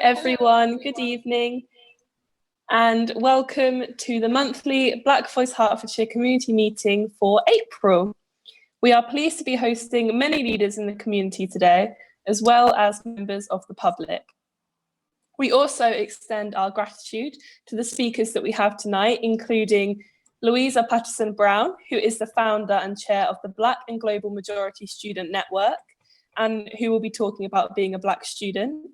everyone, good evening, and welcome to the monthly Black Voice Hertfordshire community meeting for April. We are pleased to be hosting many leaders in the community today, as well as members of the public. We also extend our gratitude to the speakers that we have tonight, including Louisa Patterson Brown, who is the founder and chair of the Black and Global Majority Student Network, and who will be talking about being a Black student.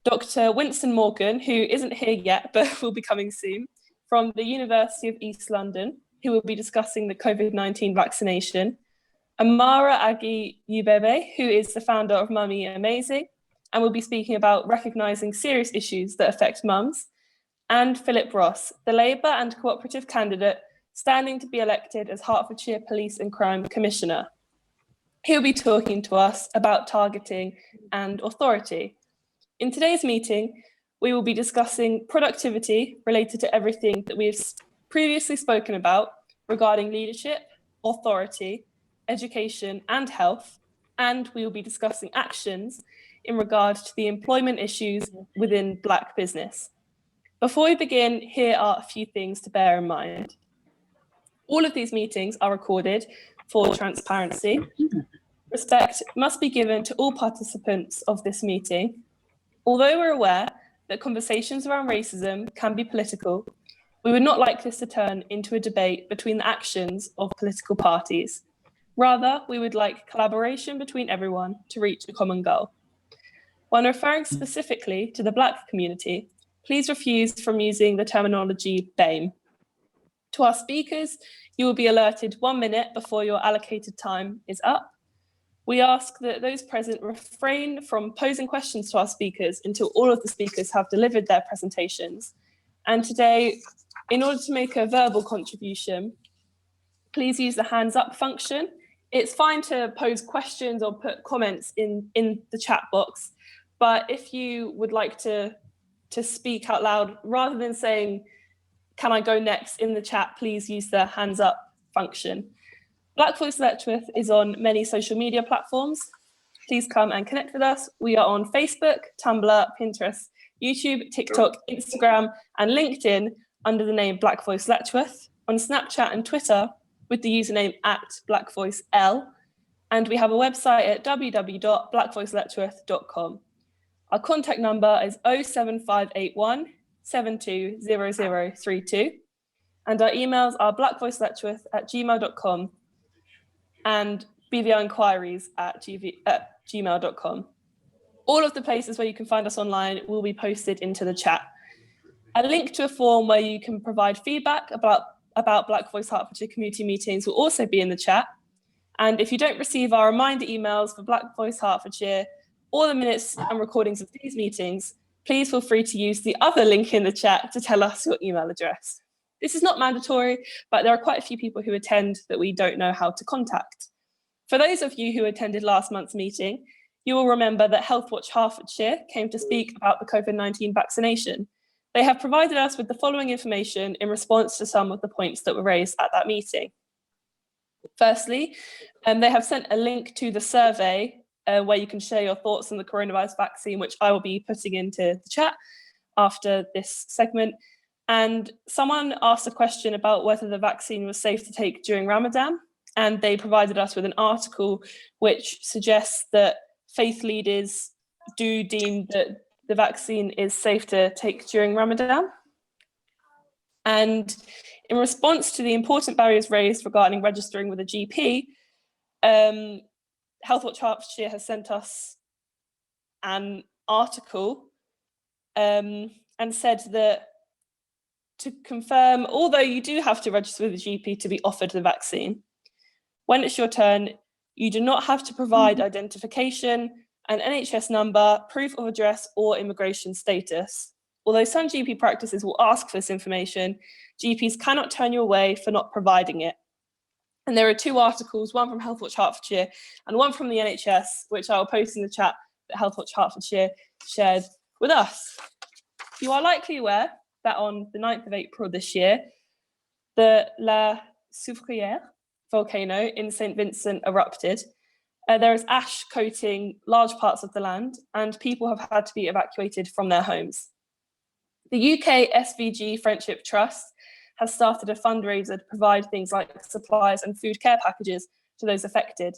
Dr. Winston Morgan, who isn't here yet, but will be coming soon, from the University of East London, who will be discussing the COVID-19 vaccination. Amara Aghi Ubebe, who is the founder of MumMe Amazing, and will be speaking about recognising serious issues that affect mums. And Phillip, the Labour and Co-operative candidate standing to be elected as Hertfordshire Police and Crime Commissioner. He'll be talking to us about targeting and authority. In today's meeting, we will be discussing productivity related to everything that we've previously spoken about regarding leadership, authority, education and health, and we will be discussing actions in regard to the employment issues within Black business. Before we begin, here are a few things to bear in mind. All of these meetings are recorded for transparency. Respect must be given to all participants of this meeting. Although we're aware that conversations around racism can be political, we would not like this to turn into a debate between the actions of political parties. Rather, we would like collaboration between everyone to reach a common goal. When referring specifically to the Black community, please refuse from using the terminology BAME. To our speakers, you will be alerted 1 minute before your allocated time is up. We ask that those present refrain from posing questions to our speakers until all of the speakers have delivered their presentations. And today, in order to make a verbal contribution, please use the hands up function. It's fine to pose questions or put comments in the chat box, but if you would like to speak out loud, rather than saying, "Can I go next?" in the chat, please use the hands up function. Black Voice Letchworth is on many social media platforms. Please come and connect with us. We are on Facebook, Tumblr, Pinterest, YouTube, TikTok, Instagram, and LinkedIn under the name Black Voice Letchworth, on Snapchat and Twitter with the username @BlackVoiceL, and we have a website at www.blackvoiceletchworth.com. Our contact number is 07581 720032, and our emails are blackvoiceletchworth@gmail.com and bvinquiries@gmail.com. All of the places where you can find us online will be posted into the chat. A link to a form where you can provide feedback about Black Voice Hertfordshire community meetings will also be in the chat. And if you don't receive our reminder emails for Black Voice Hertfordshire or the minutes and recordings of these meetings, please feel free to use the other link in the chat to tell us your email address. This is not mandatory, but there are quite a few people who attend that we don't know how to contact. For those of you who attended last month's meeting, you will remember that Healthwatch Hertfordshire came to speak about the COVID-19 vaccination. They have provided us with the following information in response to some of the points that were raised at that meeting. Firstly, they have sent a link to the survey where you can share your thoughts on the coronavirus vaccine, which I will be putting into the chat after this segment. And someone asked a question about whether the vaccine was safe to take during Ramadan, and they provided us with an article which suggests that faith leaders do deem that the vaccine is safe to take during Ramadan. And in response to the important barriers raised regarding registering with a GP, Healthwatch Hertfordshire has sent us an article and said that to confirm, although you do have to register with a GP to be offered the vaccine, when it's your turn, you do not have to provide identification, an NHS number, proof of address, or immigration status. Although some GP practices will ask for this information, GPs cannot turn you away for not providing it. And there are two articles, one from Healthwatch Hertfordshire and one from the NHS, which I will post in the chat that Healthwatch Hertfordshire shared with us. You are likely aware that on the 9th of April this year, the La Soufrière volcano in St. Vincent erupted. There is ash coating large parts of the land, and people have had to be evacuated from their homes. The UK SVG Friendship Trust has started a fundraiser to provide things like supplies and food care packages to those affected.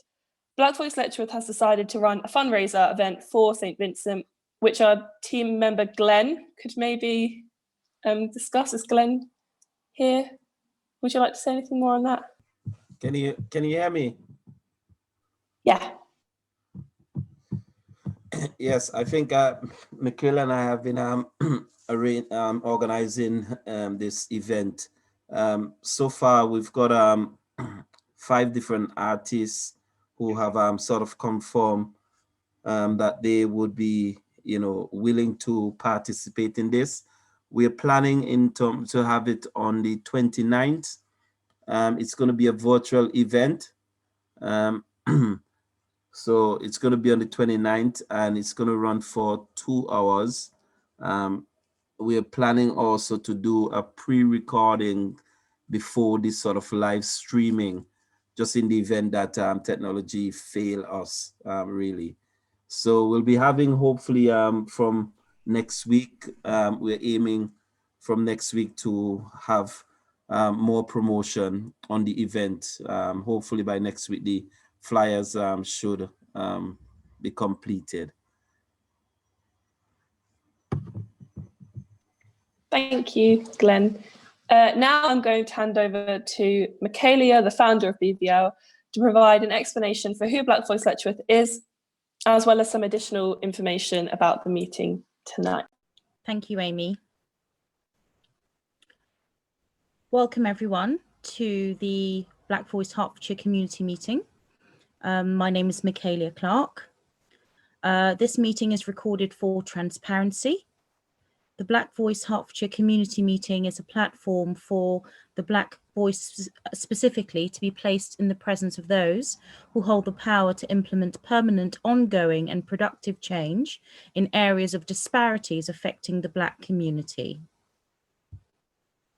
Black Voice Letchworth has decided to run a fundraiser event for St Vincent, which our team member Glenn could maybe discuss. Is Glenn here? Would you like to say anything more on that? Can you hear me? Yeah. Yes, I think Michaela and I have been organizing this event. So far, we've got 5 different artists who have sort of confirmed that they would be, willing to participate in this. We're planning to have it on the 29th. It's going to be a virtual event. So it's going to be on the 29th and it's going to run for 2 hours. We are planning also to do a pre-recording before this sort of live streaming, just in the event that technology fail us, really. So we'll be having, hopefully, from next week, we're aiming from next week to have more promotion on the event. Hopefully by next week, the flyers should be completed. Thank you, Glenn. Now I'm going to hand over to Michaela, the founder of BVL, to provide an explanation for who Black Voice Letchworth is, as well as some additional information about the meeting tonight. Thank you, Amy. Welcome everyone to the Black Voice Hertfordshire community meeting. My name is Michaela Clark. This meeting is recorded for transparency. The Black Voice Hertfordshire community meeting is a platform for the Black voice specifically to be placed in the presence of those who hold the power to implement permanent, ongoing and productive change in areas of disparities affecting the Black community.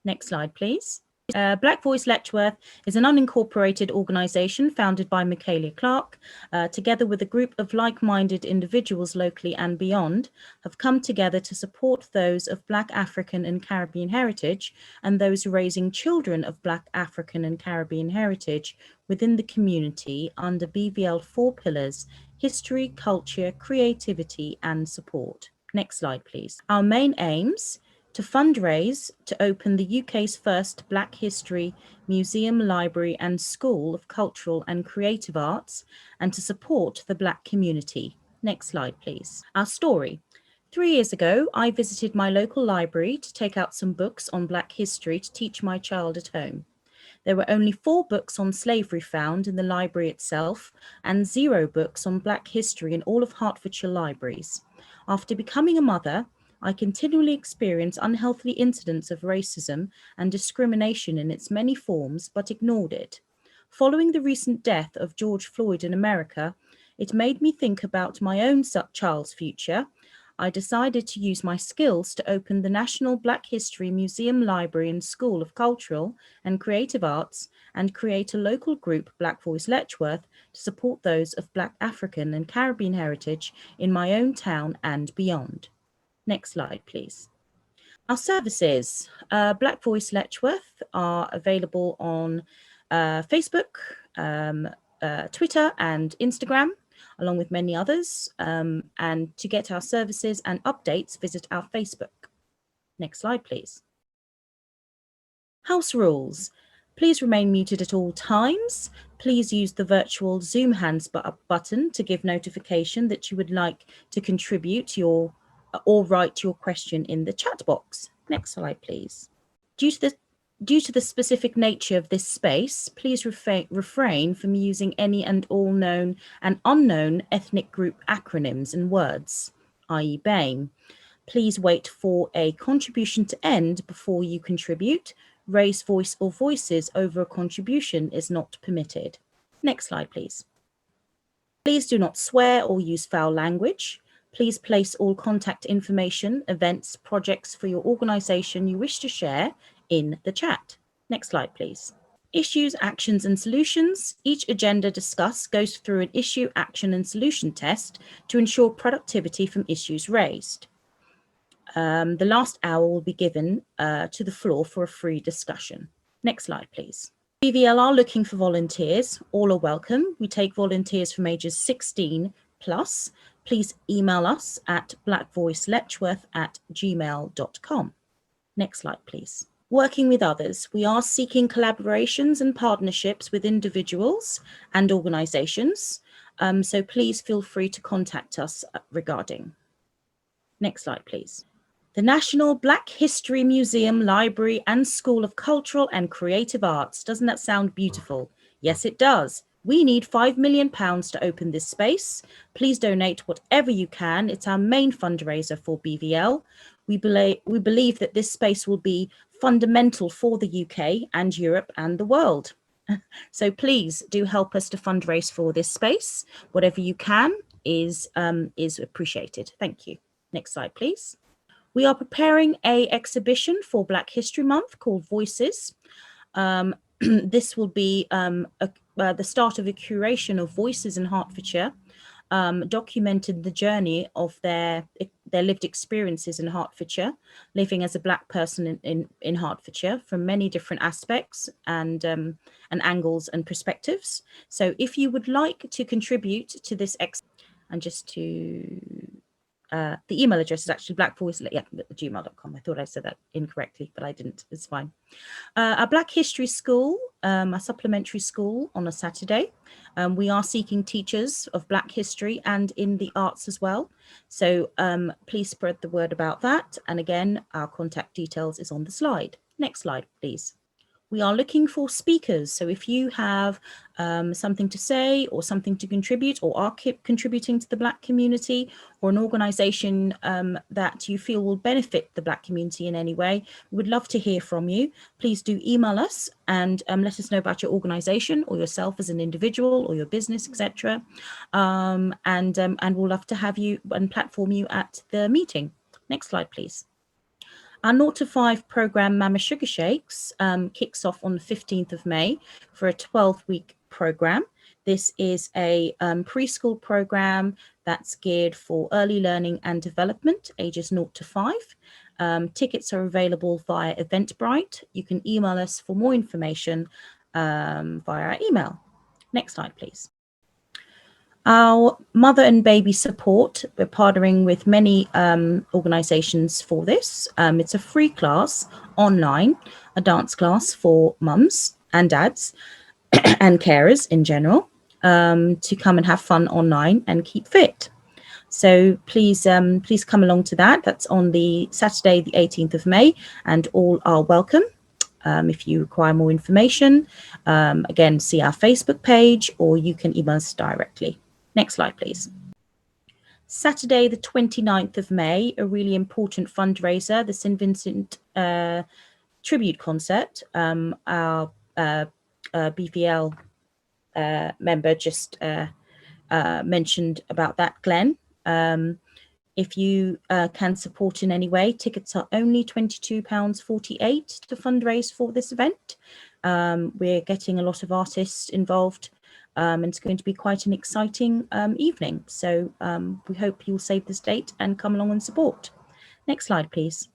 Next slide, please. Black Voice Letchworth is an unincorporated organisation founded by Michaela Clark, together with a group of like-minded individuals locally and beyond, have come together to support those of Black African and Caribbean heritage and those raising children of Black African and Caribbean heritage within the community under BVL 4 pillars: history, culture, creativity and support. Next slide, please. Our main aims: to fundraise to open the UK's first Black History Museum, Library and School of Cultural and Creative Arts, and to support the Black community. Next slide, please. Our story. 3 years ago, I visited my local library to take out some books on Black history to teach my child at home. There were only 4 books on slavery found in the library itself and 0 books on Black history in all of Hertfordshire libraries. After becoming a mother, I continually experience unhealthy incidents of racism and discrimination in its many forms, but ignored it. Following the recent death of George Floyd in America, it made me think about my own child's future. I decided to use my skills to open the National Black History Museum, Library and School of Cultural and Creative Arts and create a local group, Black Voice Letchworth, to support those of Black African and Caribbean heritage in my own town and beyond. Next slide, please. Our services. Black Voice Letchworth are available on Facebook, Twitter and Instagram, along with many others. And to get our services and updates, visit our Facebook. Next slide, please. House rules. Please remain muted at all times. Please use the virtual Zoom hands button to give notification that you would like to contribute or write your question in the chat box. Next slide, please. Due to the specific nature of this space, please refrain from using any and all known and unknown ethnic group acronyms and words, i.e. BAME. Please wait for a contribution to end before you contribute. Raise voice or voices over a contribution is not permitted. Next slide, please. Please do not swear or use foul language. Please place all contact information, events, projects for your organisation you wish to share in the chat. Next slide, please. Issues, actions and solutions. Each agenda discussed goes through an issue, action and solution test to ensure productivity from issues raised. The last hour will be given to the floor for a free discussion. Next slide, please. BVL are looking for volunteers. All are welcome. We take volunteers from ages 16 plus. Please email us at blackvoiceletchworth@gmail.com. Next slide, please. Working with others. We are seeking collaborations and partnerships with individuals and organizations. So please feel free to contact us regarding. Next slide, please. The National Black History Museum, Library and School of Cultural and Creative Arts. Doesn't that sound beautiful? Yes, it does. We need £5 million to open this space. Please donate whatever you can. It's our main fundraiser for BVL. We believe that this space will be fundamental for the UK and Europe and the world. So please do help us to fundraise for this space. Whatever you can is appreciated. Thank you. Next slide, please. We are preparing an exhibition for Black History Month called Voices. This will be the start of a curation of voices in Hertfordshire, documented the journey of their lived experiences in Hertfordshire, living as a Black person in Hertfordshire from many different aspects and angles and perspectives. So if you would like to contribute to this and just to the email address is actually blackvoice@gmail.com. I thought I said that incorrectly, but I didn't. It's fine. A Black History School, a supplementary school on a Saturday. We are seeking teachers of Black history and in the arts as well. So please spread the word about that. And again, our contact details is on the slide. Next slide, please. We are looking for speakers. So if you have something to say or something to contribute or are contributing to the Black community or an organization that you feel will benefit the Black community in any way, we would love to hear from you. Please do email us and let us know about your organization or yourself as an individual or your business, etc. And we'll love to have you and platform you at the meeting. Next slide, please. Our 0 to 5 program, Mama Sugar Shakes, kicks off on the 15th of May for a 12-week program. This is a preschool program that's geared for early learning and development, ages 0 to 5. Tickets are available via Eventbrite. You can email us for more information via our email. Next slide, please. Our mother and baby support, we're partnering with many organizations for this. It's a free class online, a dance class for mums and dads and carers in general to come and have fun online and keep fit. So please come along to that. That's on the Saturday, the 18th of May, and all are welcome. If you require more information, again, see our Facebook page or you can email us directly. Next slide, please. Saturday, the 29th of May, a really important fundraiser, the St. Vincent tribute concert. Our BVL member just mentioned about that, Glenn. If you can support in any way, tickets are only £22.48 to fundraise for this event. We're getting a lot of artists involved. And it's going to be quite an exciting evening. So we hope you'll save this date and come along and support. Next slide, please.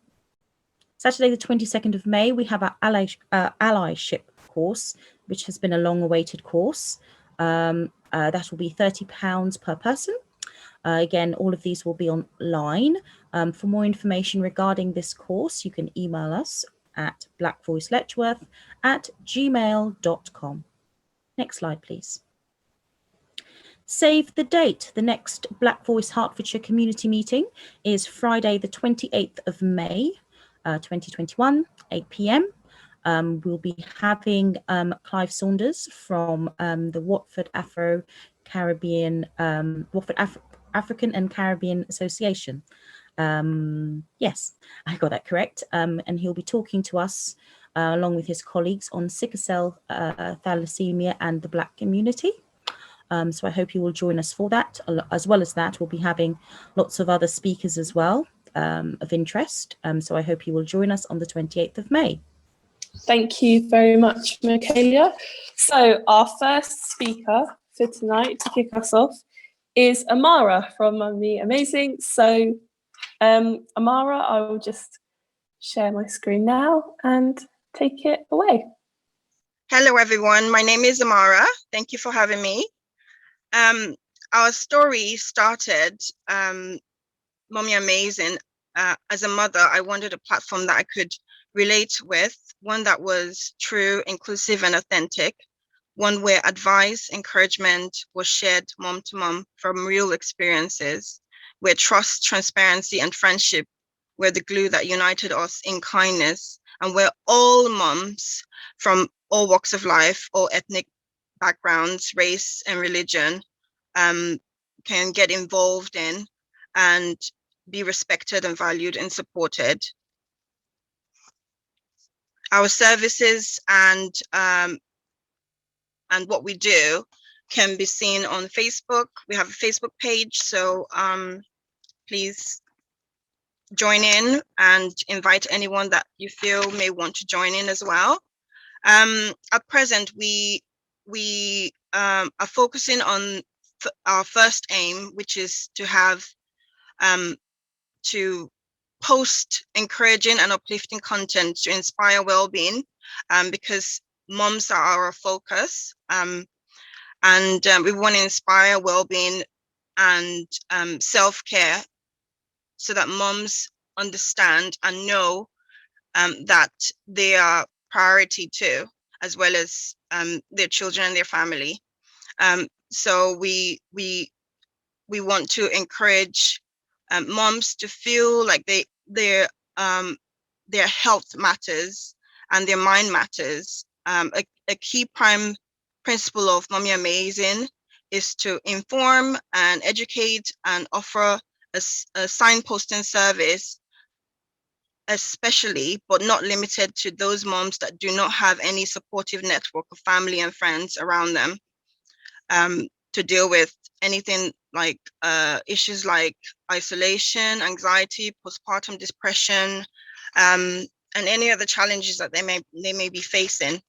Saturday, the 22nd of May, we have our allyship course, which has been a long-awaited course. That will be £30 per person. Again, all of these will be online. For more information regarding this course, you can email us at blackvoiceletchworth@gmail.com. Next slide, please. Save the date. The next Black Voice Hertfordshire community meeting is Friday, the 28th of May, 2021, 8 p.m. We'll be having Clive Saunders from the Watford African and Caribbean Association. Yes, I got that correct. And he'll be talking to us along with his colleagues on sickle cell thalassemia and the Black community. So I hope you will join us for that. As well as that, we'll be having lots of other speakers as well of interest. So I hope you will join us on the 28th of May. Thank you very much, Michaela. So our first speaker for tonight to kick us off is Amara from MumMe Amazing. So Amara, I will just share my screen now and take it away. Hello, everyone. My name is Amara. Thank you for having me. Our story started MumMe Amazing. As a mother, I wanted a platform that I could relate with, one that was true, inclusive, and authentic, one where advice, encouragement was shared mom to mom from real experiences, where trust, transparency, and friendship were the glue that united us in kindness, and where all moms from all walks of life, all ethnic backgrounds, race, and religion can get involved in and be respected and valued and supported. Our services and what we do can be seen on Facebook. We have a Facebook page, so please join in and invite anyone that you feel may want to join in as well. At present, we are focusing on our first aim, which is to have to post encouraging and uplifting content to inspire well-being, because moms are our focus, and we want to inspire well-being and self-care so that moms understand and know that they are priority too, as well as their children and their family. So we want to encourage moms to feel like their health matters and their mind matters. A key prime principle of MumMe Amazing is to inform and educate and offer a signposting service, especially but not limited to those moms that do not have any supportive network of family and friends around them, to deal with anything like issues like isolation, anxiety, postpartum depression, and any other challenges that they may be facing.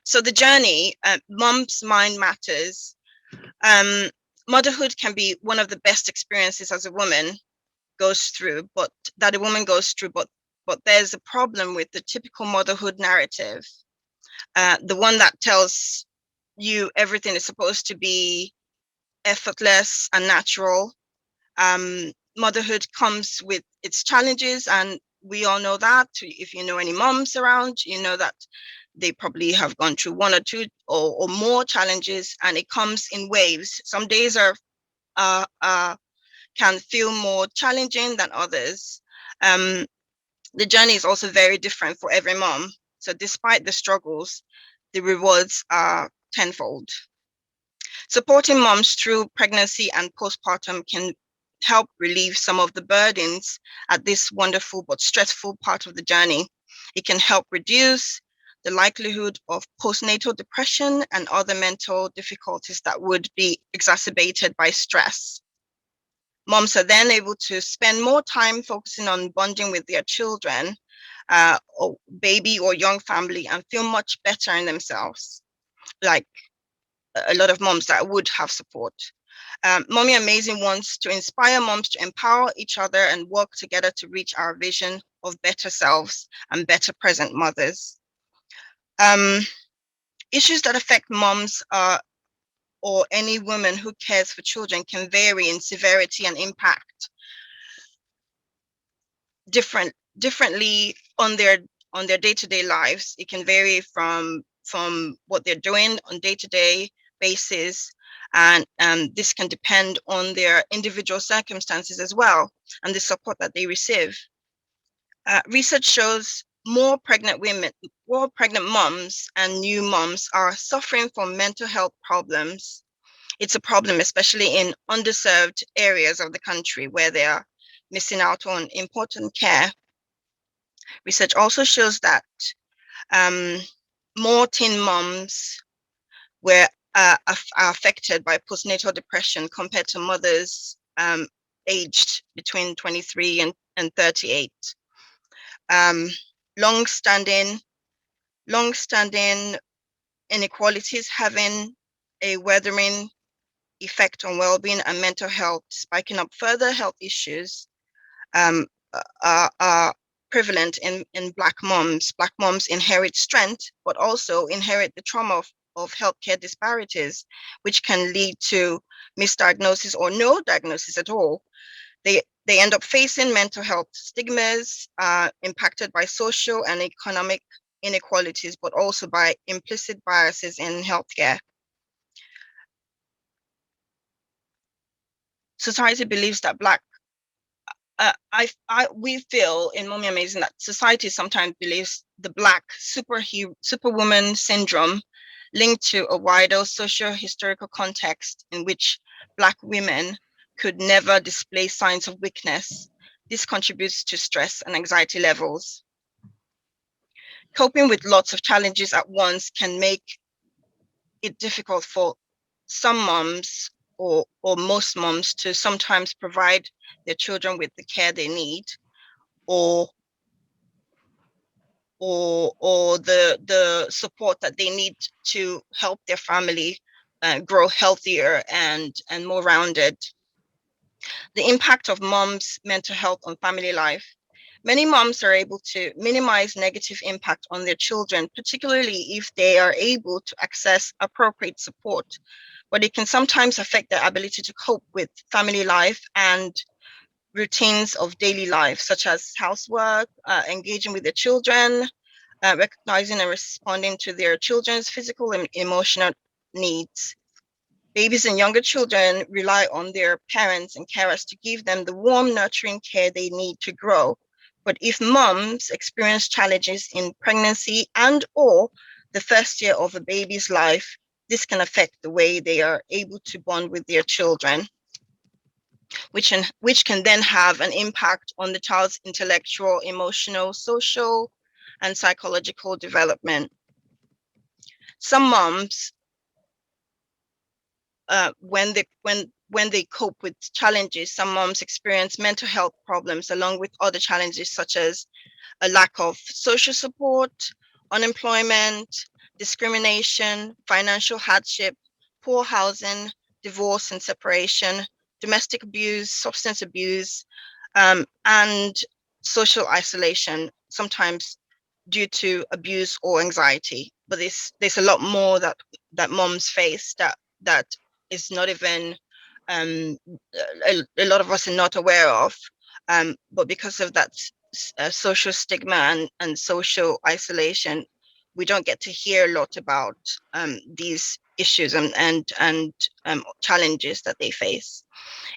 So the journey, Mom's Mind Matters. Motherhood can be one of the best experiences as a woman goes through, but there's a problem with the typical motherhood narrative, the one that tells you everything is supposed to be effortless and natural. Motherhood comes with its challenges, and we all know that. If you know any moms around, you know that they probably have gone through one or two or more challenges, and it comes in waves. Some days can feel more challenging than others. The journey is also very different for every mom. So despite the struggles, the rewards are tenfold. Supporting moms through pregnancy and postpartum can help relieve some of the burdens at this wonderful but stressful part of the journey. It can help reduce the likelihood of postnatal depression and other mental difficulties that would be exacerbated by stress. Moms are then able to spend more time focusing on bonding with their children, or baby or young family, and feel much better in themselves, like a lot of moms that would have support. MumMe Amazing wants to inspire moms to empower each other and work together to reach our vision of better selves and better present mothers. Issues that affect moms or any woman who cares for children can vary in severity and impact differently on their day-to-day lives. It can vary from what they're doing on day-to-day basis, and this can depend on their individual circumstances as well, and the support that they receive. Research shows more pregnant moms and new moms are suffering from mental health problems. It's a problem, especially in underserved areas of the country where they are missing out on important care. Research also shows that more teen moms are affected by postnatal depression compared to mothers aged between 23 and 38. long-standing inequalities having a weathering effect on well-being and mental health, spiking up further health issues are prevalent in Black moms. Black moms inherit strength, but also inherit the trauma of healthcare disparities, which can lead to misdiagnosis or no diagnosis at all. They end up facing mental health stigmas impacted by social and economic inequalities, but also by implicit biases in healthcare. Society believes that we feel in MumMe Amazing that society sometimes believes the Black superwoman syndrome linked to a wider socio-historical context in which Black women could never display signs of weakness. This contributes to stress and anxiety levels. Coping with lots of challenges at once can make it difficult for some moms or most moms to sometimes provide their children with the care they need, or the support that they need to help their family grow healthier and more rounded. The impact of moms' mental health on family life. Many moms are able to minimize negative impact on their children, particularly if they are able to access appropriate support, but it can sometimes affect their ability to cope with family life and routines of daily life, such as housework, engaging with their children, recognizing and responding to their children's physical and emotional needs. Babies and younger children rely on their parents and carers to give them the warm, nurturing care they need to grow. But if moms experience challenges in pregnancy and or the first year of a baby's life, this can affect the way they are able to bond with their children, which can then have an impact on the child's intellectual, emotional, social, and psychological development. Some moms, when they cope with challenges, some moms experience mental health problems along with other challenges such as a lack of social support, unemployment, discrimination, financial hardship, poor housing, divorce and separation, domestic abuse, substance abuse, and social isolation, sometimes due to abuse or anxiety. But there's a lot more that moms face that is not even a lot of us are not aware of. But because of that social stigma and social isolation, we don't get to hear a lot about these issues and challenges that they face.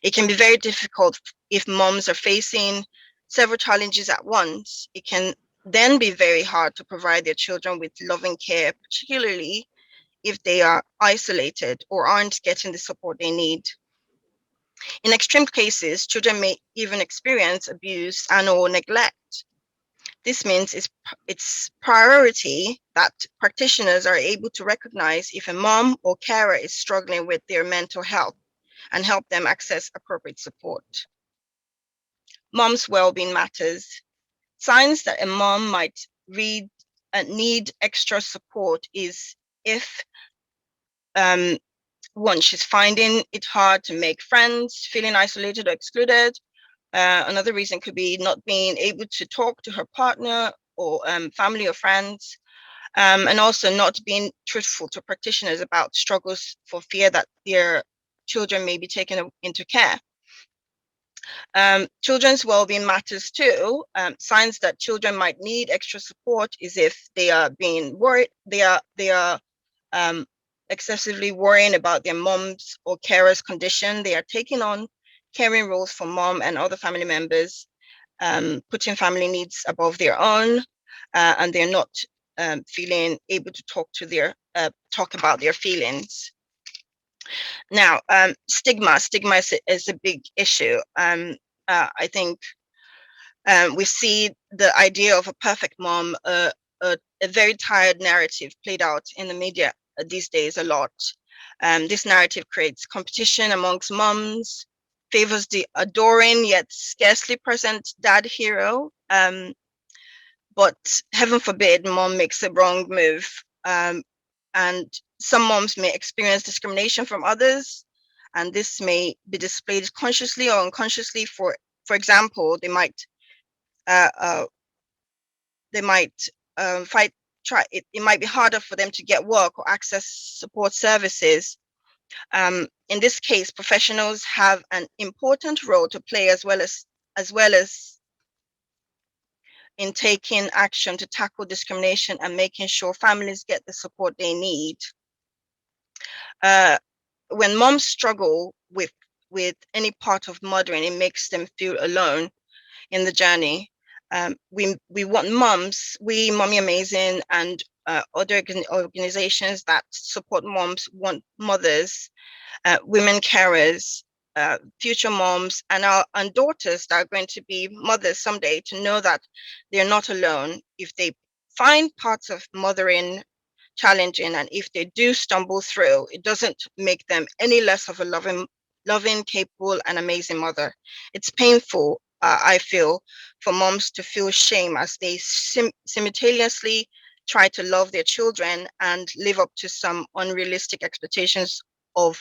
It can be very difficult if moms are facing several challenges at once. It can then be very hard to provide their children with loving care, particularly if they are isolated or aren't getting the support they need. In extreme cases, children may even experience abuse and or neglect. This means it's priority that practitioners are able to recognize if a mom or carer is struggling with their mental health and help them access appropriate support. Mom's well-being matters. Signs that a mom might need extra support is if one, she's finding it hard to make friends, feeling isolated or excluded. Another reason could be not being able to talk to her partner or family or friends, and also not being truthful to practitioners about struggles for fear that their children may be taken into care. Children's well-being matters too. Signs that children might need extra support is if they are being worried, they are excessively worrying about their mom's or carer's condition. They are taking on caring roles for mom and other family members, putting family needs above their own, and they're not feeling able to talk about their feelings. Now, stigma is a big issue. I think we see the idea of a perfect mom, a very tired narrative played out in the media these days a lot. This narrative creates competition amongst moms, favors the adoring yet scarcely present dad hero. but heaven forbid mom makes a wrong move. And some moms may experience discrimination from others, and this may be displayed consciously or unconsciously. For example, they might it might be harder for them to get work or access support services. In this case, professionals have an important role to play, as well as in taking action to tackle discrimination and making sure families get the support they need. When moms struggle with any part of mothering, it makes them feel alone in the journey. We want moms, we MumMe Amazing and other organizations that support moms want mothers, women carers, future moms, and daughters that are going to be mothers someday to know that they're not alone. If they find parts of mothering challenging, and if they do stumble through, it doesn't make them any less of a loving, capable, and amazing mother. It's painful, I feel, for moms to feel shame as they simultaneously try to love their children and live up to some unrealistic expectations of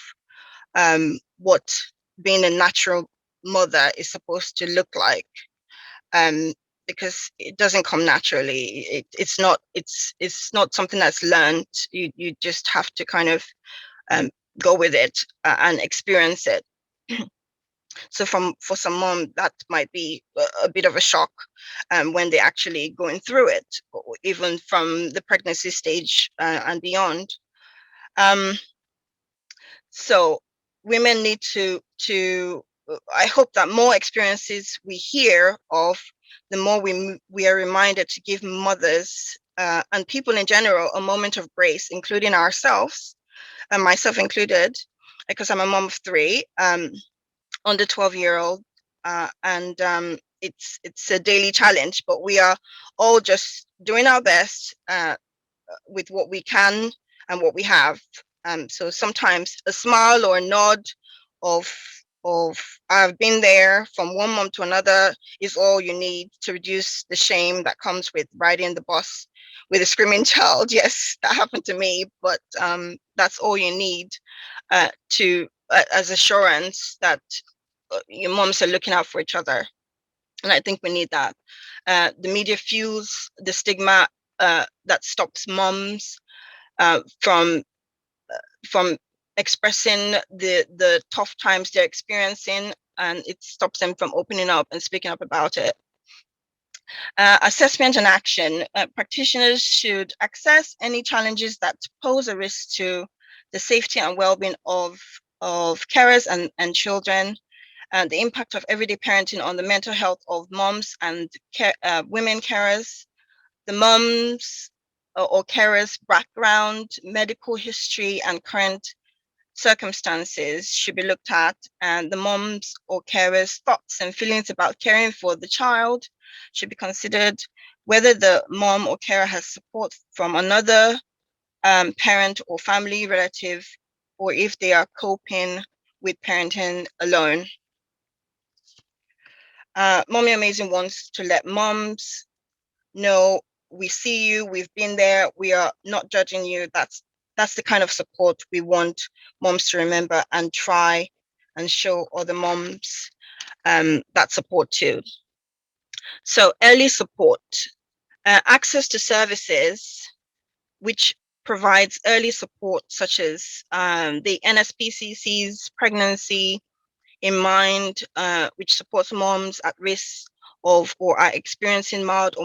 what being a natural mother is supposed to look like. Because it doesn't come naturally. It's not something that's learned. You just have to kind of go with it and experience it. So for some mom, that might be a bit of a shock when they're actually going through it, even from the pregnancy stage and beyond. So women need to I hope that more experiences we hear of, the more we are reminded to give mothers and people in general a moment of grace, including ourselves, and myself included, because I'm a mom of 3, under 12-year-old, and it's a daily challenge, but we are all just doing our best with what we can and what we have. So sometimes a smile or a nod of I've been there from one mom to another is all you need to reduce the shame that comes with riding the bus with a screaming child. Yes, that happened to me, but that's all you need as assurance that your moms are looking out for each other. And I think we need that. The media fuels the stigma that stops moms from expressing the tough times they're experiencing, and it stops them from opening up and speaking up about it. Assessment and action. Practitioners should assess any challenges that pose a risk to the safety and well-being of carers and children, and the impact of everyday parenting on the mental health of moms and women carers. The moms or carers' background, medical history, and current circumstances should be looked at, and the moms or carers' thoughts and feelings about caring for the child should be considered. Whether the mom or carer has support from another parent or family relative, or if they are coping with parenting alone. MumMe Amazing wants to let moms know, we see you, we've been there, we are not judging you. That's the kind of support we want moms to remember and try and show other moms that support too. So early support, access to services which provides early support, such as the NSPCC's Pregnancy in Mind, which supports moms at risk of or are experiencing mild to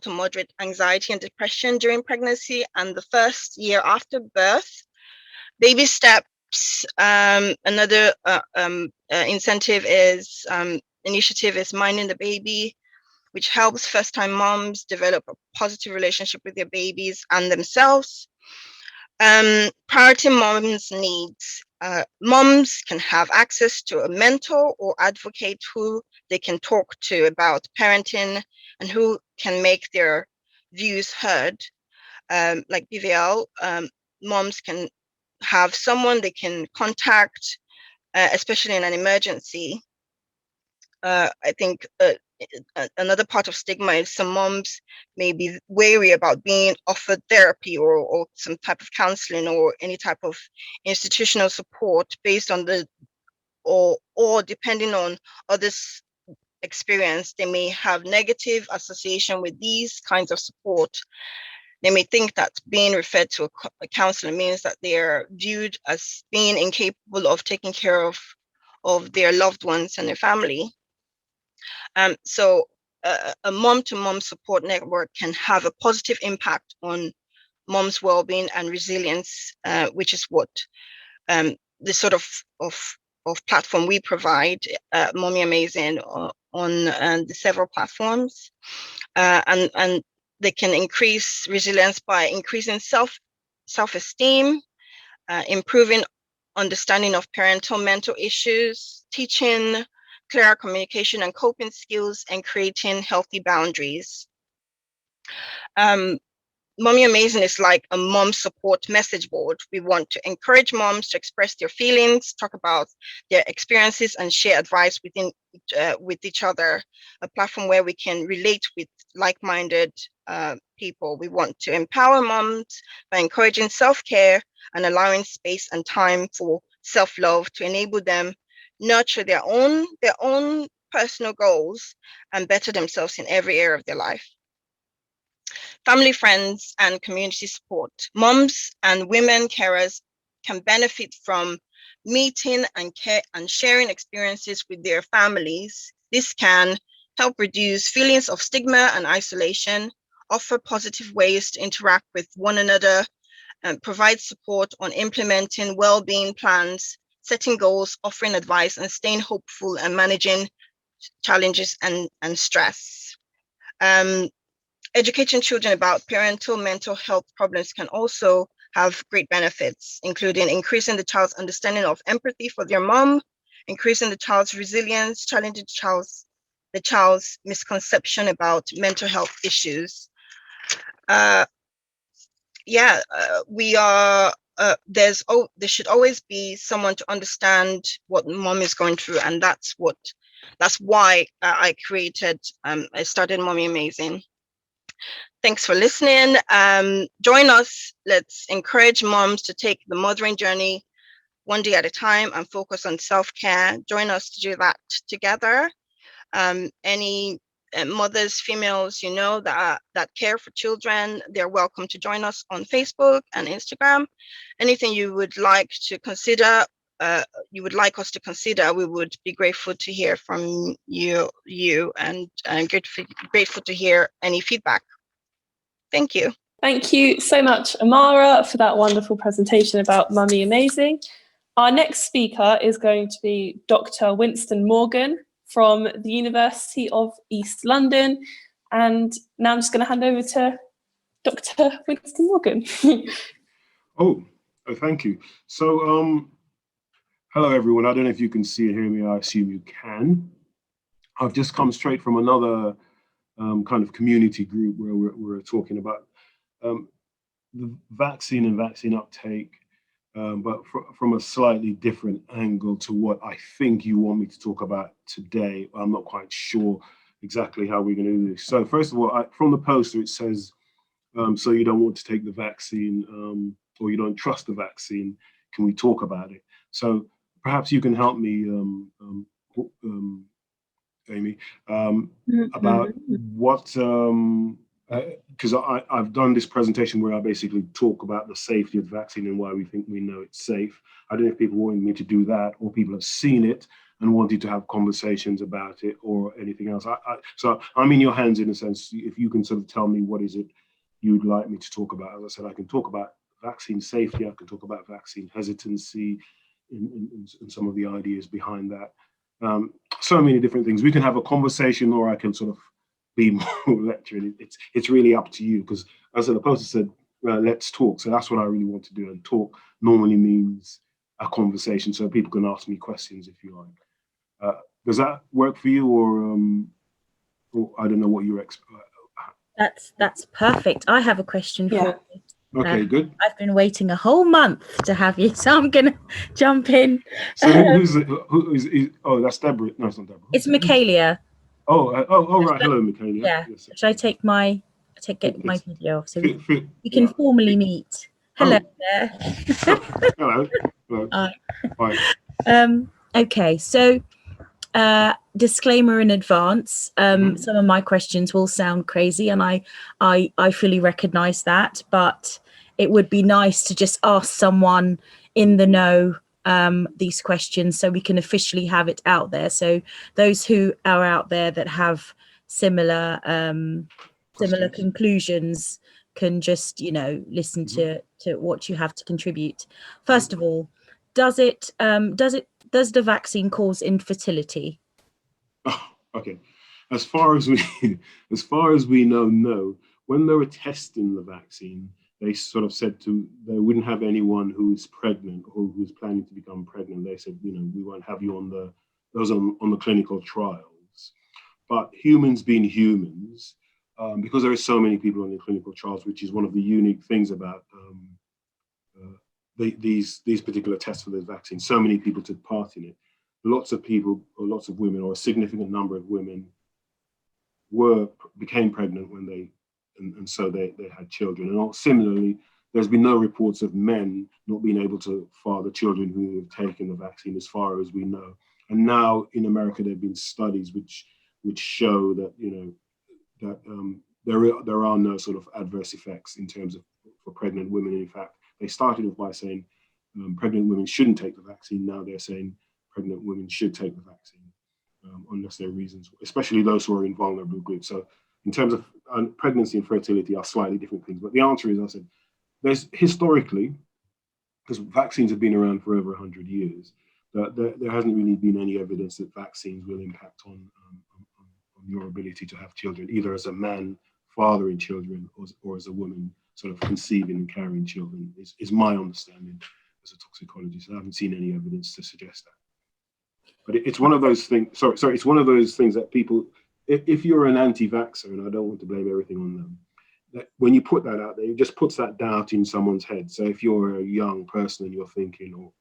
moderate anxiety and depression during pregnancy and the first year after birth. Baby Steps, another initiative is Minding the Baby, which helps first-time moms develop a positive relationship with their babies and themselves. Priority moms' needs. Moms can have access to a mentor or advocate who they can talk to about parenting and who can make their views heard. Like BVL, moms can have someone they can contact, especially in an emergency. I think another part of stigma is some moms may be wary about being offered therapy or some type of counseling or any type of institutional support based on or depending on others' experience. They may have negative association with these kinds of support. They may think that being referred to a counselor means that they are viewed as being incapable of taking care of their loved ones and their family. So a mom-to-mom support network can have a positive impact on mom's well-being and resilience, which is what the sort of platform we provide, MumMe Amazing, on the several platforms, and they can increase resilience by increasing self-esteem, improving understanding of parental mental issues, teaching clearer communication and coping skills, and creating healthy boundaries. MumMe Amazing is like a mom support message board. We want to encourage moms to express their feelings, talk about their experiences, and share advice with each other. A platform where we can relate with like-minded people. We want to empower moms by encouraging self-care and allowing space and time for self-love to enable them nurture their own personal goals and better themselves in every area of their life. Family, friends, and community support. Moms and women carers can benefit from meeting and sharing experiences with their families. This can help reduce feelings of stigma and isolation, offer positive ways to interact with one another, and provide support on implementing well-being plans, setting goals, offering advice, and staying hopeful and managing challenges and stress. Educating children about parental mental health problems can also have great benefits, including increasing the child's understanding of empathy for their mom, increasing the child's resilience, challenging the child's misconception about mental health issues. There should always be someone to understand what mom is going through, and that's why I started MumMe Amazing. Thanks for listening. Join us. Let's encourage moms to take the mothering journey one day at a time and focus on self-care. Join us to do that together. Any mothers, females, that care for children, they're welcome to join us on Facebook and Instagram. Anything you would like to consider, you would like us to consider, we would be grateful to hear from you and grateful to hear any feedback. Thank you. Thank you so much, Amara, for that wonderful presentation about MumMe Amazing. Our next speaker is going to be Dr. Winston Morgan from the University of East London. And now I'm just going to hand over to Dr. Winston Morgan. Thank you. So, hello, everyone. I don't know if you can see and hear me. I assume you can. I've just come straight from another kind of community group where we're talking about the vaccine and vaccine uptake, but from a slightly different angle to what I think you want me to talk about today. I'm not quite sure exactly how we're going to do this. So first of all, from the poster, it says, so you don't want to take the vaccine or you don't trust the vaccine. Can we talk about it? So perhaps you can help me, Amy, about what, because I've done this presentation where I basically talk about the safety of the vaccine and why we think we know it's safe. I don't know if people wanted me to do that or people have seen it and wanted to have conversations about it or anything else. So I'm in your hands in a sense. If you can sort of tell me what is it you'd like me to talk about. As I said, I can talk about vaccine safety. I can talk about vaccine hesitancy and some of the ideas behind that. So many different things. We can have a conversation or I can sort of be more lecturing. It's really up to you because as the poster said, let's talk. So that's what I really want to do. And talk normally means a conversation so people can ask me questions if you like. Does that work for you or I don't know what your expert? That's perfect. I have a question for you. Okay, good. I've been waiting a whole month to have you, so I'm gonna jump in. So who is? Oh, that's Deborah. No, it's not Deborah. It's Michaelia. Right. Hello, Michaela. Yeah. Yes. Should I take my get my Yes. video off so Phil- we can formally meet? Hello there. Hello. Hello. Hi. Okay, so disclaimer in advance. Some of my questions will sound crazy, and I fully recognize that, but it would be nice to just ask someone in the know these questions so we can officially have it out there. So those who are out there that have similar conclusions can just, you know, listen to what you have to contribute. First of all, does the vaccine cause infertility? Oh, okay. As far as we know, no. When they were testing the vaccine, they sort of said they wouldn't have anyone who is pregnant or who's planning to become pregnant. They said, you know, we won't have you on the clinical trials. But humans being humans, because there are so many people on the clinical trials, which is one of the unique things about these particular tests for the vaccine. So many people took part in it. Lots of people, or lots of women, or a significant number of women became pregnant when and so they had children. And similarly, there's been no reports of men not being able to father children who have taken the vaccine, as far as we know. And now in America, there have been studies which show that, you know, that there are no sort of adverse effects in terms of for pregnant women. In fact, they started off by saying pregnant women shouldn't take the vaccine. Now they're saying pregnant women should take the vaccine unless there are reasons, especially those who are in vulnerable groups. So in terms of pregnancy and fertility are slightly different things. But the answer is, I said, there's historically, because vaccines have been around for over 100 years, there hasn't really been any evidence that vaccines will impact on your ability to have children, either as a man fathering children or as a woman sort of conceiving and carrying children, is my understanding as a toxicologist. I haven't seen any evidence to suggest that. But it's one of those things, it's one of those things that people, if you're an anti-vaxxer, and I don't want to blame everything on them, that when you put that out there, it just puts that doubt in someone's head. So if you're a young person and you're thinking, or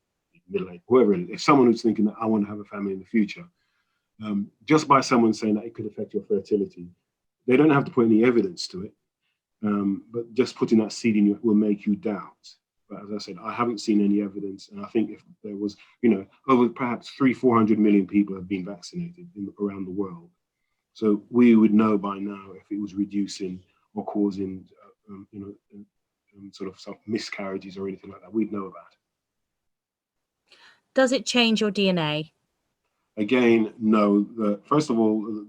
middle-aged, whoever it is, if someone who's thinking that I want to have a family in the future, just by someone saying that it could affect your fertility, they don't have to put any evidence to it, but just putting that seed in you will make you doubt. But as I said, I haven't seen any evidence, and I think if there was, you know, over perhaps 300-400 million people have been vaccinated around the world, so we would know by now if it was reducing or causing, sort of some miscarriages or anything like that. We'd know about it. Does it change your DNA? Again, no. First of all,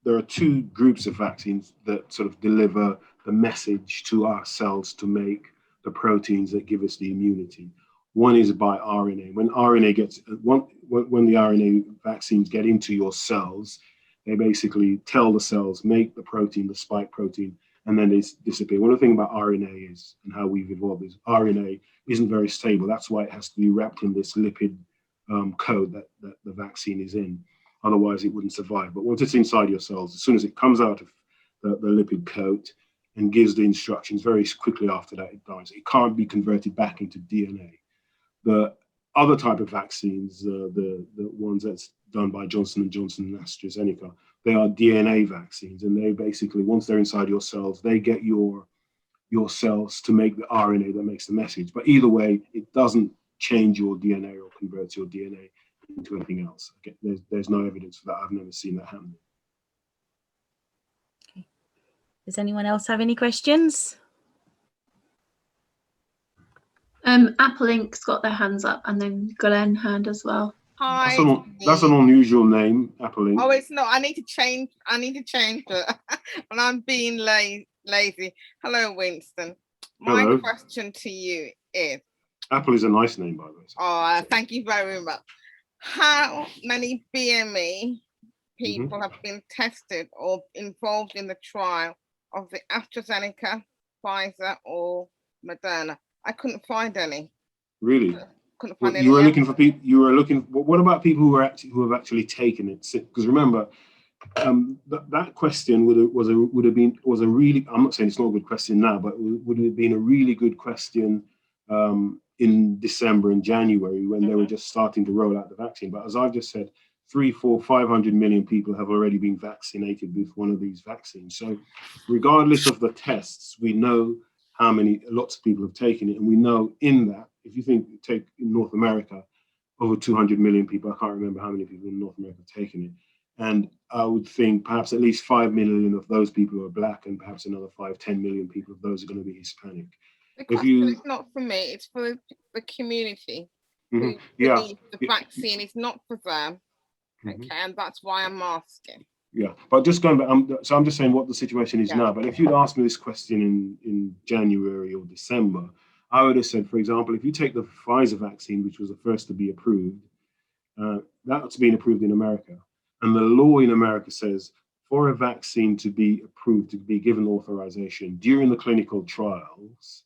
there are two groups of vaccines that sort of deliver the message to our cells to make the proteins that give us the immunity. One is by RNA. When the RNA vaccines get into your cells, they basically tell the cells, make the protein, the spike protein, and then they disappear. One of the things about RNA is, and how we've evolved, is RNA isn't very stable. That's why it has to be wrapped in this lipid code that the vaccine is in. Otherwise, it wouldn't survive. But once it's inside your cells, as soon as it comes out of the lipid coat and gives the instructions, very quickly after that, it dies. It can't be converted back into DNA. The other type of vaccines, the ones that's done by Johnson & Johnson and AstraZeneca, they are DNA vaccines. And they basically, once they're inside your cells, they get your cells to make the RNA that makes the message. But either way, it doesn't change your DNA or convert your DNA into anything else. Okay, there's no evidence for that. I've never seen that happen. Okay. Does anyone else have any questions? Apple Inc.'s got their hands up, and then Glenn hand as well. Hi. That's an unusual name, Apple Inc. Oh, it's not. I need to change it. And I'm being lazy. Hello, Winston. My question to you is... Apple is a nice name, by the way. Oh, thank you very much. How many BME people have been tested or involved in the trial of the AstraZeneca, Pfizer, or Moderna? I couldn't find any. Really? Couldn't find any. You were looking for people. You were looking. What about people who have actually taken it? Because remember, that question would have been a really. I'm not saying it's not a good question now, but would have been a really good question in December and January when they were just starting to roll out the vaccine. But as I've just said, 3, 4, 500 million people have already been vaccinated with one of these vaccines. So regardless of the tests, we know how many, lots of people have taken it. And we know in that, if you take in North America, over 200 million people, I can't remember how many people in North America have taken it. And I would think perhaps at least 5 million of those people are Black, and perhaps another 5, 10 million people of those are going to be Hispanic. The question is not for me, it's for the community. Who believe the vaccine is not for them. Okay, and that's why I'm asking. Yeah, but just going back, so I'm just saying what the situation is now. But if you'd asked me this question in January or December, I would have said, for example, if you take the Pfizer vaccine, which was the first to be approved, that's been approved in America. And the law in America says for a vaccine to be approved, to be given authorization during the clinical trials,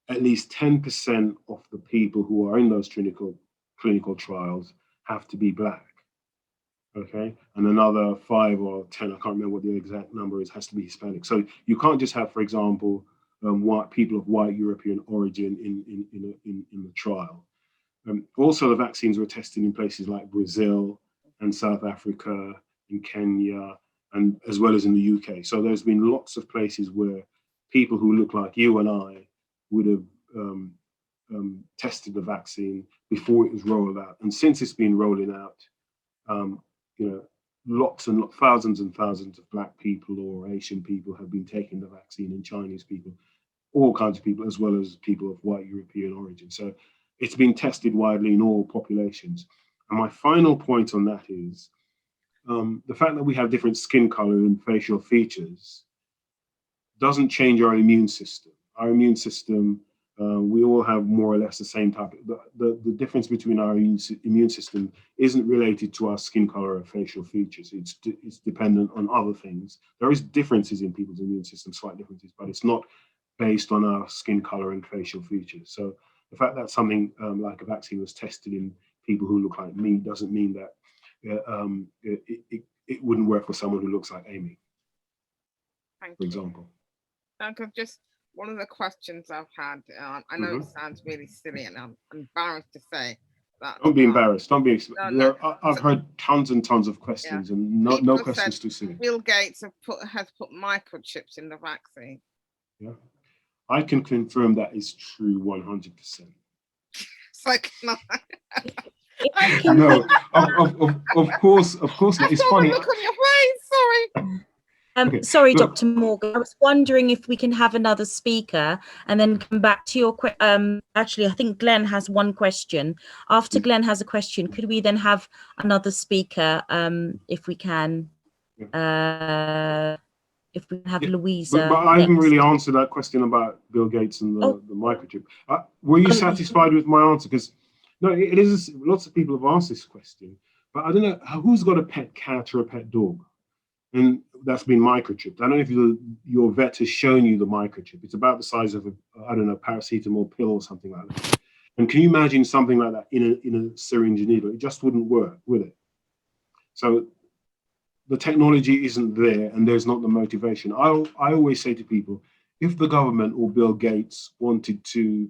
at least 10% of the people who are in those clinical trials have to be Black. Okay, and another 5 or 10, I can't remember what the exact number is, has to be Hispanic. So you can't just have, for example, white people of white European origin in the trial. Also, the vaccines were tested in places like Brazil and South Africa, in Kenya, and as well as in the UK. So there's been lots of places where people who look like you and I would have tested the vaccine before it was rolled out. And since it's been rolling out, lots and thousands and thousands of Black people or Asian people have been taking the vaccine, and Chinese people, all kinds of people, as well as people of white European origin. So it's been tested widely in all populations. And my final point on that is the fact that we have different skin color and facial features doesn't change our immune system. Our immune system, we all have more or less the same type. The difference between our immune system isn't related to our skin color or facial features. It's dependent on other things. There is differences in people's immune system, slight differences, but it's not based on our skin color and facial features. So the fact that something like a vaccine was tested in people who look like me doesn't mean that it wouldn't work for someone who looks like Amy, for example. Just one of the questions I've had, I know it sounds really silly and I'm embarrassed to say that. Don't be embarrassed. Don't be. I've heard tons and tons of questions, and no questions too silly. Bill Gates has put microchips in the vaccine. Yeah, I can confirm that is true 100%. It's like no. No, of course not. It's funny. Look on your face. Sorry. Okay, sorry, look. Dr. Morgan. I was wondering if we can have another speaker and then come back to your question. Actually, I think Glenn has one question. After Glenn has a question, could we then have another speaker, if we can? If we have Louisa. But I haven't really answered that question about Bill Gates and the microchip. Were you satisfied with my answer? Because no, it is. Lots of people have asked this question, but I don't know who's got a pet cat or a pet dog, and that's been microchipped. I don't know if your vet has shown you the microchip. It's about the size of I don't know, paracetamol pill or something like that. And can you imagine something like that in a syringe needle? It just wouldn't work, would it? So the technology isn't there, and there's not the motivation. I always say to people, if the government or Bill Gates wanted to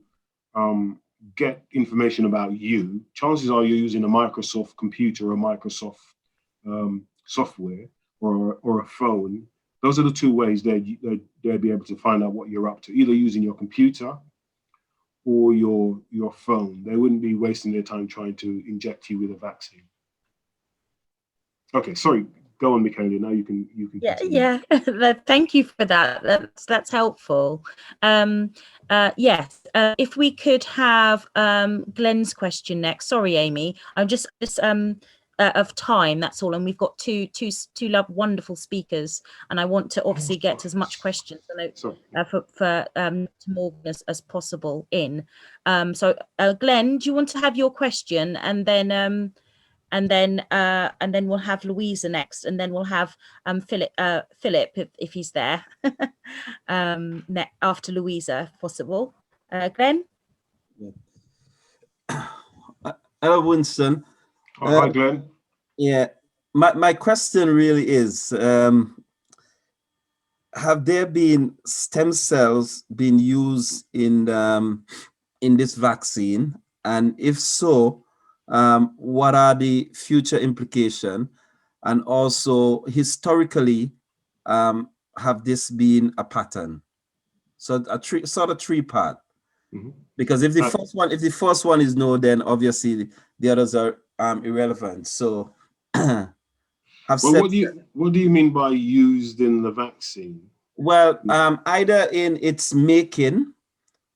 get information about you, chances are you're using a Microsoft computer or Microsoft software or a phone. Those are the two ways they'd be able to find out what you're up to, either using your computer or your phone. They wouldn't be wasting their time trying to inject you with a vaccine. Okay, sorry. Go on, Michaela. Now you can. Yeah. Thank you for that. That's helpful. Yes. If we could have Glenn's question next. Sorry, Amy. I'm just of time. That's all. And we've got two wonderful speakers, and I want to obviously get as much questions for Morgan as possible in. So, Glenn, do you want to have your question, and then we'll have Louisa next, and then we'll have Philip if he's there after Louisa, if possible. Glenn? Hello, Winston. Hi, Glenn. Yeah, my question really is, have there been stem cells being used in this vaccine? And if so, what are the future implications, and also historically, have this been a pattern? So a three-part. Because if the first one is no, then obviously the others are irrelevant. So what do you mean by used in the vaccine? Well, either in its making,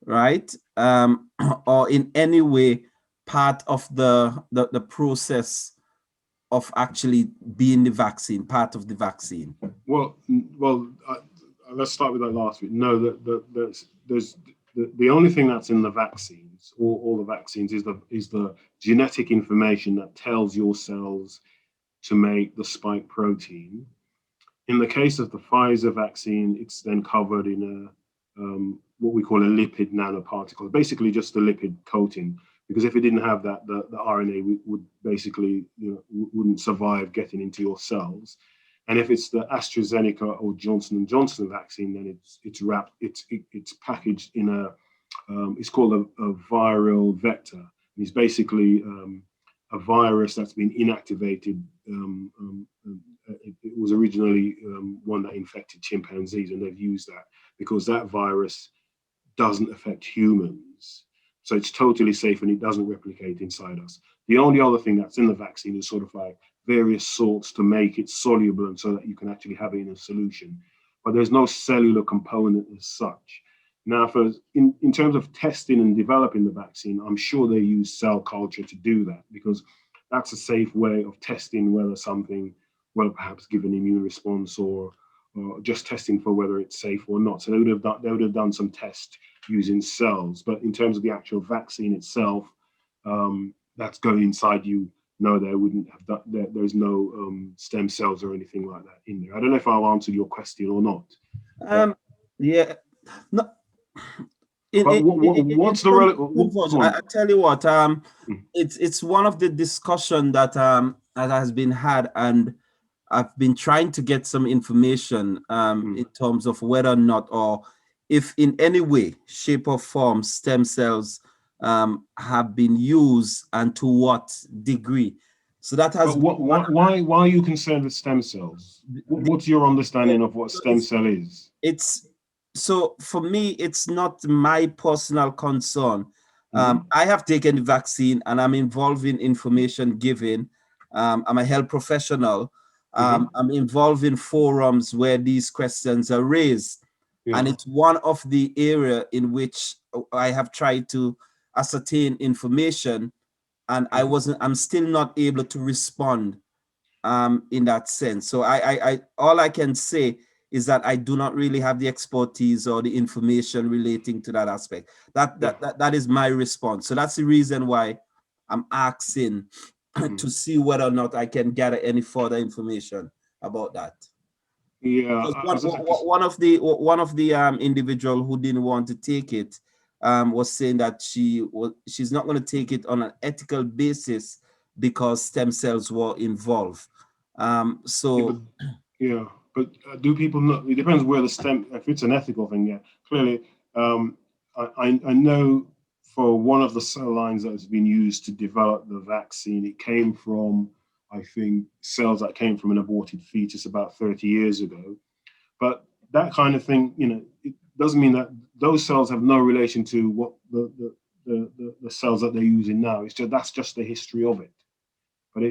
right, or in any way part of the process of actually being the vaccine, part of the vaccine. Well, let's start with that last bit. No, there's the only thing that's in the vaccines, or all the vaccines, is the genetic information that tells your cells to make the spike protein. In the case of the Pfizer vaccine, it's then covered in what we call a lipid nanoparticle, basically just a lipid coating. Because if it didn't have that, the RNA would basically, wouldn't survive getting into your cells. And if it's the AstraZeneca or Johnson & Johnson vaccine, then it's wrapped, it's packaged in it's called a viral vector. It's basically a virus that's been inactivated. It was originally one that infected chimpanzees, and they've used that because that virus doesn't affect humans. So it's totally safe and it doesn't replicate inside us. The only other thing that's in the vaccine is sort of like various salts to make it soluble and so that you can actually have it in a solution. But there's no cellular component as such. Now, in terms of testing and developing the vaccine, I'm sure they use cell culture to do that, because that's a safe way of testing whether something will perhaps give an immune response, or just testing for whether it's safe or not. So they would have done some tests using cells. But in terms of the actual vaccine itself, that's going inside you, no, they wouldn't have done. There's no stem cells or anything like that in there. I don't know if I'll answer your question or not. Yeah. No. What's the relevant? I tell you what, it's one of the discussion that has been had, and I've been trying to get some information in terms of whether or not, or if in any way, shape or form, stem cells have been used, and to what degree. So that has. Why are you concerned with stem cells? What's your understanding of what stem cell is? So for me, it's not my personal concern. I have taken the vaccine and I'm involved in information giving. I'm a health professional. I'm involved in forums where these questions are raised. And it's one of the area in which I have tried to ascertain information, and I'm still not able to respond in that sense. So I all I can say is that I do not really have the expertise or the information relating to that aspect. That is my response. So that's the reason why I'm asking to see whether or not I can gather any further information about that. Yeah, one of the individual who didn't want to take it was saying that she's not going to take it on an ethical basis because stem cells were involved. But do people know? It depends where the stem. If it's an ethical thing, yeah, clearly. I know for one of the cell lines that has been used to develop the vaccine, it came from, I think, cells that came from an aborted fetus about 30 years ago. But that kind of thing, it doesn't mean that those cells have no relation to what the cells that they're using now. It's just that's just the history of it. But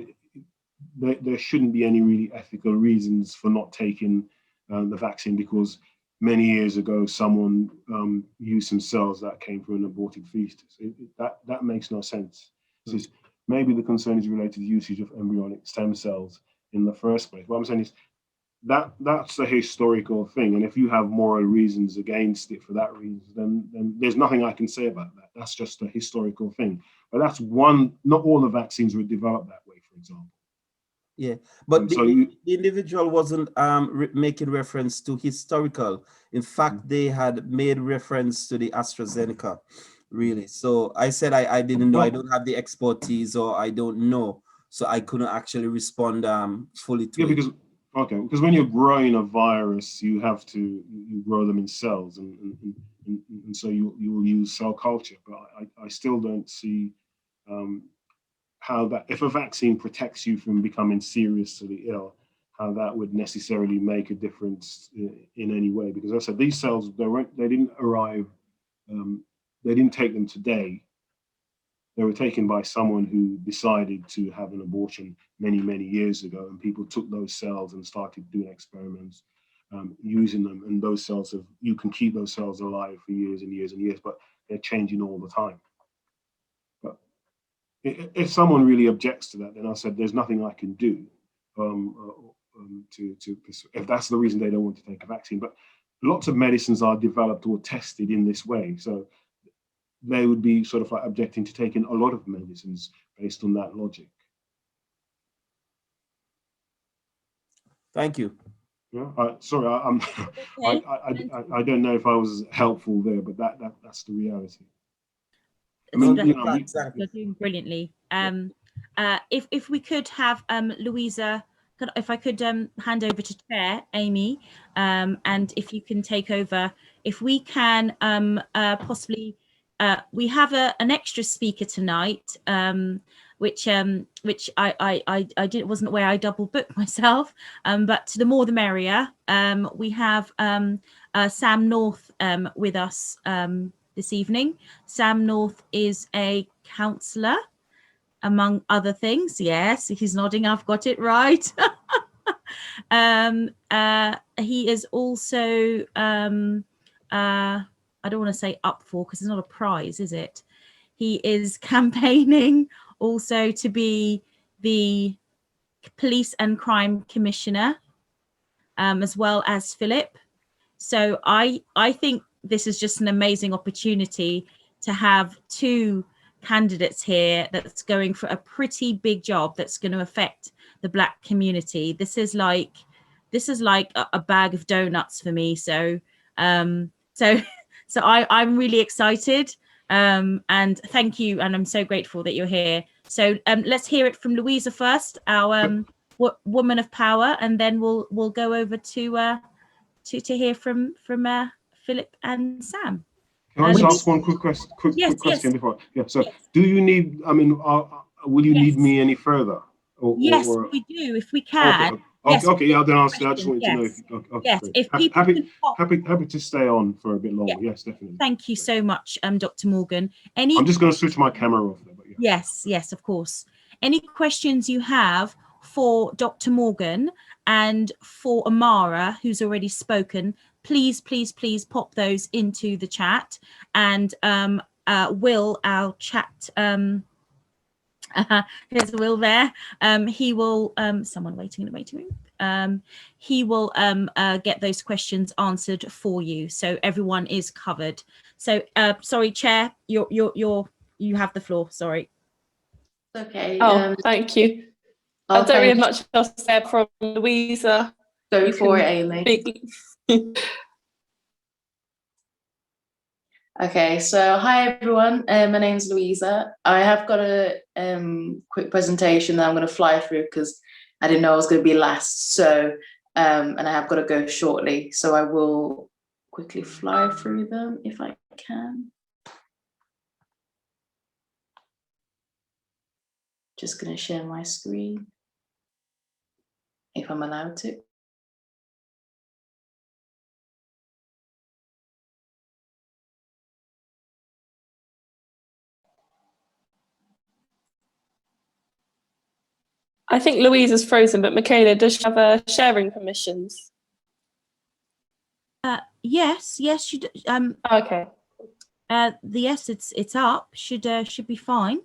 there shouldn't be any really ethical reasons for not taking the vaccine, because many years ago someone used some cells that came from an aborted fetus. That makes no sense. So maybe the concern is related to the usage of embryonic stem cells in the first place. What I'm saying is that's a historical thing, and if you have moral reasons against it for that reason, then there's nothing I can say about that. That's just a historical thing. But that's one. Not all the vaccines were developed that way, for example. Yeah, but the individual wasn't making reference to historical. In fact, they had made reference to the AstraZeneca, really. So I said I didn't know. I don't have the expertise, or I don't know. So I couldn't actually respond fully to it. Because when you're growing a virus, you grow them in cells, and so you will use cell culture. But I still don't see how that, if a vaccine protects you from becoming seriously ill, how that would necessarily make a difference in any way. Because as I said, these cells, they didn't arrive, they didn't take them today. They were taken by someone who decided to have an abortion many, many years ago, and people took those cells and started doing experiments using them. And those cells, you can keep those cells alive for years and years and years, but they're changing all the time. But if someone really objects to that, then I said there's nothing I can do if that's the reason they don't want to take a vaccine. But lots of medicines are developed or tested in this way, so they would be sort of like objecting to taking a lot of medicines based on that logic. Thank you. Yeah, sorry, I don't know if I was helpful there, but that's the reality. I mean, you're doing brilliantly. If we could have Louisa, if I could hand over to Chair Amy, and if you can take over, if we can possibly. We have an extra speaker tonight, which I wasn't aware. I double booked myself, but the more the merrier. We have Sam North with us this evening. Sam North is a counsellor, among other things. Yes, he's nodding. I've got it right. He is also. I don't want to say up for, because it's not a prize, is it? He is campaigning also to be the Police and Crime Commissioner, as well as Phillip. So I think this is just an amazing opportunity to have two candidates here that's going for a pretty big job that's going to affect the Black community. This is like a bag of donuts for me. So I'm really excited, and thank you, and I'm so grateful that you're here. So let's hear it from Louisa first, our woman of power, and then we'll go over to hear from Phillip and Sam. Can I just ask one quick question before? Yeah. So, do you need? I mean, will you need me any further? Yes, we do, if we can. Okay. Okay, yeah, then I just wanted to know. Yes, great. if people happy to stay on for a bit longer. Yeah. Yes, definitely. Thank you so much, Dr. Morgan. I'm just going to switch my camera off there, but yeah. Yes, of course. Any questions you have for Dr. Morgan and for Amara, who's already spoken, please pop those into the chat, and Will, our chat. There's Will there. He will someone waiting in the waiting room. He will get those questions answered for you, so everyone is covered. So sorry, Chair, you have the floor. Sorry. Okay. Thank you. I don't really have much else to say from Louisa. Go for it, Amy. Okay, so hi everyone, my name's Louisa. I have got a quick presentation that I'm going to fly through because I didn't know I was going to be last, so and I have got to go shortly, so I will quickly fly through them if I can. Just going to share my screen if I'm allowed to. I think Louisa's frozen, but Michaela, does she have sharing permissions? Yes, she okay. Yes, it's up. Should be fine.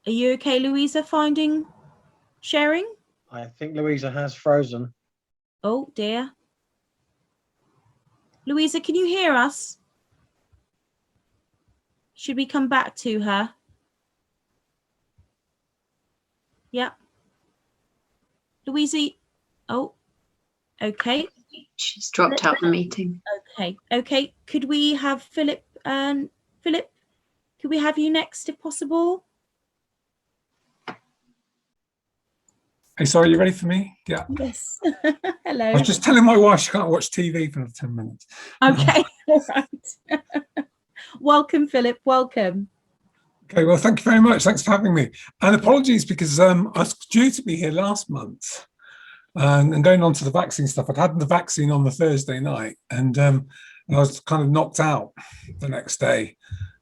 Are you okay, Louisa, finding sharing? I think Louisa has frozen. Oh dear. Louisa, can you hear us? Should we come back to her? Yeah. Louisa, oh, okay. She's dropped out the meeting. Okay. Could we have Phillip? Phillip, could we have you next if possible? Hey, sorry, you ready for me? Yeah. Yes. Hello. I was just telling my wife she can't watch TV for 10 minutes. Okay, all right. Welcome, Philip. Welcome. Okay, well, thank you very much. Thanks for having me. And apologies because I was due to be here last month. And going on to the vaccine stuff, I'd had the vaccine on the Thursday night, and I was kind of knocked out the next day.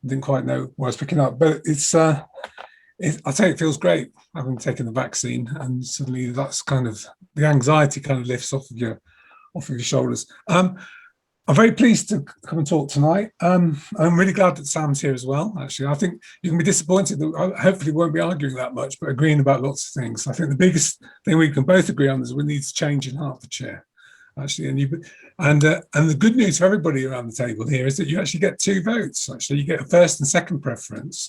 Didn't quite know what I was picking up, but I tell you, it feels great having taken the vaccine, and suddenly that's kind of the anxiety kind of lifts off of your shoulders. I'm very pleased to come and talk tonight. I'm really glad that Sam's here as well. Actually, I think you can be disappointed that I hopefully won't be arguing that much, but agreeing about lots of things. I think the biggest thing we can both agree on is we need to change in Hertfordshire. Actually, and the good news for everybody around the table here is that you actually get 2 votes. Actually, you get a first and second preference.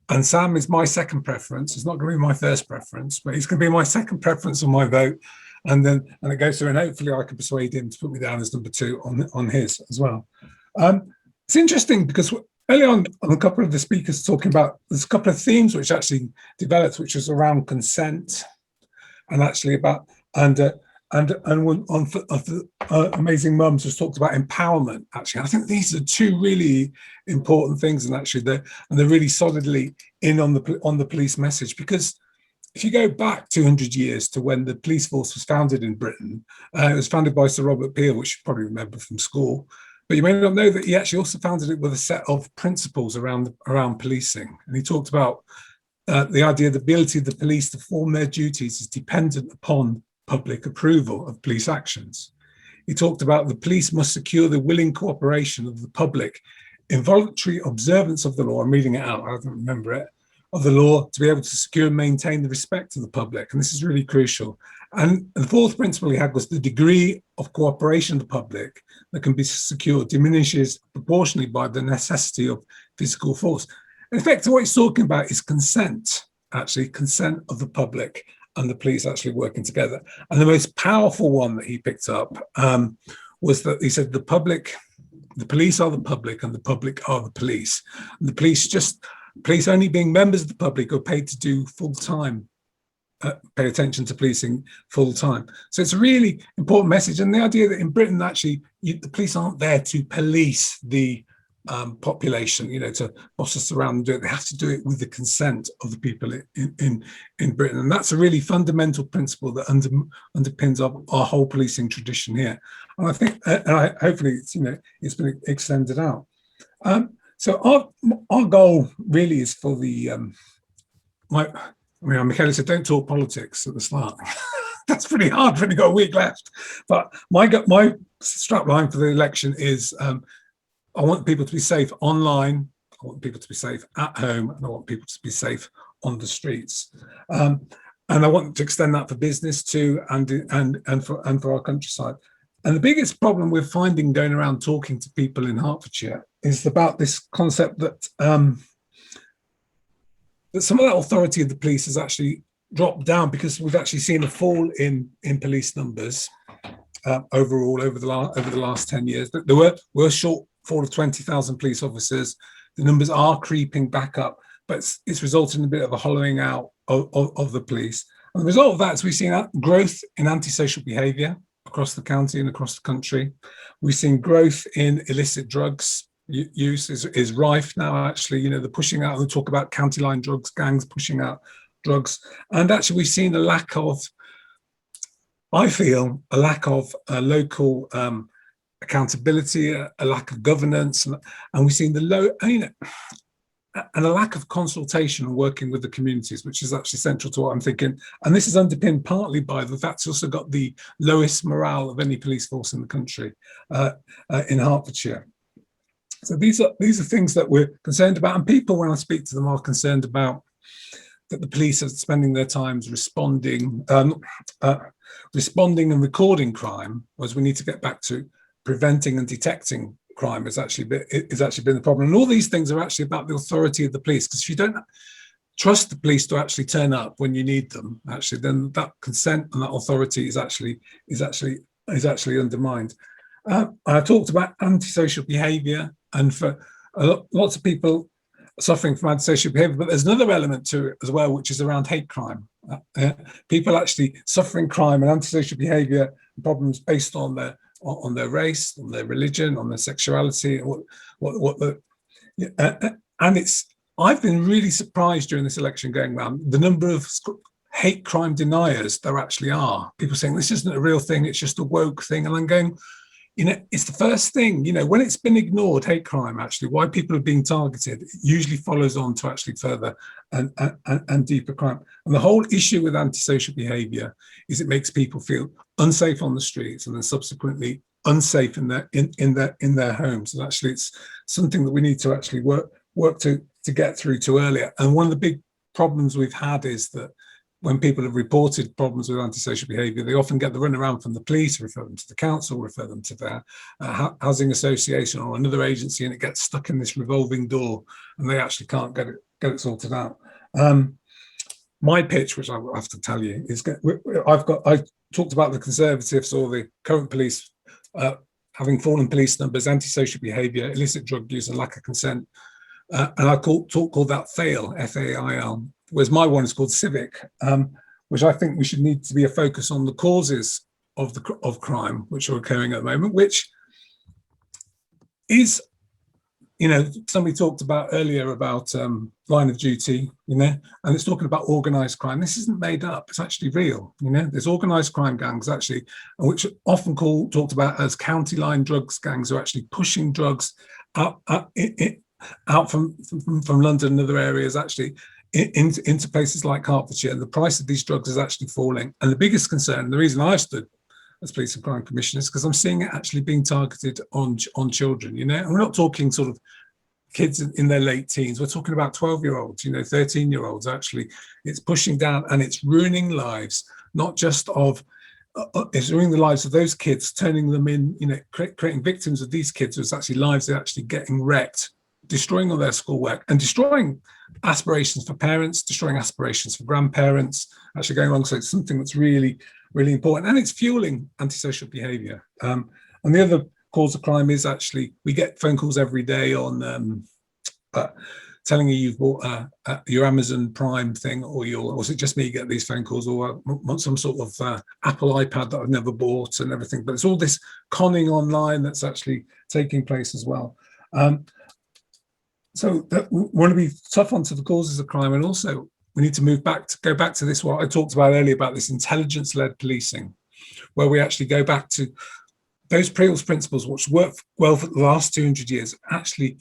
And Sam is my second preference. It's not going to be my first preference, but he's going to be my second preference on my vote. And it goes through, and hopefully I can persuade him to put me down as number 2 on his as well. It's interesting because early on a couple of the speakers talking about, there's a couple of themes which actually developed, which was around consent, and actually about Amazing Mums was talked about empowerment. Actually, I think these are 2 really important things, and actually they're really solidly in on the police message, because if you go back 200 years to when the police force was founded in Britain, it was founded by Sir Robert Peel, which you probably remember from school. But you may not know that he actually also founded it with a set of principles around policing. And he talked about the idea the ability of the police to perform their duties is dependent upon public approval of police actions. He talked about the police must secure the willing cooperation of the public, involuntary observance of the law. I'm reading it out, I don't remember it. Of the law to be able to secure and maintain the respect of the public. And this is really crucial. And the 4th principle he had was the degree of cooperation of the public that can be secured diminishes proportionally by the necessity of physical force. In effect, what he's talking about is consent, actually, consent of the public and the police actually working together. And the most powerful one that he picked up was that he said the police are the public and the public are the police. And the police only being members of the public are paid to do full-time, pay attention to policing full-time. So it's a really important message. And the idea that in Britain, actually, the police aren't there to police the population, to boss us around and do it. They have to do it with the consent of the people in Britain. And that's a really fundamental principle that underpins our whole policing tradition here. And I think, hopefully, it's been extended out. So our goal really is for the, Michaela said, don't talk politics at the start. That's pretty hard when you've got a week left. But my strapline for the election is, I want people to be safe online, I want people to be safe at home, and I want people to be safe on the streets. And I want to extend that for business too, and for our countryside. And the biggest problem we're finding going around talking to people in Hertfordshire is about this concept that that some of that authority of the police has actually dropped down, because we've actually seen a fall in police numbers overall over the last 10 years. There were a shortfall of 20,000 police officers. The numbers are creeping back up, but it's resulted in a bit of a hollowing out of the police. And the result of that is we've seen growth in antisocial behaviour across the county and across the country. We've seen growth in illicit drugs. Use is rife now, actually. The pushing out, they talk about county line drugs, gangs pushing out drugs. And actually we've seen a lack of, I feel, a lack of local accountability, a lack of governance, and we've seen and a lack of consultation and working with the communities, which is actually central to what I'm thinking. And this is underpinned partly by the fact it's also got the lowest morale of any police force in the country in Hertfordshire. So these are things that we're concerned about, and people, when I speak to them, are concerned about that the police are spending their times responding and recording crime, whereas we need to get back to preventing and detecting crime has actually been the problem. And all these things are actually about the authority of the police, because if you don't trust the police to actually turn up when you need them, actually, then that consent and that authority is actually undermined. I talked about antisocial behaviour, and for lots of people suffering from antisocial behaviour, but there's another element to it as well, which is around hate crime. People actually suffering crime and antisocial behaviour problems based on their race, on their religion, on their sexuality, And I've been really surprised during this election going around the number of hate crime deniers there actually are. People saying this isn't a real thing, it's just a woke thing. And I'm going, it's the first thing, when it's been ignored, hate crime, actually, why people are being targeted, it usually follows on to actually further and deeper crime. And the whole issue with antisocial behaviour is it makes people feel unsafe on the streets and then subsequently unsafe in their homes. And actually, it's something that we need to actually work to get through to earlier. And one of the big problems we've had is that when people have reported problems with antisocial behaviour, they often get the runaround from the police, refer them to the council, refer them to their housing association or another agency, and it gets stuck in this revolving door, and they actually can't get it sorted out. My pitch, which I have to tell you, is I talked about the Conservatives or the current police having fallen police numbers, antisocial behaviour, illicit drug use, and lack of consent, and I called that FAIL, FAIL. Whereas my one is called Civic, which I think we should need to be a focus on the causes of crime which are occurring at the moment, which is, somebody talked about earlier about line of duty, and it's talking about organised crime. This isn't made up; it's actually real. There's organised crime gangs actually, which are often talked about as county line drugs gangs, who are actually pushing drugs out from London and other areas actually into places like Hertfordshire, and the price of these drugs is actually falling. And the biggest concern, the reason I stood as Police and Crime Commissioner, is because I'm seeing it actually being targeted on children, and we're not talking sort of kids in their late teens, we're talking about 12-year-olds, 13-year-olds actually. It's pushing down and it's ruining lives, not just of, it's ruining the lives of those kids, turning them in, creating victims of these kids whose actually lives are actually getting wrecked, destroying all their schoolwork and destroying aspirations for parents, destroying aspirations for grandparents, actually going wrong. So it's something that's really, really important, and it's fueling antisocial behaviour. And the other cause of crime is actually, we get phone calls every day on telling you you've bought your Amazon Prime thing, or is it just me get these phone calls, or want some sort of Apple iPad that I've never bought and everything. But it's all this conning online that's actually taking place as well. So we want to be tough onto the causes of crime, and also we need to go back to this, what I talked about earlier about this intelligence-led policing, where we actually go back to those principles which worked well for the last 200 years, actually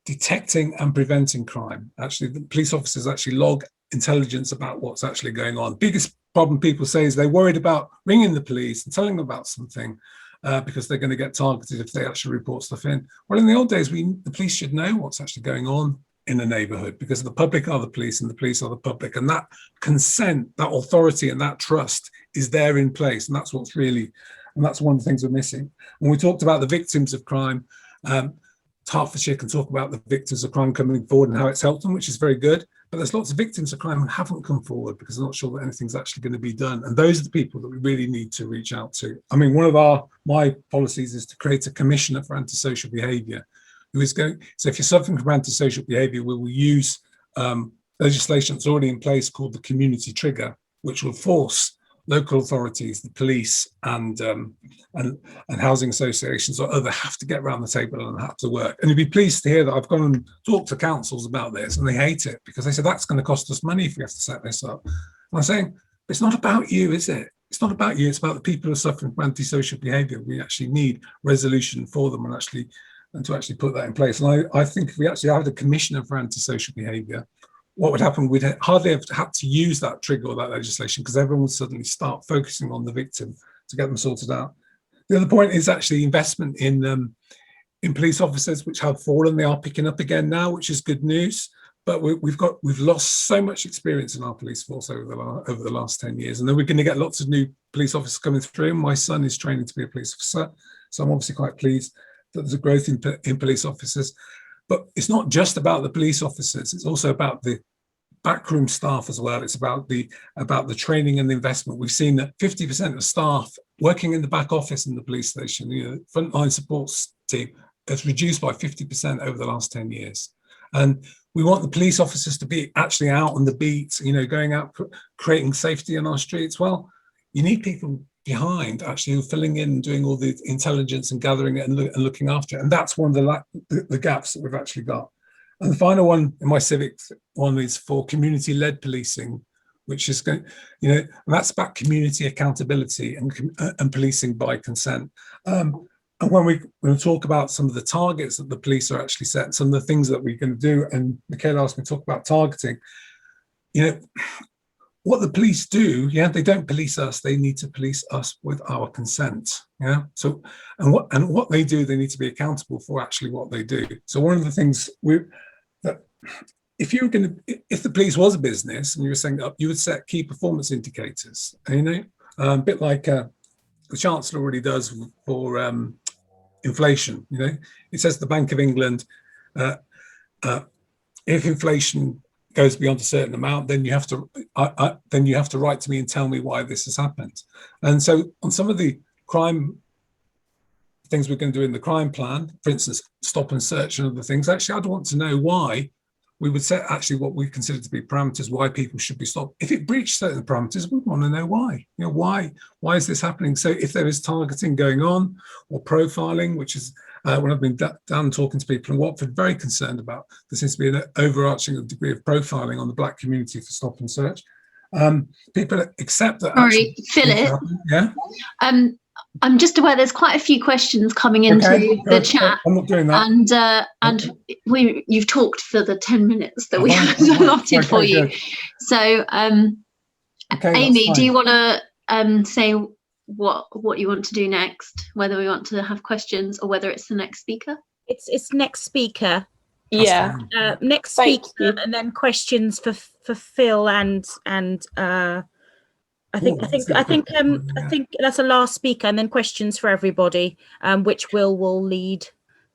detecting and preventing crime. Actually, the police officers actually log intelligence about what's actually going on. Biggest problem people say is they're worried about ringing the police and telling them about something, because they're going to get targeted if they actually report stuff in. Well, in the old days, the police should know what's actually going on in a neighbourhood, because the public are the police and the police are the public, and that consent, that authority and that trust is there in place, and that's one of the things we're missing. When we talked about the victims of crime, Hertfordshire can talk about the victims of crime coming forward and how it's helped them, which is very good. But there's lots of victims of crime who haven't come forward because they're not sure that anything's actually going to be done. And those are the people that we really need to reach out to. I mean, one of my policies is to create a commissioner for antisocial behaviour, who is going. So if you're suffering from antisocial behaviour, we will use legislation that's already in place called the community trigger, which will force local authorities, the police, and housing associations or other have to get around the table and have to work. And you'd be pleased to hear that I've gone and talked to councils about this, and they hate it because they said that's going to cost us money if we have to set this up. And I'm saying, it's not about you, is it? It's not about you. It's about the people who are suffering from antisocial behaviour. We actually need resolution for them and to actually put that in place. And I think if we actually had a commissioner for antisocial behaviour, what would happen, we'd hardly have had to use that trigger or that legislation, because everyone would suddenly start focusing on the victim to get them sorted out. The other point is actually investment in police officers, which have fallen. They are picking up again now, which is good news. But we've lost so much experience in our police force over the last 10 years. And then we're going to get lots of new police officers coming through. My son is training to be a police officer, so I'm obviously quite pleased that there's a growth in police officers. But it's not just about the police officers, it's also about the backroom staff as well. It's about the training and the investment. We've seen that 50% of staff working in the back office in the police station, frontline support team, has reduced by 50% over the last 10 years. And we want the police officers to be actually out on the beat, going out, creating safety on our streets. Well, you need people behind actually filling in, doing all the intelligence and gathering it and looking after it. And that's one of the gaps that we've actually got. And the final one in my civics one is for community-led policing, which is going, and that's about community accountability and policing by consent. And when we talk about some of the targets that the police are actually set, some of the things that we're going to do, and Michaela asked me to talk about targeting, what the police do, they don't police us, they need to police us with our consent. So, and what they do, they need to be accountable for actually what they do. So one of the things that if the police was a business and you were setting up, you would set key performance indicators, a bit like the Chancellor already does for inflation. It says the Bank of England, if inflation goes beyond a certain amount, then you have to write to me and tell me why this has happened. And so on some of the crime things we're going to do in the crime plan, for instance, stop and search and other things, actually I'd want to know why we would set actually what we consider to be parameters, why people should be stopped. If it breached certain parameters, we want to know why. Why is this happening? So if there is targeting going on or profiling, which is when I've been down talking to people in Watford, very concerned about, there seems to be an overarching degree of profiling on the Black community for stop and search. People accept that. Sorry, Philip. Yeah. I'm just aware there's quite a few questions coming into the chat. I'm not doing that. And you've talked for the 10 minutes that we have allotted for you. So, Amy, do you want to say what you want to do next? Whether we want to have questions or whether it's the next speaker? It's next speaker. Yeah. Next speaker, and then questions for Phil and I think that's a last speaker, and then questions for everybody, which will lead.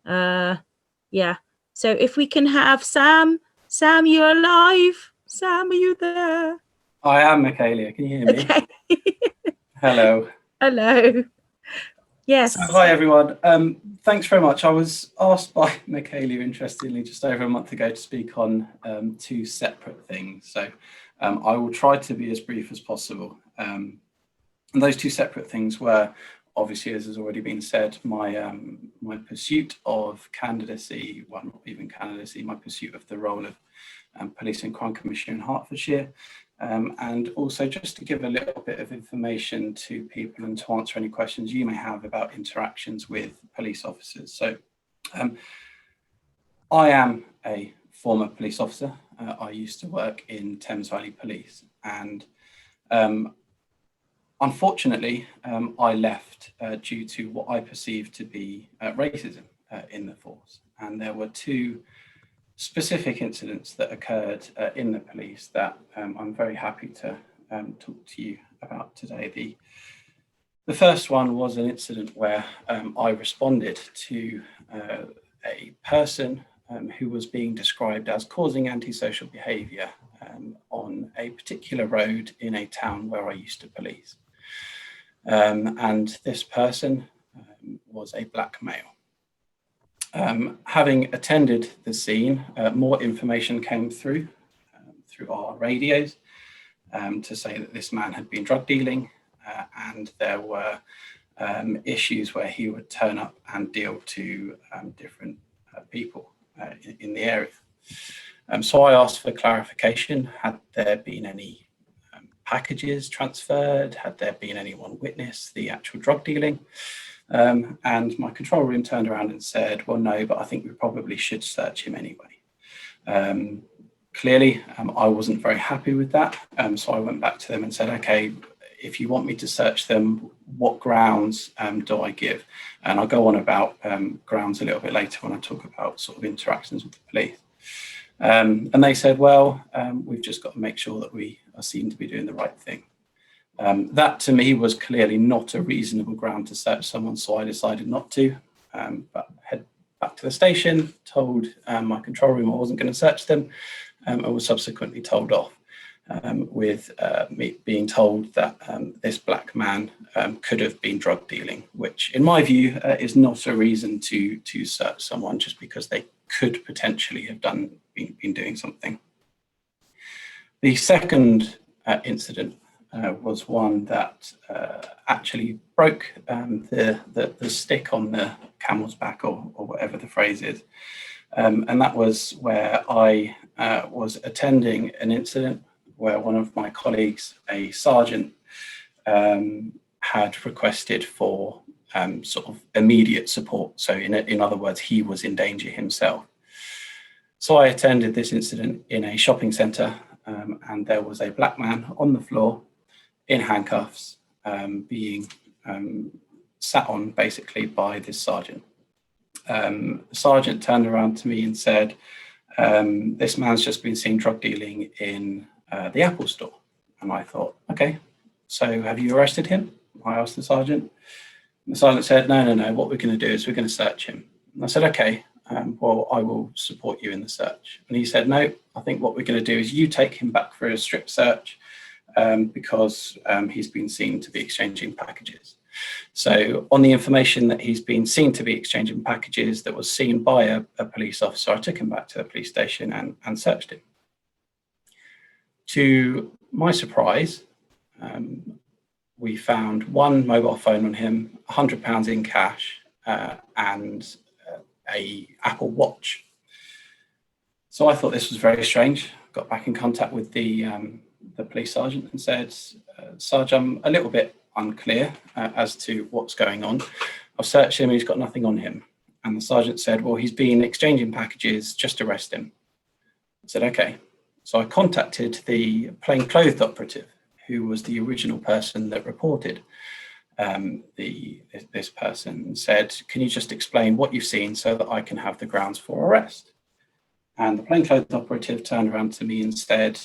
Yeah. So if we can have Sam, you're alive. Sam, are you there? I am, Michaela. Can you hear me? Okay. Hello. Hello. Yes. Hi, everyone. Thanks very much. I was asked by Michaela, interestingly, just over a month ago to speak on two separate things. So I will try to be as brief as possible. And those two separate things were, obviously, as has already been said, my pursuit of candidacy, well, not even candidacy, my pursuit of the role of Police and Crime Commissioner in Hertfordshire, and also just to give a little bit of information to people and to answer any questions you may have about interactions with police officers. So I am a former police officer. I used to work in Thames Valley Police, and unfortunately, I left due to what I perceived to be racism in the force. And there were two specific incidents that occurred in the police that I'm very happy to talk to you about today. The first one was an incident where I responded to a person who was being described as causing antisocial behaviour on a particular road in a town where I used to police. And this person was a black male. Having attended the scene, more information came through our radios to say that this man had been drug dealing, and there were issues where he would turn up and deal to different people in the area. So I asked for clarification. Had there been any packages transferred? Had there been anyone witness the actual drug dealing? And my control room turned around and said, well, no, but I think we probably should search him anyway. Clearly, I wasn't very happy with that. So I went back to them and said, okay, if you want me to search them, what grounds do I give? And I'll go on about grounds a little bit later when I talk about sort of interactions with the police. And they said, well, we've just got to make sure that we seem to be doing the right thing. That to me was clearly not a reasonable ground to search someone, so I decided not to, but head back to the station, told my control room I wasn't going to search them, and was subsequently told off, with me being told that this black man could have been drug dealing, which in my view is not a reason to search someone just because they could potentially have been doing something. The second incident was one that actually broke the stick on the camel's back, or whatever the phrase is. And that was where I was attending an incident where one of my colleagues, a sergeant, had requested for sort of immediate support. So in other words, he was in danger himself. So I attended this incident in a shopping centre, and there was a black man on the floor in handcuffs, being sat on basically by this sergeant. The sergeant turned around to me and said, this man's just been seen drug dealing in the Apple store. And I thought, okay, so have you arrested him? I asked the sergeant. And the sergeant said, no, what we're going to do is we're going to search him. And I said, okay, well, I will support you in the search. And he said, no, I think what we're going to do is you take him back for a strip search, because he's been seen to be exchanging packages. So on the information that he's been seen to be exchanging packages that was seen by a police officer, I took him back to the police station and searched him. To my surprise, we found one mobile phone on him, £100 in cash, and a Apple Watch. So I thought this was very strange. Got back in contact with the police sergeant and said, Sarge, I'm a little bit unclear as to what's going on. I've searched him and he's got nothing on him. And the sergeant said, well, he's been exchanging packages, just arrest him. I said, okay. So I contacted the plainclothes operative, who was the original person that reported this person, and said, can you just explain what you've seen so that I can have the grounds for arrest? And the plainclothes operative turned around to me and said,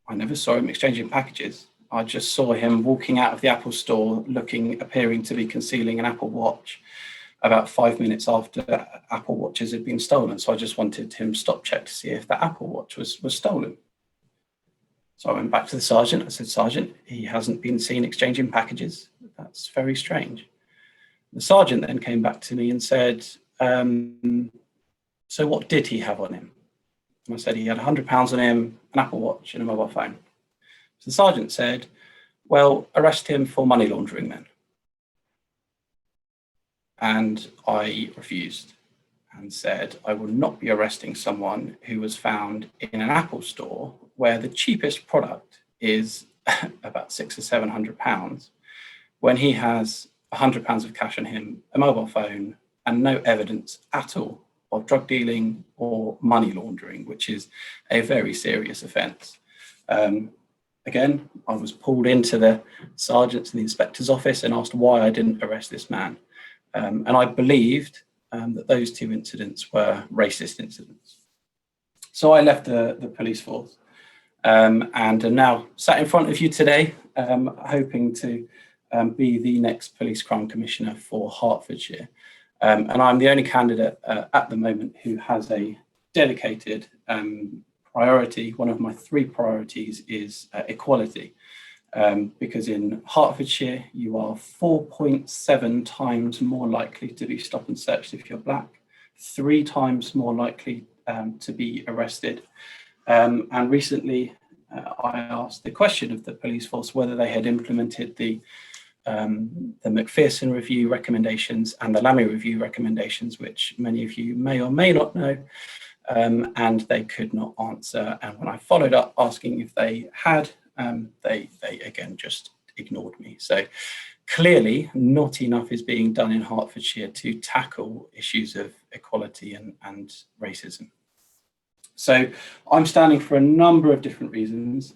I never saw him exchanging packages. I just saw him walking out of the Apple store appearing to be concealing an Apple Watch about 5 minutes after Apple Watches had been stolen. So I just wanted him stop check to see if that Apple Watch was stolen. So I went back to the sergeant. I said, Sergeant, he hasn't been seen exchanging packages. That's very strange. The sergeant then came back to me and said, so what did he have on him? And I said he had £100 on him, an Apple Watch and a mobile phone. So the sergeant said, well, arrest him for money laundering then. And I refused and said, I will not be arresting someone who was found in an Apple store where the cheapest product is about £600 or £700, when he has £100 of cash on him, a mobile phone, and no evidence at all of drug dealing or money laundering, which is a very serious offence. Again, I was pulled into the sergeant's and the inspector's office and asked why I didn't arrest this man. And I believed that those two incidents were racist incidents. So I left the police force and am now sat in front of you today, hoping to be the next police crime commissioner for Hertfordshire. And I'm the only candidate at the moment who has a dedicated priority. One of my 3 priorities is equality, because in Hertfordshire, you are 4.7 times more likely to be stopped and searched if you're black, 3 times more likely to be arrested. And recently, I asked the question of the police force whether they had implemented the McPherson review recommendations and the Lammy review recommendations, which many of you may or may not know, and they could not answer. And when I followed up asking if they had, they again just ignored me. So clearly not enough is being done in Hertfordshire to tackle issues of equality and racism. So I'm standing for a number of different reasons.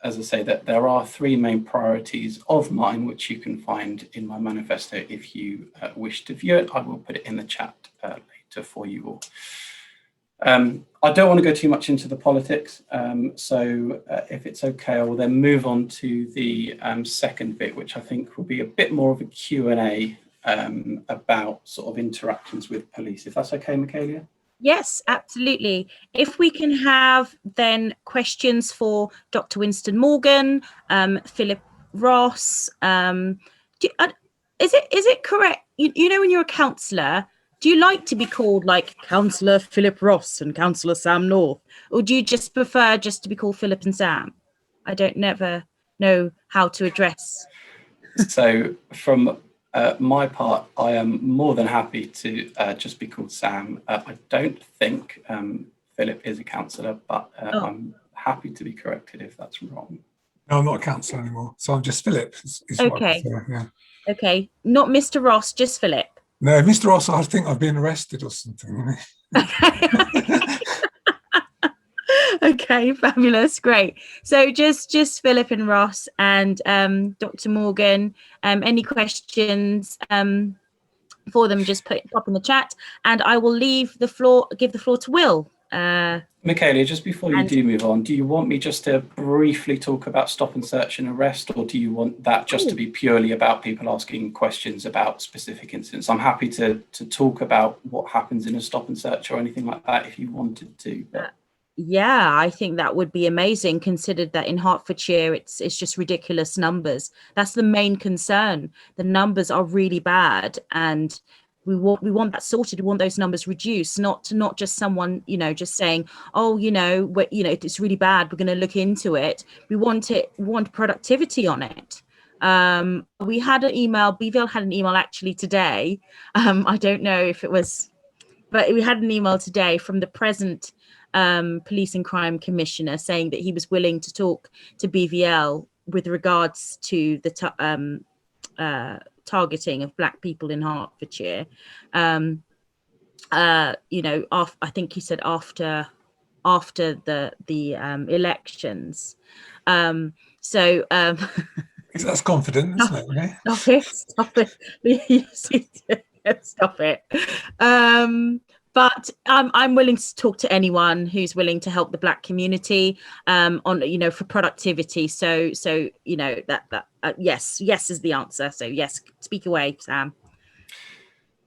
As I say, that there are 3 main priorities of mine, which you can find in my manifesto if you wish to view it. I will put it in the chat later for you all. I don't want to go too much into the politics, so if it's okay, I will then move on to the second bit, which I think will be a bit more of a Q&A about sort of interactions with police, if that's okay, Michaelia? Yes, absolutely. If we can have then questions for Dr. Winston Morgan, Phillip Ross. Is it correct? You know, when you're a counsellor, Do you like to be called like Councillor Philip Ross and Councillor Sam North, or do you just prefer just to be called Philip and Sam? I don't never know how to address. So from my part, I am more than happy to just be called Sam. I don't think Philip is a councillor, but I'm happy to be corrected if that's wrong. No, I'm not a councillor anymore, so I'm just Philip. Is Okay. Yeah. Okay, not Mr. Ross, just Philip. No, Mr. Ross, I think I've been arrested or something. Okay, fabulous, great. So just Philip and Ross and Dr. Morgan. Any questions for them? Just pop in the chat, and I will give the floor to Will. Michaela, just before you do move on, do you want me just to briefly talk about stop and search and arrest, or do you want that just to be purely about people asking questions about specific incidents? I'm happy to talk about what happens in a stop and search or anything like that if you wanted to. But yeah, I think that would be amazing, considered that in Hertfordshire it's just ridiculous numbers. That's the main concern. The numbers are really bad, and we want that sorted. We want those numbers reduced, not just someone, just saying, oh, it's really bad, we're going to look into it. We want productivity on it. We had an email, BVL had an email actually today. I don't know if it was, but we had an email today from the present Police and Crime Commissioner saying that he was willing to talk to BVL with regards to the targeting of Black people in Hertfordshire. I think he said after the elections. That's confident, isn't it? Okay? Stop it. Stop it. But I'm willing to talk to anyone who's willing to help the Black community on, for productivity. So yes is the answer. So yes, speak away, Sam.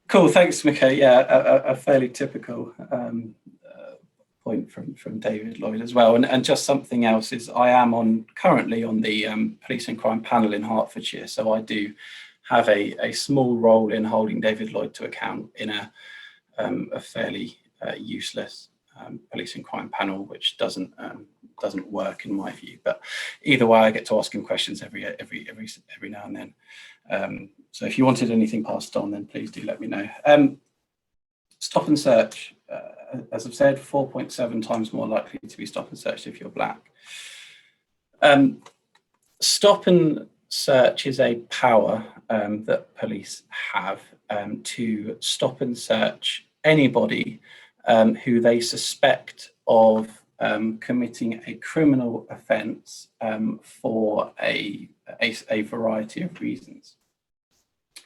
Cool, thanks, Michaela. Yeah, a fairly typical point from David Lloyd as well. And just something else is I am currently on the Police and Crime panel in Hertfordshire. So I do have a small role in holding David Lloyd to account in a fairly useless police and crime panel, which doesn't work in my view. But either way, I get to ask him questions every now and then. So if you wanted anything passed on, then please do let me know. Stop and search, as I've said, 4.7 times more likely to be stop and searched if you're Black. Stop and search is a power that police have to stop and search anybody who they suspect of committing a criminal offence for a variety of reasons.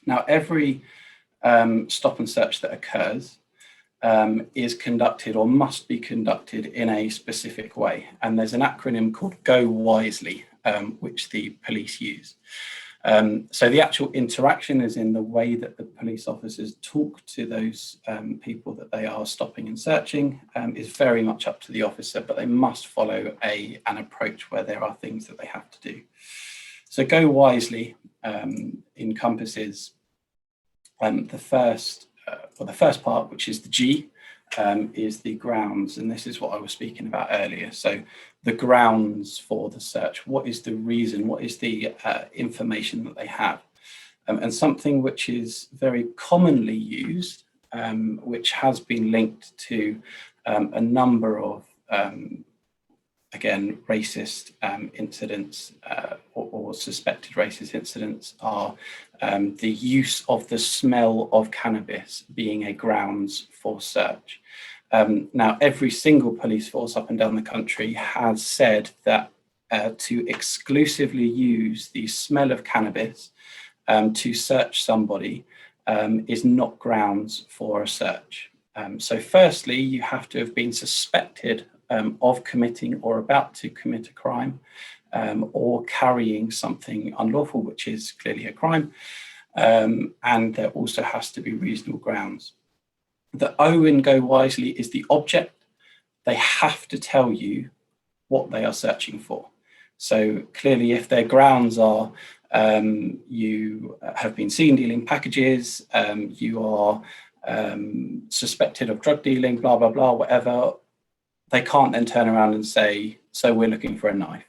Now, every stop and search that occurs is conducted or must be conducted in a specific way. And there's an acronym called Go Wisely, which the police use. So the actual interaction is in the way that the police officers talk to those people that they are stopping and searching is very much up to the officer, but they must follow an approach where there are things that they have to do. So Go Wisely encompasses the first part, which is the G, is the grounds, and this is what I was speaking about earlier. So the grounds for the search, what is the reason, what is the information that they have, and something which is very commonly used, which has been linked to a number of again racist incidents or suspected racist incidents, are the use of the smell of cannabis being a grounds for search. Now, every single police force up and down the country has said that to exclusively use the smell of cannabis to search somebody is not grounds for a search. So firstly, you have to have been suspected of committing or about to commit a crime or carrying something unlawful, which is clearly a crime. And there also has to be reasonable grounds. The O in Go Wisely is the object. They have to tell you what they are searching for. So clearly, if their grounds are you have been seen dealing packages, you are suspected of drug dealing, blah, blah, blah, whatever, they can't then turn around and say, so we're looking for a knife.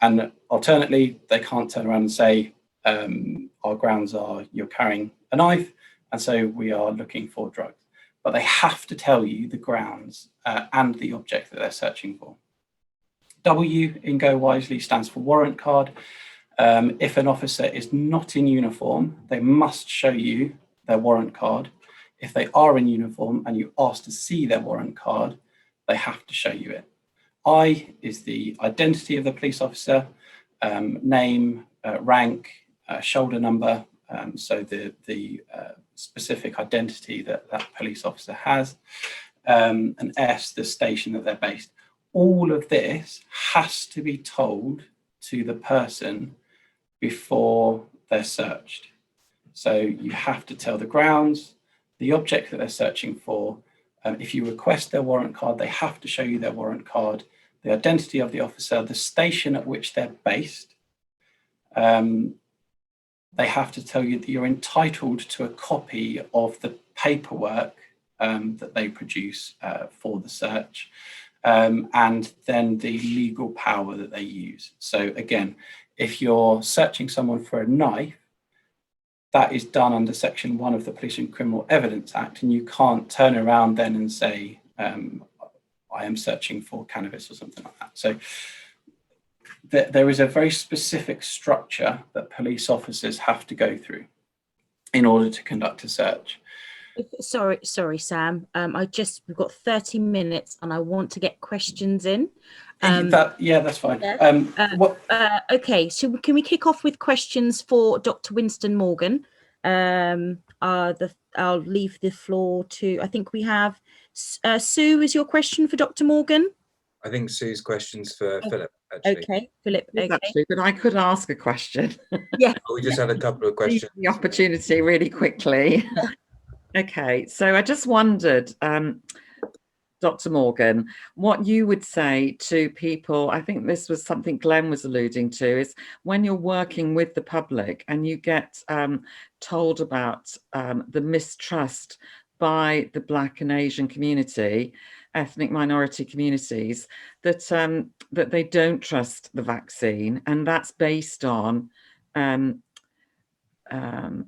And alternately, they can't turn around and say, our grounds are you're carrying a knife, and so we are looking for drugs. But they have to tell you the grounds and the object that they're searching for. W in Go Wisely stands for warrant card. If an officer is not in uniform, they must show you their warrant card. If they are in uniform and you ask to see their warrant card, they have to show you it. I is the identity of the police officer, name, rank, shoulder number, so the specific identity that that police officer has, and S, the station that they're based. All of this has to be told to the person before they're searched. So you have to tell the grounds, the object that they're searching for. If you request their warrant card, they have to show you their warrant card, the identity of the officer, the station at which they're based. They have to tell you that you're entitled to a copy of the paperwork that they produce for the search, and then the legal power that they use. So again, if you're searching someone for a knife, that is done under Section 1 of the Police and Criminal Evidence Act, and you can't turn around then and say, I am searching for cannabis or something like that. So there is a very specific structure that police officers have to go through in order to conduct a search. Sorry, Sam. We've got 30 minutes and I want to get questions in. That's fine. Yeah. Okay, so can we kick off with questions for Dr. Winston Morgan? I'll leave the floor to, I think we have, Sue, is your question for Dr. Morgan? I think Sue's question's for Philip, actually. Okay, Philip, okay. Actually, but I could ask a question. Yeah. We just had a couple of questions. The opportunity really quickly. Okay, so I just wondered, Dr. Morgan, what you would say to people, I think this was something Glenn was alluding to, is when you're working with the public and you get told about the mistrust by the Black and Asian community, ethnic minority communities, that that they don't trust the vaccine, and that's based on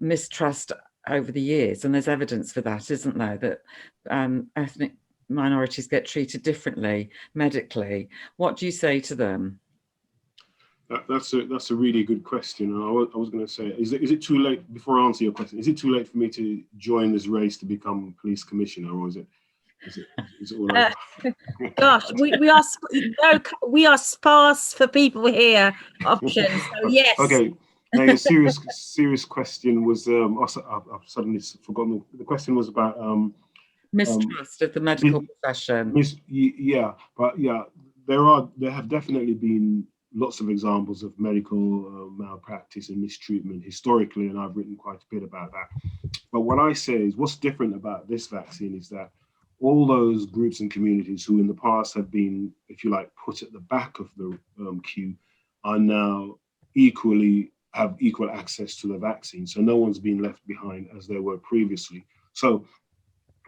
mistrust over the years, and there's evidence for that, isn't there, that ethnic minorities get treated differently medically. What do you say to them? That's a really good question. And I was going to say, is it too late, before I answer your question, is it too late for me to join this race to become police commissioner, or is it all over? Gosh, we are sparse for people here. Options. So yes. Okay. A serious question was I've suddenly forgotten. The question was about mistrust of the medical profession. There have definitely been lots of examples of medical malpractice and mistreatment historically, and I've written quite a bit about that. But what I say is, what's different about this vaccine is that all those groups and communities who in the past have been, if you like, put at the back of the queue are now have equal access to the vaccine. So no one's been left behind as they were previously. So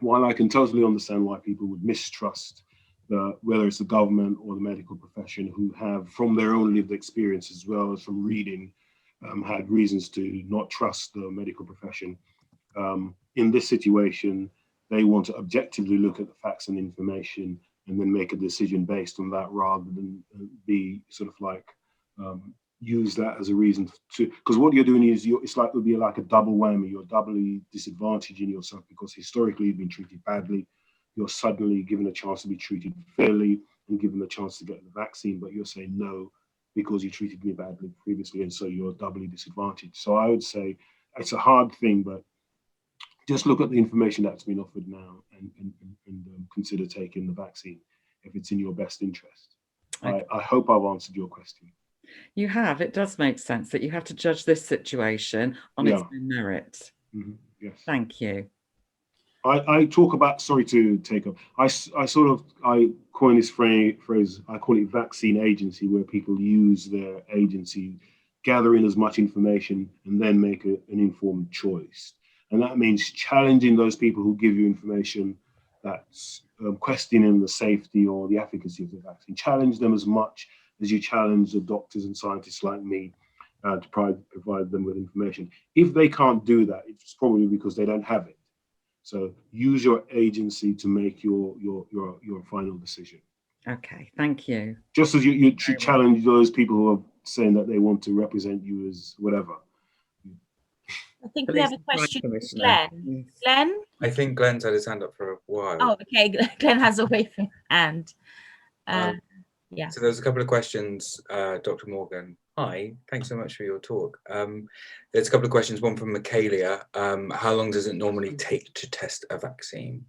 while I can totally understand why people would mistrust whether it's the government or the medical profession, who have, from their own lived experience as well as from reading, had reasons to not trust the medical profession, in this situation, they want to objectively look at the facts and information and then make a decision based on that, rather than be sort of like use that as a reason to, because what you're doing is it's like, it would be like a double whammy. You're doubly disadvantaging yourself because historically you've been treated badly. You're suddenly given a chance to be treated fairly and given the chance to get the vaccine, but you're saying no because you treated me badly previously, and so you're doubly disadvantaged. So I would say it's a hard thing, but just look at the information that's been offered now and consider taking the vaccine if it's in your best interest. Okay. I hope I've answered your question. You have. It does make sense that you have to judge this situation on its own merit. Mm-hmm. Yes. Thank you. I talk about, sorry to take up, I coin this phrase, I call it vaccine agency, where people use their agency, gather in as much information and then make an informed choice. And that means challenging those people who give you information that's questioning the safety or the efficacy of the vaccine. Challenge them as much as you challenge the doctors and scientists like me to provide them with information. If they can't do that, it's probably because they don't have it. So use your agency to make your final decision. Okay, thank you. Just as you should challenge those people who are saying that they want to represent you as whatever. I think we have a question from Glenn. Glenn? I think Glenn's had his hand up for a while. Oh, okay. Glenn has a waving hand. Yeah. So there's a couple of questions, Dr. Morgan. Hi, thanks so much for your talk. There's a couple of questions, one from Michaelia. How long does it normally take to test a vaccine?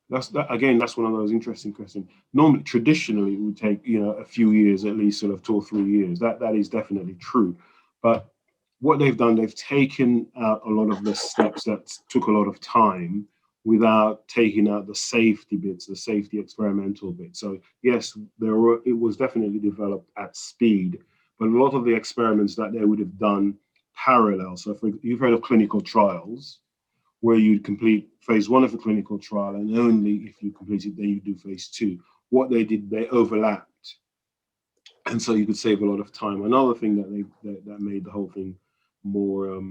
That's one of those interesting questions. Normally, traditionally, it would take a few years, at least sort of 2 or 3 years. That is definitely true. But what they've done, they've taken out a lot of the steps that took a lot of time without taking out the safety bits, the safety experimental bits. So yes, it was definitely developed at speed, but a lot of the experiments that they would have done parallel. So you've heard of clinical trials, where you'd complete phase 1 of the clinical trial, and only if you complete it, then you do phase 2. What they did, they overlapped, and so you could save a lot of time. Another thing that made the whole thing more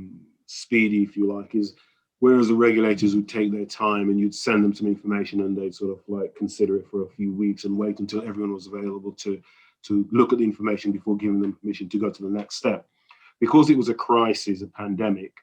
speedy, if you like, is whereas the regulators would take their time and you'd send them some information and they'd sort of like consider it for a few weeks and wait until everyone was available to look at the information before giving them permission to go to the next step. Because it was a crisis, a pandemic,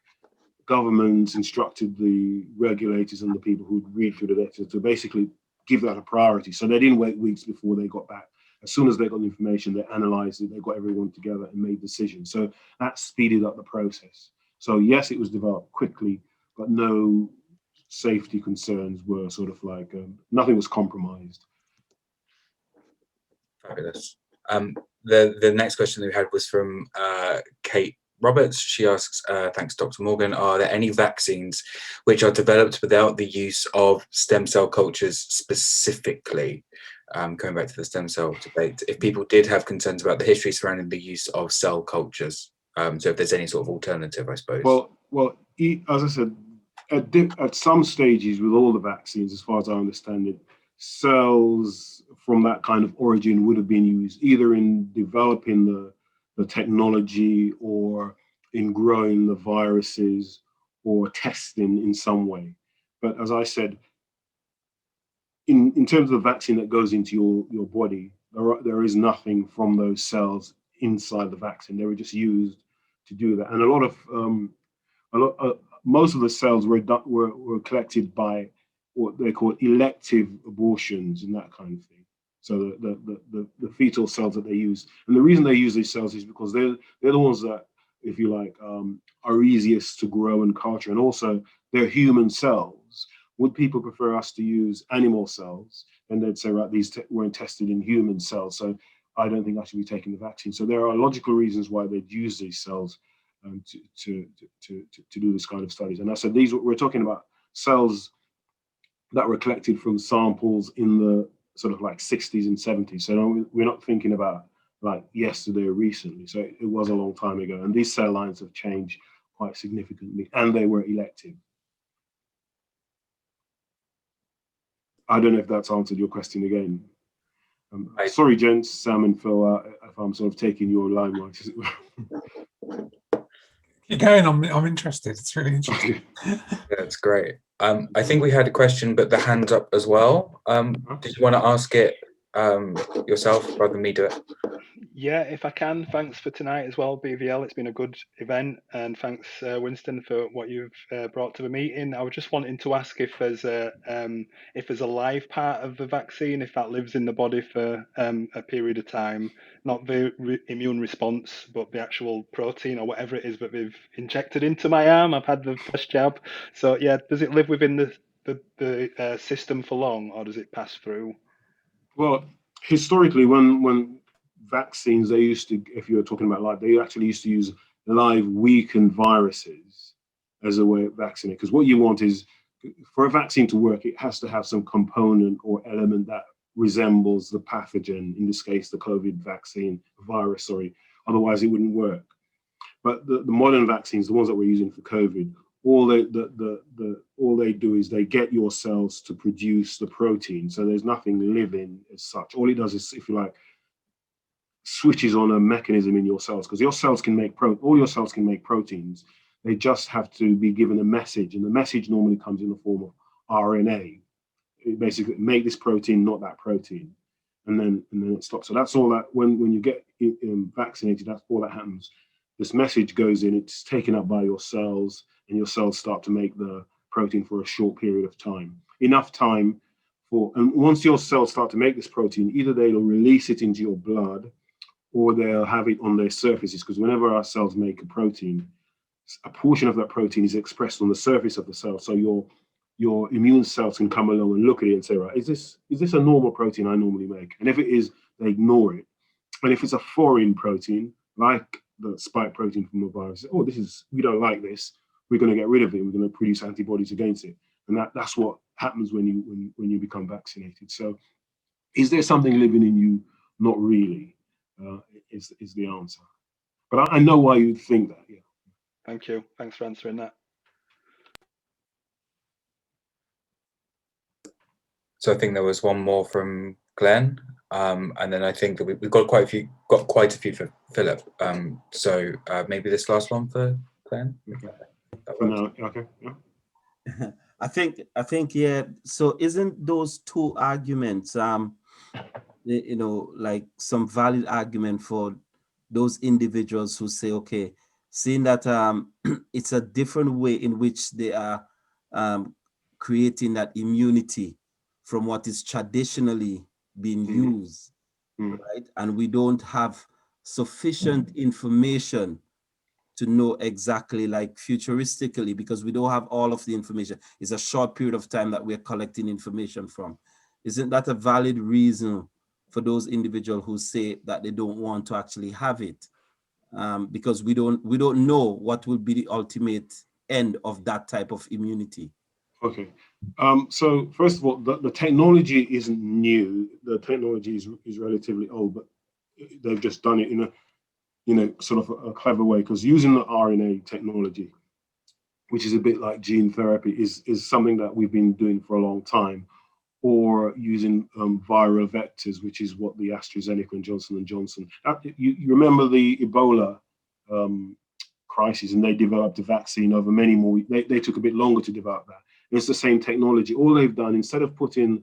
governments instructed the regulators and the people who'd read through the data to basically give that a priority. So they didn't wait weeks before they got back. As soon as they got the information, they analyzed it, they got everyone together and made decisions. So that speeded up the process. So yes, it was developed quickly, but no safety concerns were sort of like, nothing was compromised. Fabulous. The next question that we had was from Kate Roberts. She asks, thanks, Dr. Morgan, are there any vaccines which are developed without the use of stem cell cultures specifically? Going back to the stem cell debate, if people did have concerns about the history surrounding the use of cell cultures, so if there's any sort of alternative, I suppose. Well, as I said, at some stages with all the vaccines, as far as I understand it, cells from that kind of origin would have been used either in developing the technology or in growing the viruses or testing in some way. But as I said, in terms of the vaccine that goes into your body, there is nothing from those cells inside the vaccine. They were just used to do that. And most of the cells were collected by what they call elective abortions and that kind of thing. So the fetal cells that they use, and the reason they use these cells is because they're the ones that, if you like, are easiest to grow and culture, and also they're human cells. Would people prefer us to use animal cells? And they'd say, right, these weren't tested in human cells, so I don't think I should be taking the vaccine. So there are logical reasons why they'd use these cells to do this kind of studies. And I said we're talking about cells that were collected from samples in the sort of like 60s and 70s. So we're not thinking about like yesterday or recently. So it was a long time ago. And these cell lines have changed quite significantly, and they were elective. I don't know if that's answered your question again. Sorry, gents, Sam and Phil, if I'm sort of taking your limelight. Keep going, I'm interested. It's really interesting. That's great. I think we had a question, but the hand's up as well. Did you want to ask it yourself rather than me do it? Yeah, if I can. Thanks for tonight as well, BVL. It's been a good event, and thanks, Winston, for what you've brought to the meeting. I was just wanting to ask if there's a live part of the vaccine, if that lives in the body for a period of time, not the immune response, but the actual protein or whatever it is that they've injected into my arm. I've had the first jab, so yeah, does it live within the system for long, or does it pass through? Well, historically, when vaccines, they used to, if you were talking about live, they actually used to use live weakened viruses as a way of vaccinating. Because what you want is, for a vaccine to work, it has to have some component or element that resembles the pathogen, in this case, the COVID vaccine virus, otherwise it wouldn't work. But the modern vaccines, the ones that we're using for COVID, all they do is they get your cells to produce the protein. So there's nothing living as such. All it does is, if you like, switches on a mechanism in your cells, because your cells can make all your cells can make proteins. They just have to be given a message, and the message normally comes in the form of RNA. It basically make this protein, not that protein, and then it stops. So that's all that when you get vaccinated, that's all that happens. This message goes in, it's taken up by your cells, and your cells start to make the protein for a short period of time. Enough time and once your cells start to make this protein, either they'll release it into your blood or they'll have it on their surfaces, because whenever our cells make a protein, a portion of that protein is expressed on the surface of the cell. So your immune cells can come along and look at it and say, right, is this a normal protein I normally make? And if it is, they ignore it. And if it's a foreign protein, like the spike protein from a virus, oh, we don't like this, we're going to get rid of it, we're going to produce antibodies against it. And that's what happens when you become vaccinated. So is there something living in you? Not really, is the answer. But I know why you'd think that, yeah. Thank you. Thanks for answering that. So I think there was one more from Glenn, and then I think that we've got quite a few for Philip. So maybe this last one for Glenn. Okay. Yeah. I think yeah. So isn't those two arguments, like some valid argument for those individuals who say, okay, seeing that it's a different way in which they are creating that immunity from what is traditionally being used, right? And we don't have sufficient information to know exactly, like futuristically, because we don't have all of the information. It's a short period of time that we're collecting information from. Isn't that a valid reason for those individuals who say that they don't want to actually have it? Because we don't know what will be the ultimate end of that type of immunity. Okay. So first of all, the technology isn't new. The technology is relatively old, but they've just done it in a sort of a clever way, because using the RNA technology, which is a bit like gene therapy, is something that we've been doing for a long time, or using viral vectors, which is what the AstraZeneca and Johnson & Johnson. You remember the Ebola crisis, and they developed a vaccine over many more. They took a bit longer to develop that. And it's the same technology. All they've done, instead of putting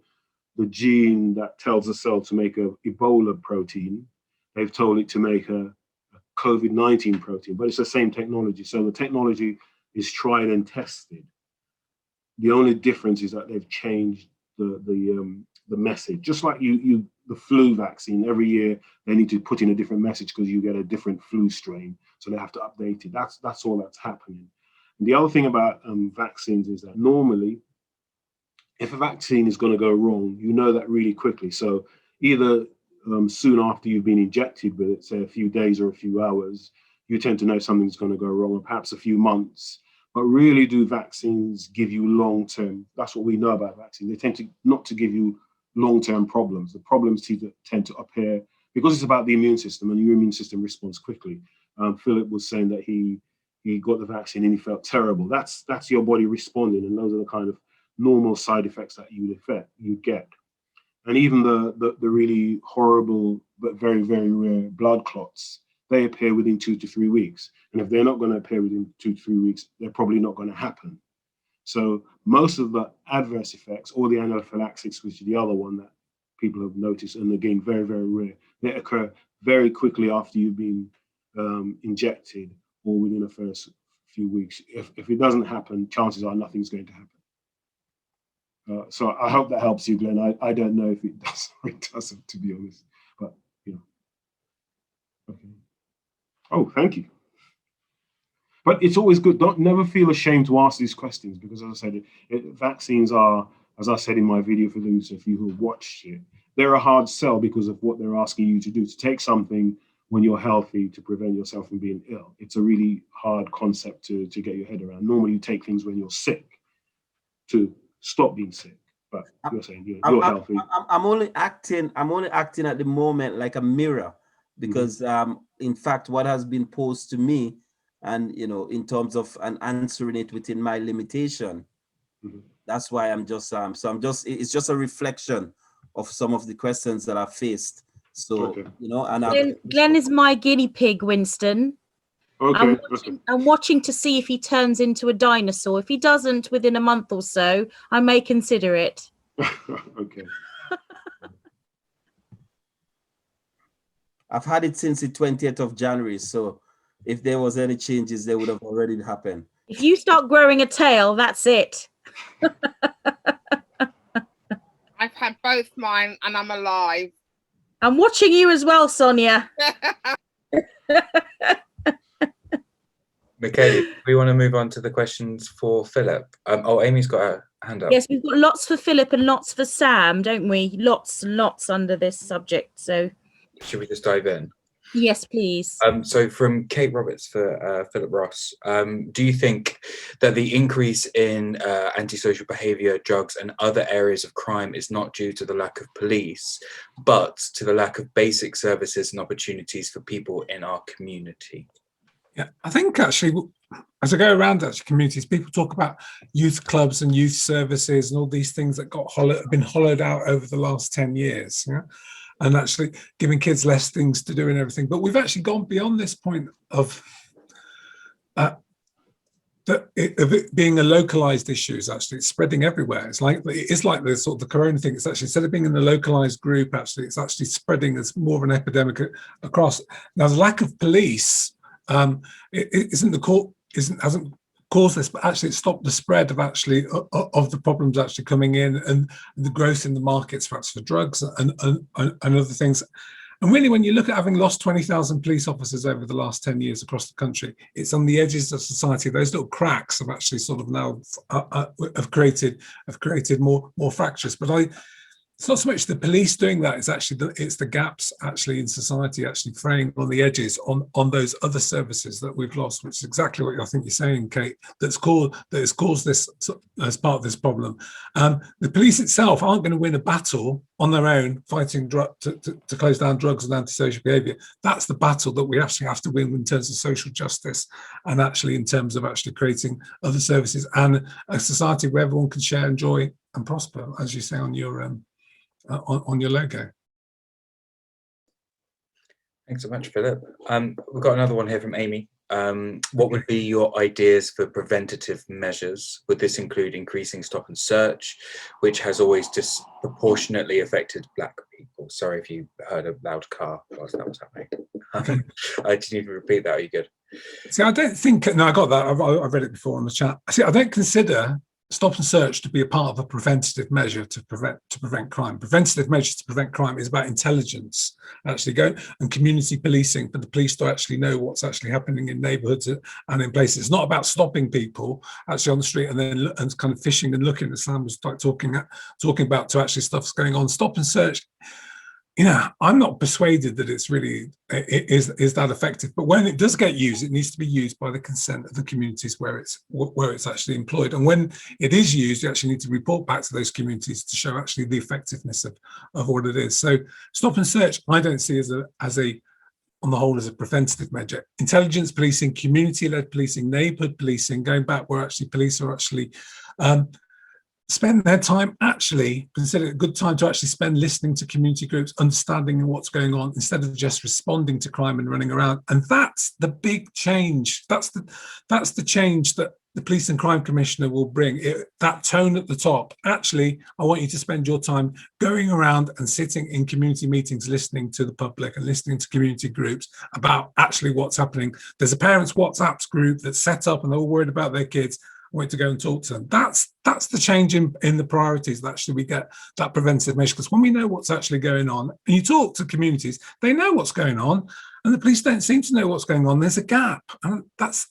the gene that tells the cell to make a Ebola protein, they've told it to make a COVID-19 protein, but it's the same technology. So the technology is tried and tested. The only difference is that they've changed the message. Just like the flu vaccine, every year they need to put in a different message because you get a different flu strain, so they have to update it. That's all that's happening. And the other thing about vaccines is that normally, if a vaccine is going to go wrong, you know that really quickly. So either soon after you've been injected with it, say a few days or a few hours, you tend to know something's going to go wrong, or perhaps a few months. But really, do vaccines give you long-term? That's what we know about vaccines. They tend to not to give you long-term problems. The problems tend to appear because it's about the immune system, and your immune system responds quickly. Philip was saying that he got the vaccine and he felt terrible. That's your body responding, and those are the kind of normal side effects that you get. And even the really horrible but very, very rare blood clots, they appear within 2 to 3 weeks. And if they're not going to appear within 2 to 3 weeks, they're probably not going to happen. So most of the adverse effects, or the anaphylaxis, which is the other one that people have noticed, and again, very, very rare, they occur very quickly after you've been injected, or within the first few weeks. If it doesn't happen, chances are nothing's going to happen. So I hope that helps you, Glenn. I don't know if it does or it doesn't, to be honest. But okay. Oh, thank you. But it's always good. Never feel ashamed to ask these questions, because, as I said, vaccines are, as I said in my video for those of you who have watched it, they're a hard sell because of what they're asking you to do, to take something when you're healthy to prevent yourself from being ill. It's a really hard concept to get your head around. Normally, you take things when you're sick to stop being sick, but you're saying you're healthy. I'm only acting at the moment like a mirror, because in fact, what has been posed to me and in terms of answering it within my limitation. That's why I'm just it's just a reflection of some of the questions that I faced. So and Glenn is my guinea pig, Winston. Okay. I'm watching to see if he turns into a dinosaur. If he doesn't within a month or so, I may consider it. Okay. I've had it since the 20th of January, so if there was any changes, they would have already happened. If you start growing a tail, that's it. I've had both mine and I'm alive. I'm watching you as well, Sonia. Michaela, we want to move on to the questions for Philip. Oh, Amy's got a hand up. Yes, we've got lots for Philip and lots for Sam, don't we? Lots and lots under this subject. So should we just dive in? Yes, please. So from Kate Roberts for Philip Ross, do you think that the increase in antisocial behaviour, drugs and other areas of crime is not due to the lack of police, but to the lack of basic services and opportunities for people in our community? Yeah, I think actually, as I go around actually communities, people talk about youth clubs and youth services and all these things that have been hollowed out over the last 10 years. Yeah? And actually giving kids less things to do and everything. But we've actually gone beyond this point of it being a localized issue. Is actually it's spreading everywhere. It's like the sort of the corona thing. It's actually, instead of being in a localized group, actually it's actually spreading as more of an epidemic across. Now the lack of police hasn't caused this, but actually it stopped the spread of of the problems actually coming in and the growth in the markets perhaps for drugs and other things. And really, when you look at having lost 20,000 police officers over the last 10 years across the country, it's on the edges of society. Those little cracks have actually sort of now have created more fractures. But it's not so much the police doing that, it's actually it's the gaps actually in society actually fraying on the edges on those other services that we've lost, which is exactly what I think you're saying, Kate, that has caused this as part of this problem. The police itself aren't going to win a battle on their own fighting to close down drugs and antisocial behaviour. That's the battle that we actually have to win in terms of social justice and actually in terms of actually creating other services and a society where everyone can share, enjoy and prosper, as you say on your logo. Thanks so much, Philip. We've got another one here from Amy. What would be your ideas for preventative measures? Would this include increasing stop and search, which has always disproportionately affected Black people? Sorry if you heard a loud car whilst that was happening. I didn't even repeat that. Are you good? See, I don't think, no, I got that. I've read it before on the chat. See, I don't consider stop and search to be a part of a preventative measure to prevent crime. Preventative measures to prevent crime is about intelligence, actually going and community policing for the police to actually know what's actually happening in neighbourhoods and in places. It's not about stopping people actually on the street and kind of fishing and looking, as Sam was talking about, to actually stuff's going on. Stop and search, I'm not persuaded that it's really is that effective. But when it does get used, it needs to be used by the consent of the communities where it's actually employed. And when it is used, you actually need to report back to those communities to show actually the effectiveness of what it is. So stop and search, I don't see as a on the whole as a preventative measure. Intelligence policing, community-led policing, neighbourhood policing, going back where actually police are actually spend their time consider it a good time to actually spend listening to community groups, understanding what's going on instead of just responding to crime and running around. And that's the big change. That's the change that the Police and Crime Commissioner will bring. That tone at the top. Actually, I want you to spend your time going around and sitting in community meetings, listening to the public and listening to community groups about actually what's happening. There's a parents' WhatsApp group that's set up and they're all worried about their kids. Want to go and talk to them. That's the change in the priorities that actually we get that preventative measure. Because when we know what's actually going on, and you talk to communities, they know what's going on, and the police don't seem to know what's going on. There's a gap, and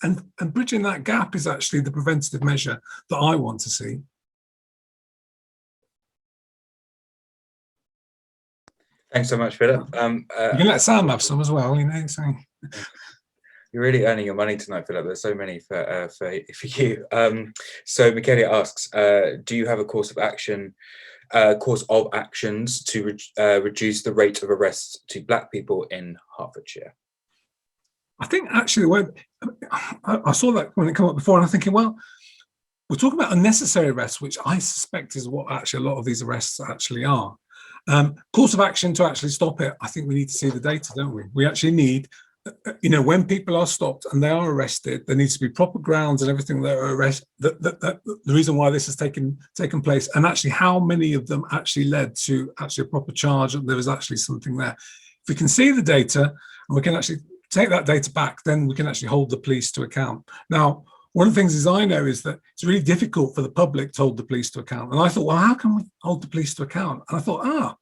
and bridging that gap is actually the preventative measure that I want to see. Thanks so much, Philip. You can let Sam have some as well, So. You're really earning your money tonight, Philip. There's so many for you. So Michaela asks, do you have a course of actions to reduce the rate of arrests to Black people in Hertfordshire? I think actually when I saw that when it came up before, and I'm thinking, well, we're talking about unnecessary arrests, which I suspect is what actually a lot of these arrests actually are. Course of action to actually stop it, I think we need to see the data, don't we? We actually need, when people are stopped and they are arrested, there needs to be proper grounds and everything that are the reason why this has taken place, and actually how many of them actually led to actually a proper charge, and there was actually something there. If we can see the data and we can actually take that data back, then we can actually hold the police to account. Now, one of the things I know is that it's really difficult for the public to hold the police to account. And I thought, well, how can we hold the police to account? And I thought,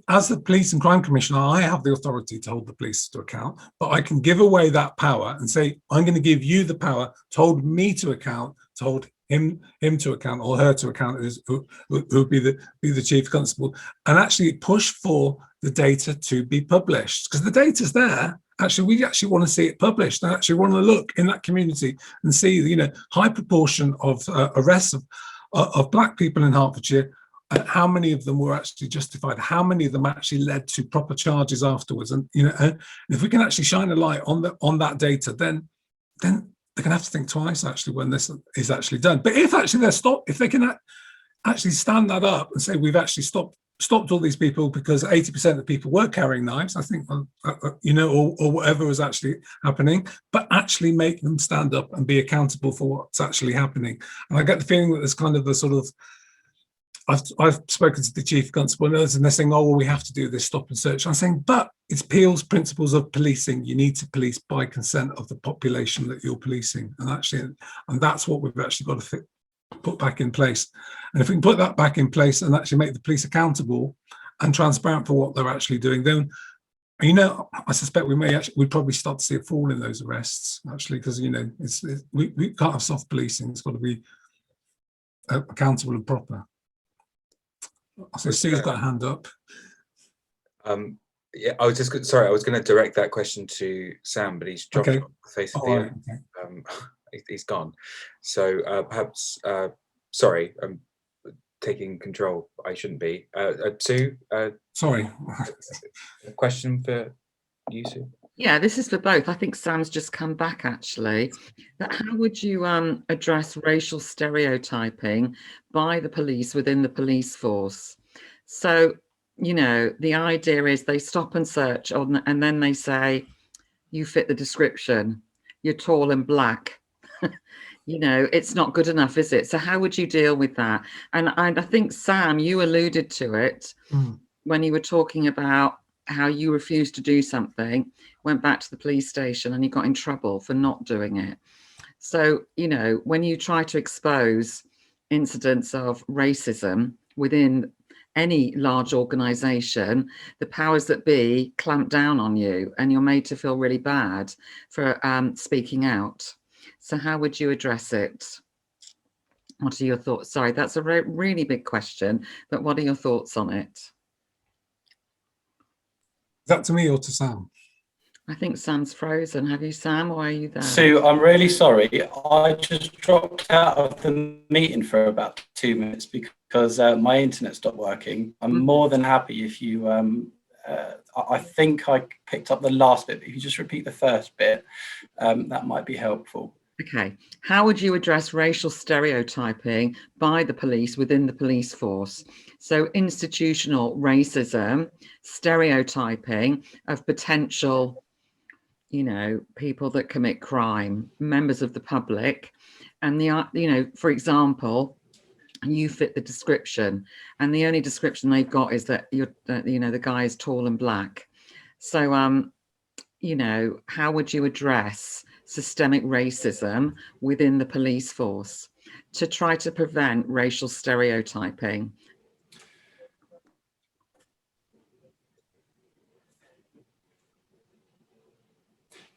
as the Police and Crime Commissioner, I have the authority to hold the police to account, but I can give away that power and say, I'm going to give you the power to hold me to account, to hold him to account, or her to account, who would be the chief constable, and actually push for the data to be published, because the data's there. Actually, we actually want to see it published, and actually want to look in that community and see, high proportion of arrests of Black people in Hertfordshire. How many of them were actually justified? How many of them actually led to proper charges afterwards? And and if we can actually shine a light on that data, then they're going to have to think twice actually when this is actually done. But if actually they're stopped, if they can actually stand that up and say we've actually stopped all these people because 80% of people were carrying knives, I think, or whatever was actually happening, but actually make them stand up and be accountable for what's actually happening. And I get the feeling that there's kind of the sort of, I've spoken to the chief constable and others, and they're saying, oh, well, we have to do this stop and search. I'm saying, but it's Peel's principles of policing. You need to police by consent of the population that you're policing. And that's what we've actually got to put back in place. And if we can put that back in place and actually make the police accountable and transparent for what they're actually doing, then, I suspect we'd probably start to see a fall in those arrests, actually, because, we can't have soft policing. It's got to be accountable and proper. So Sue's got a hand up. Yeah, I was going to direct that question to Sam, but he's dropped off the face of the earth. He's gone. So perhaps, sorry, I'm taking control. I shouldn't be. Sue? Sorry. A question for you, Sue? Yeah, this is for both. I think Sam's just come back, actually. But how would you address racial stereotyping by the police within the police force? So, the idea is they stop and search and then they say, you fit the description, you're tall and Black. It's not good enough, is it? So how would you deal with that? And I think, Sam, you alluded to it when you were talking about how you refused to do something, went back to the police station and you got in trouble for not doing it. So, when you try to expose incidents of racism within any large organization, the powers that be clamp down on you and you're made to feel really bad for speaking out. So how would you address it? What are your thoughts? Sorry, that's a really big question, but what are your thoughts on it? Is that to me or to Sam? I think Sam's frozen. Have you, Sam, or are you there? Sue, I'm really sorry. I just dropped out of the meeting for about 2 minutes because my internet stopped working. I'm more than happy if you, I think I picked up the last bit, but if you just repeat the first bit, that might be helpful. Okay. How would you address racial stereotyping by the police within the police force? So institutional racism, stereotyping of potential, people that commit crime, members of the public, and for example, you fit the description, and the only description they've got is that the guy is tall and Black. So, how would you address systemic racism within the police force to try to prevent racial stereotyping?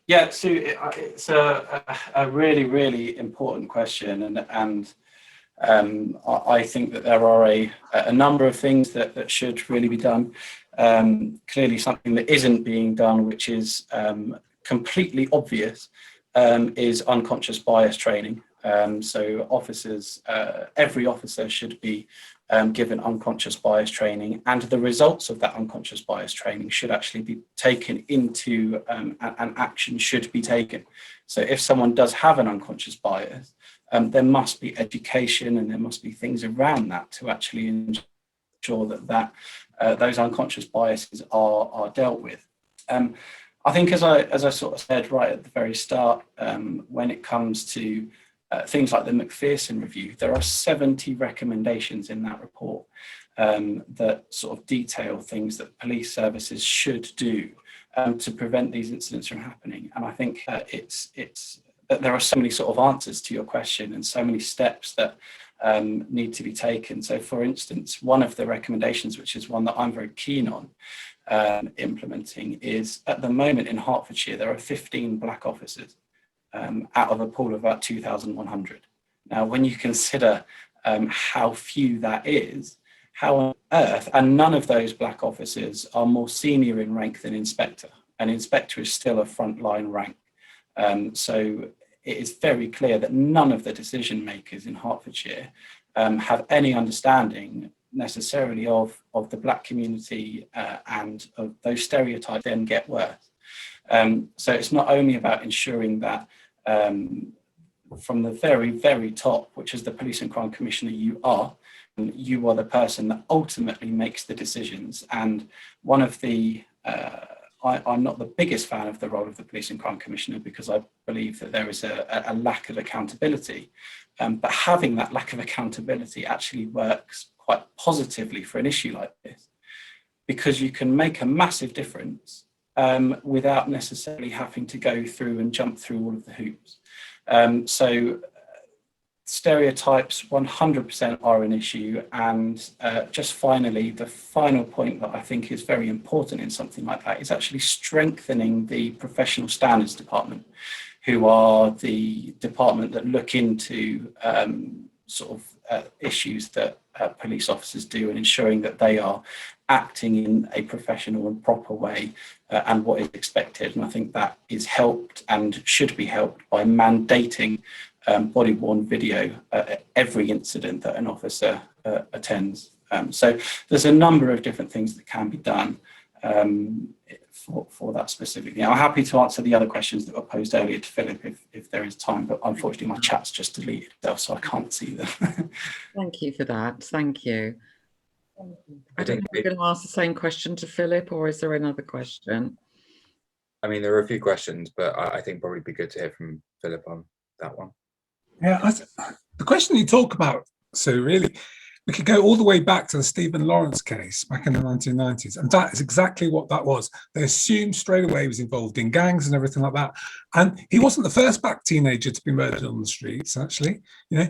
Yeah, Sue, it's a really, really important question, and I think that there are a number of things that should really be done. Clearly, something that isn't being done, which is completely obvious, is unconscious bias training. So officers, every officer should be given unconscious bias training, and the results of that unconscious bias training should actually be taken into and action should be taken. So if someone does have an unconscious bias, there must be education and there must be things around that to actually ensure that those unconscious biases are dealt with. I think as I sort of said right at the very start, when it comes to things like the Macpherson review, there are 70 recommendations in that report that sort of detail things that police services should do to prevent these incidents from happening. And I think it's that there are so many sort of answers to your question and so many steps that need to be taken. So for instance, one of the recommendations, which is one that I'm very keen on implementing, is at the moment in Hertfordshire, there are 15 black officers out of a pool of about 2,100. Now, when you consider how few that is, how on earth, and none of those black officers are more senior in rank than inspector, and inspector is still a frontline rank. So it is very clear that none of the decision makers in Hertfordshire have any understanding necessarily of the black community, and of those stereotypes then get worse. So it's not only about ensuring that from the very, very top, which is the Police and Crime Commissioner you are the person that ultimately makes the decisions. And one of the, I'm not the biggest fan of the role of the Police and Crime Commissioner, because I believe that there is a lack of accountability. But having that lack of accountability actually works quite positively for an issue like this, because you can make a massive difference without necessarily having to go through and jump through all of the hoops. So stereotypes 100% are an issue. And just finally, the final point that I think is very important in something like that is actually strengthening the professional standards department, who are the department that look into issues that police officers do, and ensuring that they are acting in a professional and proper way and what is expected. And I think that is helped and should be helped by mandating body-worn video at every incident that an officer attends. So there's a number of different things that can be done for that specifically. I'm happy to answer the other questions that were posed earlier to Philip if there is time, but unfortunately my chat's just deleted itself, so I can't see them. Thank you for that. Thank you. I don't know if we're going to ask the same question to Philip, or is there another question? I mean, there are a few questions, but I think probably be good to hear from Philip on that one. Yeah, the question you talk about, so really, we could go all the way back to the Stephen Lawrence case back in the 1990s, and that is exactly what that was. They assumed straight away he was involved in gangs and everything like that. And he wasn't the first black teenager to be murdered on the streets, actually. You know,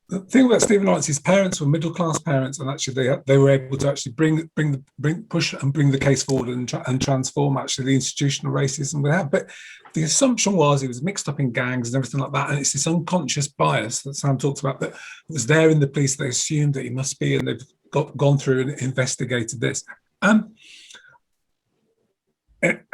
the thing about Stephen Lawrence, his parents were middle-class parents, and actually they were able to actually push and bring the case forward and transform actually the institutional racism we have. But the assumption was he was mixed up in gangs and everything like that, and it's this unconscious bias that Sam talks about that was there in the police. They assumed that he must be, and they've gone through and investigated this. And it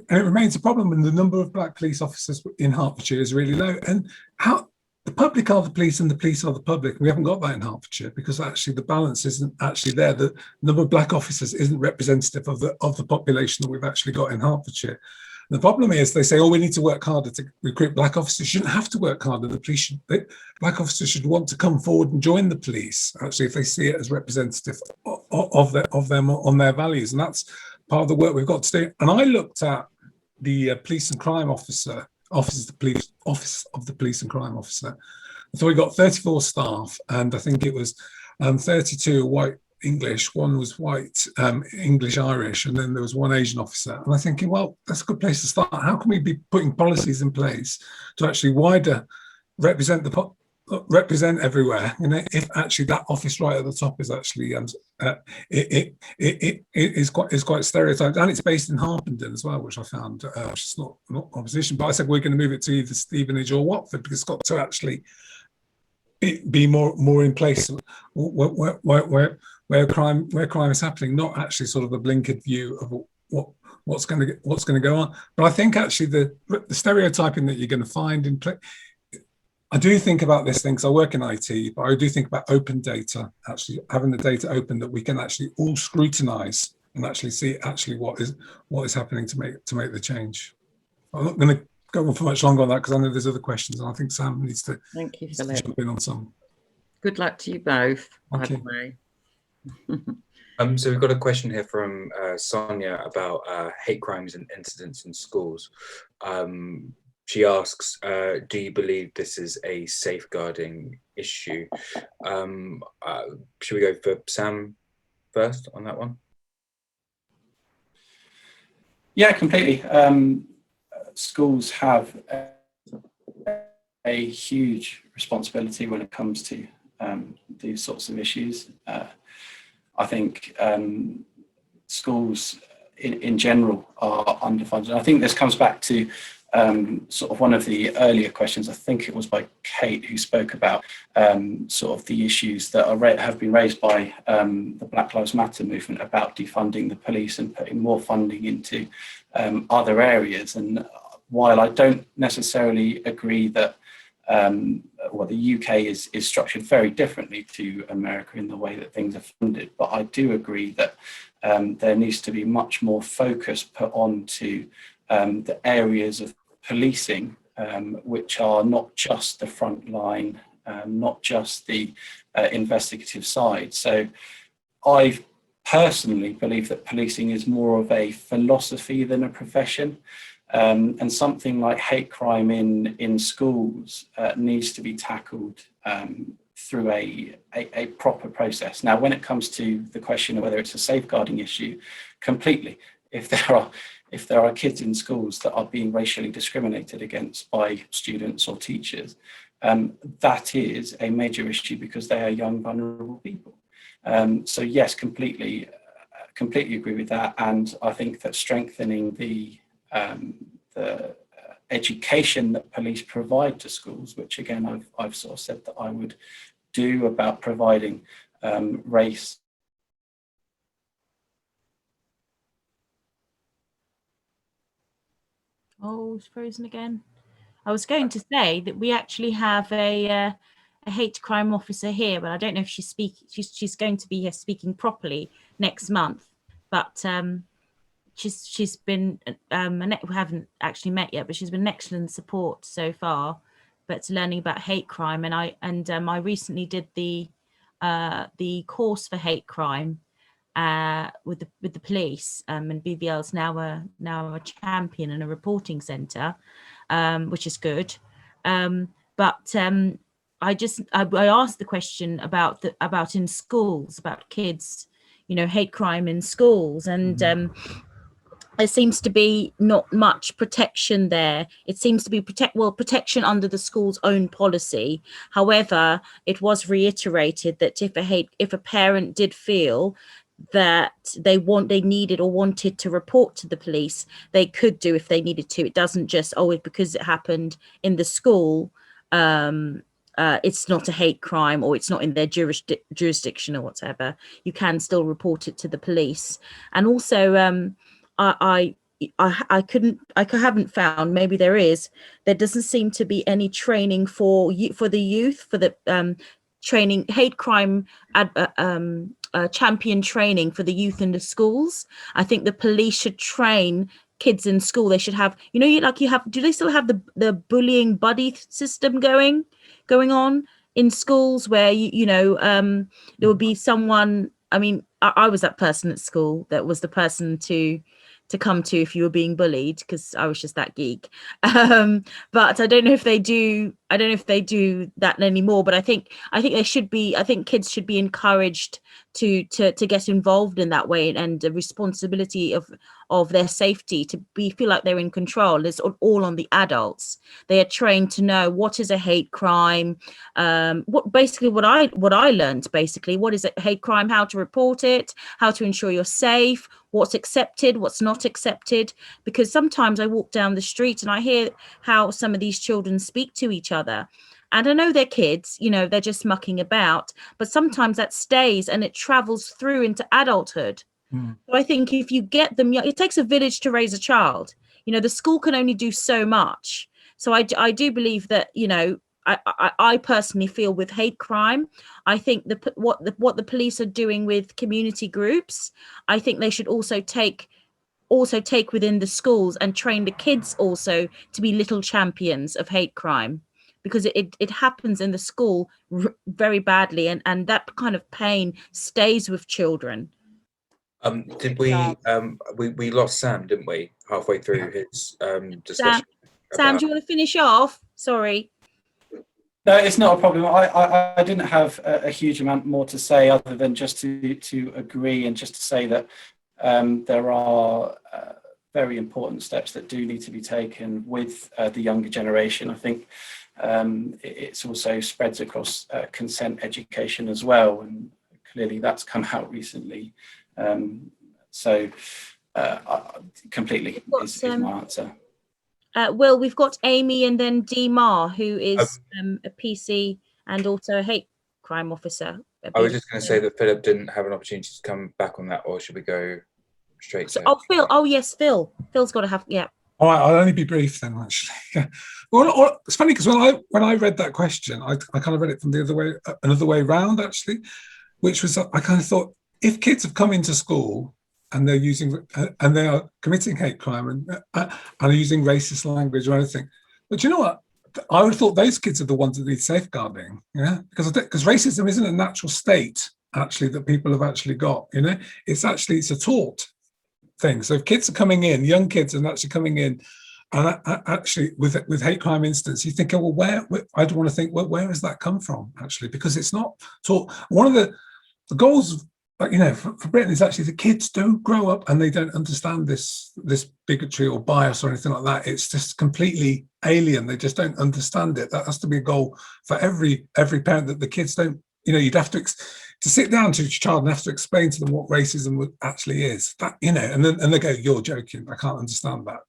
remains a problem, and the number of black police officers in Hertfordshire is really low. And how the public are the police and the police are the public. We haven't got that in Hertfordshire, because actually the balance isn't actually there. The number of black officers isn't representative of the population that we've actually got in Hertfordshire. The problem is they say, oh, we need to work harder to recruit black officers. You shouldn't have to work harder. Black officers should want to come forward and join the police, actually, if they see it as representative of them on their values. And that's part of the work we've got to do. And I looked at the police and crime office of the police and crime officer. So we got 34 staff, and I think it was 32 white English, one was white English Irish, and then there was one Asian officer. And I'm thinking, well, that's a good place to start. How can we be putting policies in place to actually wider represent everywhere? You know, if actually that office right at the top is actually it is quite stereotyped, and it's based in Harpenden as well, which I found which is not opposition. But I said we're going to move it to either Stevenage or Watford, because it's got to actually be more in place where crime is happening, not actually sort of a blinkered view of what's going to go on. But I think actually the stereotyping that you're going to find in I do think about this thing because I work in IT, but I do think about open data, actually having the data open that we can actually all scrutinize and actually see actually what is happening to make the change. I'm not going to go on for much longer on that because I know there's other questions, and I think Sam needs to, Thank you, needs Philip. to jump in on some. Good luck to you both, by Okay. the way. So we've got a question here from Sonia about hate crimes and incidents in schools. She asks, do you believe this is a safeguarding issue? Should we go for Sam first on that one? Yeah, completely. Schools have a huge responsibility when it comes to these sorts of issues. I think schools in general are underfunded. I think this comes back to sort of one of the earlier questions. I think it was by Kate who spoke about sort of the issues that have been raised by the Black Lives Matter movement about defunding the police and putting more funding into other areas. And while I don't necessarily agree that well, the UK is structured very differently to America in the way that things are funded, but I do agree that there needs to be much more focus put on to the areas of policing, which are not just the front line, not just the investigative side. So I personally believe that policing is more of a philosophy than a profession. And something like hate crime in schools needs to be tackled through a proper process. Now, when it comes to the question of whether it's a safeguarding issue, completely. If there are kids in schools that are being racially discriminated against by students or teachers, that is a major issue because they are young, vulnerable people. So yes, completely agree with that. And I think that strengthening the education that police provide to schools, which again I've sort of said that I would do about providing race. Oh, it's frozen again. I was going to say that we actually have a hate crime officer here, but I don't know if she's going to be here speaking properly next month. But she's been we haven't actually met yet, but she's been an excellent support so far. But learning about hate crime, and I recently did the course for hate crime with the police, and BVL's now a champion and a reporting centre, which is good. But I asked the question about in schools, about kids, hate crime in schools, and there seems to be not much protection there. It seems to be protection under the school's own policy. However, it was reiterated that if a parent did feel that they needed or wanted to report to the police, they could do if they needed to. It doesn't just because it happened in the school, it's not a hate crime or it's not in their jurisdiction or whatever. You can still report it to the police. And also I haven't found, maybe there doesn't seem to be any training for the youth, for the training, hate crime champion training for the youth in the schools. I think the police should train kids in school. They should have, do they still have the bullying buddy system going on in schools where there would be someone, I was that person at school that was the person to come to if you were being bullied, because I was just that geek. But I don't know if they do that anymore. But I think they should be. I think kids should be encouraged to get involved in that way, and the responsibility of their safety to feel like they're in control is all on the adults. They are trained to know what is a hate crime, what I learned basically, what is a hate crime, how to report it, how to ensure you're safe, what's accepted, what's not accepted. Because sometimes I walk down the street and I hear how some of these children speak to each other. And I know they're kids, they're just mucking about, but sometimes that stays and it travels through into adulthood. So I think if you get them, it takes a village to raise a child. The school can only do so much. So I do believe that, I personally feel with hate crime, I think what the police are doing with community groups, I think they should also take within the schools and train the kids also to be little champions of hate crime, because it happens in the school very badly, and that kind of pain stays with children. Did we lost Sam, didn't we, halfway through his discussion? Sam, do you want to finish off? Sorry. No, it's not a problem. I didn't have a huge amount more to say other than just to agree and just to say that there are very important steps that do need to be taken with the younger generation. I think it's also spreads across consent education as well, and clearly that's come out recently. So completely is my answer. Well, we've got Amy and then Dee Ma, who is a PC and also a hate crime officer. I was just going to say that Philip didn't have an opportunity to come back on that, or should we go straight to... Phil. Oh, yes, Phil. Phil's got to have, yeah. All right, I'll only be brief then, actually. Yeah. Well, it's funny because when I read that question, I kind of read it from another way around, actually, which was, I kind of thought, if kids have come into school and they're and they are committing hate crime and are using racist language or anything, but you know what? I would have thought those kids are the ones that need safeguarding, because racism isn't a natural state actually that people have actually got, it's a taught thing. So if kids are coming in, young kids are actually coming in, and actually with hate crime instance, you think, well, where I'd want to think, well, where has that come from actually? Because it's not taught. One of the goals, for Britain is actually the kids don't grow up and they don't understand this bigotry or bias or anything like that. It's just completely alien. They just don't understand it. That has to be a goal for every parent, that the kids don't, you'd have to sit down to your child and have to explain to them what racism actually is. That, and they go, you're joking, I can't understand that.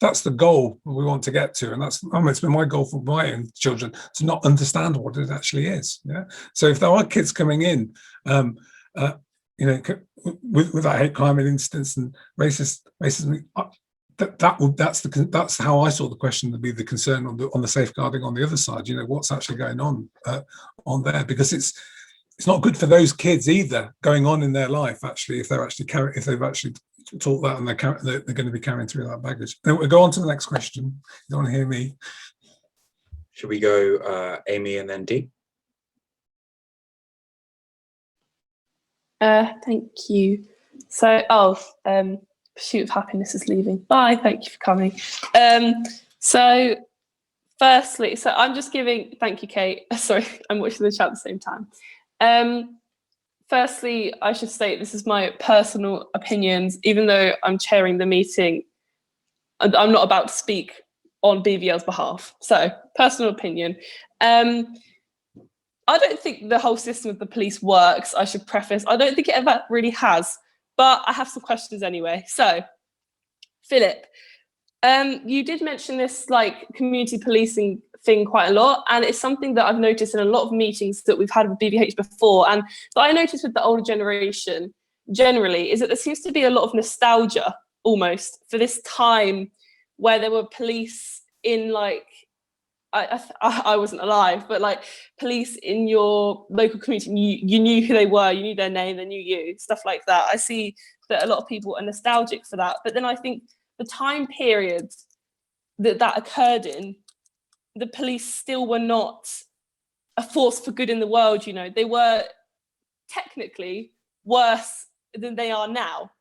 That's the goal we want to get to. And it's been my goal for my own children to not understand what it actually is. Yeah. So if there are kids coming in, with that hate crime instance and racism, that's how I saw the question to be the concern on the safeguarding on the other side. What's actually going on there, because it's not good for those kids either going on in their life actually if they've actually taught that and they're going to be carrying through that baggage. Then we'll go on to the next question. You don't want to hear me. Should we go Amy and then Dee? Thank you. So, Pursuit of Happiness is leaving. Bye, thank you for coming. So firstly, I'm just giving, thank you, Kate. Sorry, I'm watching the chat at the same time. Firstly, I should state this is my personal opinions, even though I'm chairing the meeting, I'm not about to speak on BVL's behalf. So, personal opinion. I don't think the whole system of the police works, I should preface. I don't think it ever really has, but I have some questions anyway. So, Philip, you did mention this community policing thing quite a lot, and it's something that I've noticed in a lot of meetings that we've had with BVH before, and that I noticed with the older generation generally, is that there seems to be a lot of nostalgia almost for this time where there were police in I wasn't alive, but police in your local community, you knew who they were, you knew their name, they knew you, stuff like that. I see that a lot of people are nostalgic for that. But then I think the time period that occurred in, the police still were not a force for good in the world, They were technically worse than they are now.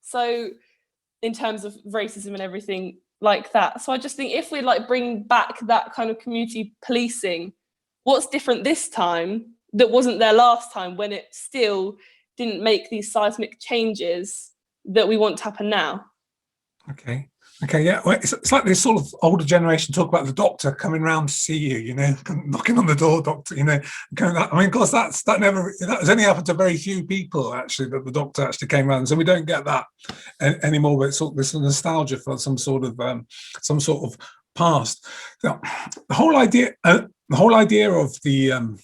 So in terms of racism and everything like that. So I just think if we bring back that kind of community policing, what's different this time that wasn't there last time, when it still didn't make these seismic changes that we want to happen now? Okay, yeah. Well, it's like this sort of older generation talk about the doctor coming round to see you, knocking on the door, doctor, going. I mean, of course, that has only happened to very few people actually, that the doctor actually came round. So we don't get that anymore. But it's sort of this nostalgia for some sort of past. Now, the whole idea of the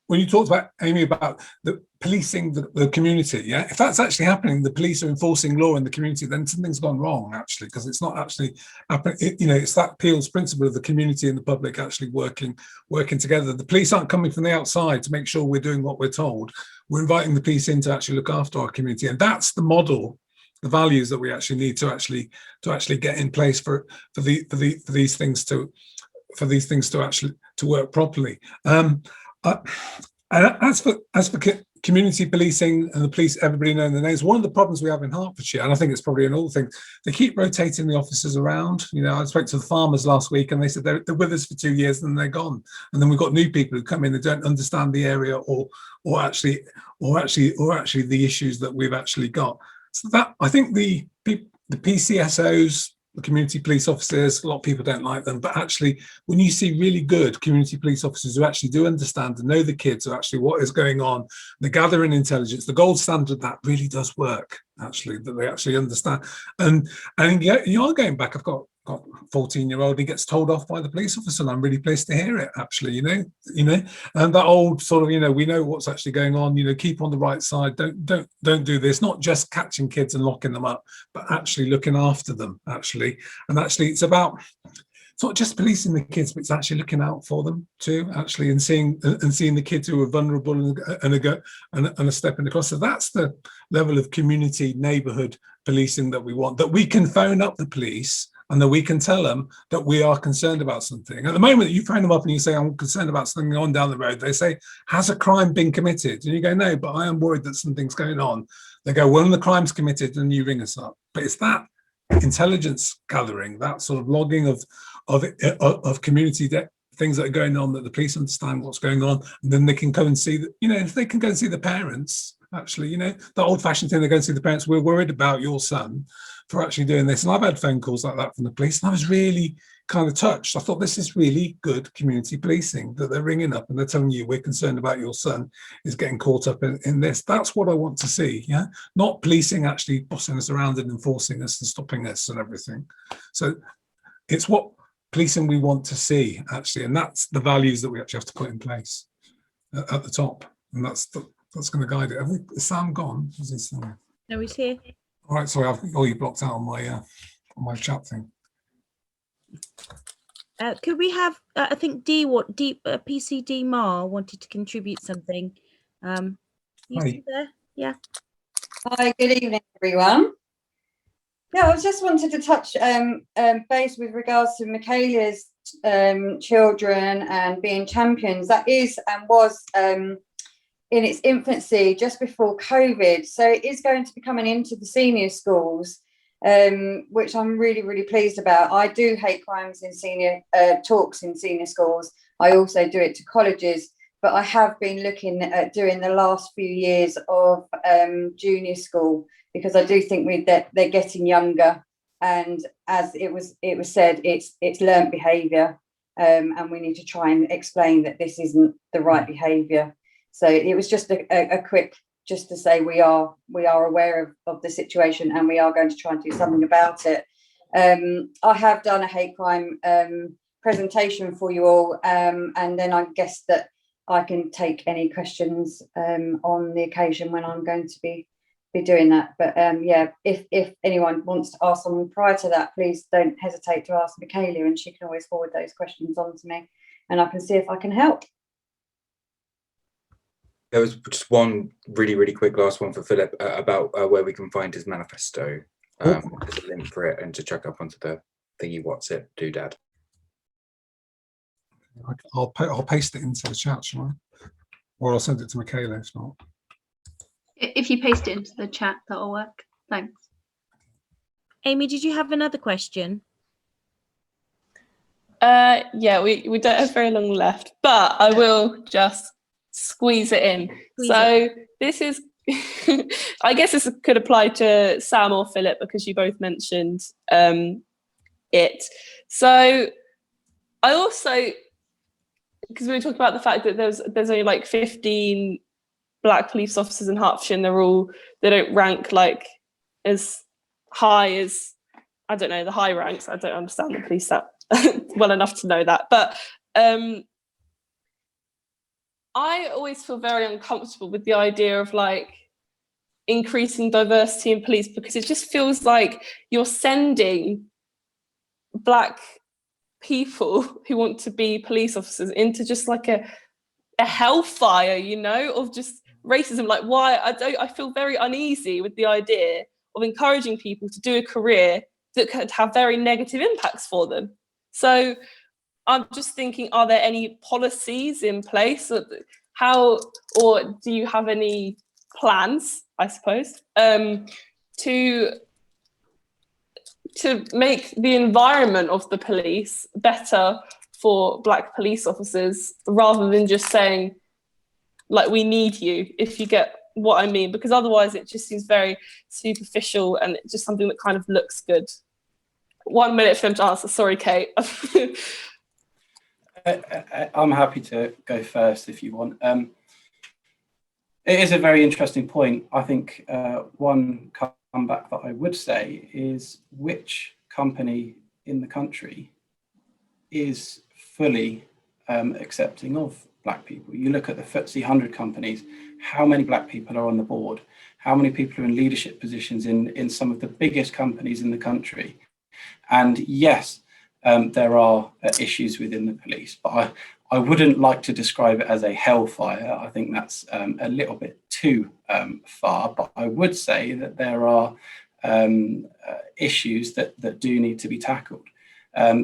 when you talked about, Amy, about the policing the community, yeah, if that's actually happening, the police are enforcing law in the community, then something's gone wrong, actually, because it's not actually happening. It's that Peel's principle of the community and the public actually working together. The police aren't coming from the outside to make sure we're doing what we're told. We're inviting the police in to actually look after our community, and that's the model, the values that we actually need to actually get in place for these things to actually to work properly. And as for community policing and the police, everybody knowing their names, one of the problems we have in Hertfordshire, and I think it's probably an old thing, they keep rotating the officers around. I spoke to the farmers last week, and they said they're with us for 2 years, and then they're gone. And then we've got new people who come in that don't understand the area or actually the issues that we've actually got. So that, I think the PCSOs, the community police officers, a lot of people don't like them, but actually when you see really good community police officers who actually do understand and know the kids, or actually what is going on, they're gathering intelligence, the gold standard, that really does work, actually, that they actually understand. And you are going back, I've got a 14-year-old, he gets told off by the police officer, and I'm really pleased to hear it, actually, and that old sort of, we know what's actually going on, keep on the right side, don't do this, not just catching kids and locking them up, but actually looking after them, actually. And actually it's not just policing the kids, but it's actually looking out for them too, actually, and seeing the kids who are vulnerable and are stepping across. So that's the level of community neighborhood policing that we want, that we can phone up the police and that we can tell them that we are concerned about something. At the moment, you phone them up and you say, I'm concerned about something on down the road. They say, has a crime been committed? And you go, no, but I am worried that something's going on. They go, well, the crime's committed, and you ring us up. But it's that intelligence gathering, that sort of logging of community things that are going on, that the police understand what's going on, and then they can go and see that, if they can go and see the parents, actually, the old-fashioned thing, they go and see the parents, we're worried about your son for actually doing this. And I've had phone calls like that from the police, and I was really kind of touched. I thought, this is really good community policing, that they're ringing up and they're telling you, we're concerned about your son is getting caught up in this. That's what I want to see, yeah? Not policing actually bossing us around and enforcing us and stopping us and everything. So it's what policing we want to see, actually, and that's the values that we actually have to put in place at the top, and that's going to guide it. Is Sam gone? Is he still there? No, he's here. All right, sorry, I've got you blocked out on my chat thing. Could we have? I think PCD Mar wanted to contribute something. You still there? Yeah. Hi, good evening, everyone. Yeah, I just wanted to touch base with regards to Michaelia's children and being champions. That is and was in its infancy just before COVID. So it is going to be coming into the senior schools, which I'm really, really pleased about. I do hate crimes in senior talks in senior schools. I also do it to colleges, but I have been looking at doing the last few years of junior school, because I do think that they're getting younger, and as it was said, it's learnt behaviour, and we need to try and explain that this isn't the right behaviour. So it was just a quick, just to say we are aware of the situation, and we are going to try and do something about it. I have done a hate crime presentation for you all, and then I guess that I can take any questions on the occasion when I'm going to be doing that. But yeah, if anyone wants to ask someone prior to that, please don't hesitate to ask Michaelia, and she can always forward those questions on to me, and I can see if I can help. There was just one really, really quick last one for Philip about where we can find his manifesto. There's a link for it, and to check up onto the thingy, what's it, doodad. I'll paste it into the chat, shall I? Or I'll send it to Michaela if not. If you paste it into the chat, that'll work. Thanks. Amy, did you have another question? Yeah, we don't have very long left, but I will just squeeze it in. This is, I guess this could apply to Sam or Philip, because you both mentioned it. So I also, because we were talking about the fact that there's only like 15 Black police officers in Hertfordshire, and they don't rank like as high as, I don't know, the high ranks. I don't understand the police that well enough to know that, but I always feel very uncomfortable with the idea of like increasing diversity in police, because it just feels like you're sending Black people who want to be police officers into just like a hellfire, you know, of just racism. Like, why? I feel very uneasy with the idea of encouraging people to do a career that could have very negative impacts for them. So I'm just thinking, are there any policies in place? How, or do you have any plans, I suppose, to make the environment of the police better for Black police officers, rather than just saying, like, we need you, if you get what I mean? Because otherwise it just seems very superficial and just something that kind of looks good. 1 minute for him to answer. Sorry, Kate. I'm happy to go first if you want. It is a very interesting point. I think one comeback that I would say is, which company in the country is fully accepting of Black people? You look at the FTSE 100 companies, how many Black people are on the board? How many people are in leadership positions in some of the biggest companies in the country? And yes, there are issues within the police, but I wouldn't like to describe it as a hellfire. I think that's a little bit too far, but I would say that there are issues that do need to be tackled.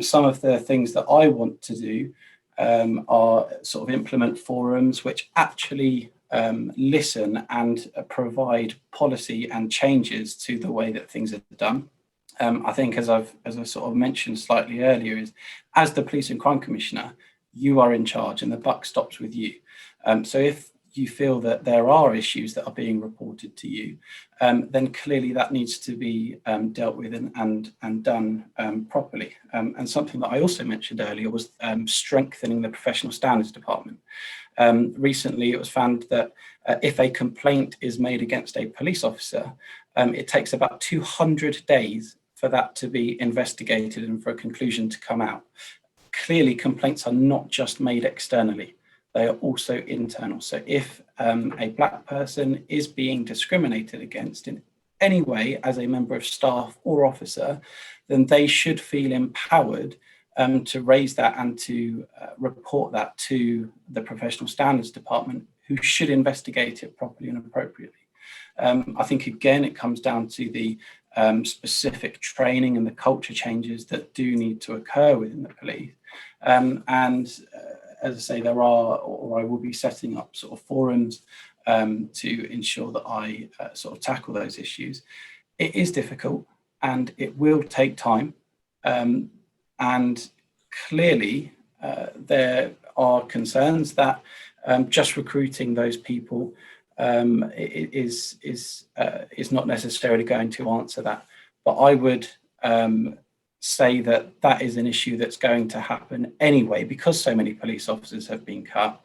Some of the things that I want to do are sort of implement forums which actually listen and provide policy and changes to the way that things are done. I think, as I sort of mentioned slightly earlier, is as the Police and Crime Commissioner, you are in charge and the buck stops with you. So if you feel that there are issues that are being reported to you, then clearly that needs to be dealt with and done properly. And something that I also mentioned earlier was strengthening the Professional Standards Department. Recently, it was found that if a complaint is made against a police officer, it takes about 200 days for that to be investigated and for a conclusion to come out. Clearly, complaints are not just made externally, they are also internal. So if a Black person is being discriminated against in any way as a member of staff or officer, then they should feel empowered to raise that and to report that to the Professional Standards Department, who should investigate it properly and appropriately. I think, again, it comes down to the specific training and the culture changes that do need to occur within the police. As I say, there are, or I will be setting up sort of forums to ensure that I sort of tackle those issues. It is difficult and it will take time. And clearly there are concerns that just recruiting those people is not necessarily going to answer that. But I would say that that is an issue that's going to happen anyway, because so many police officers have been cut.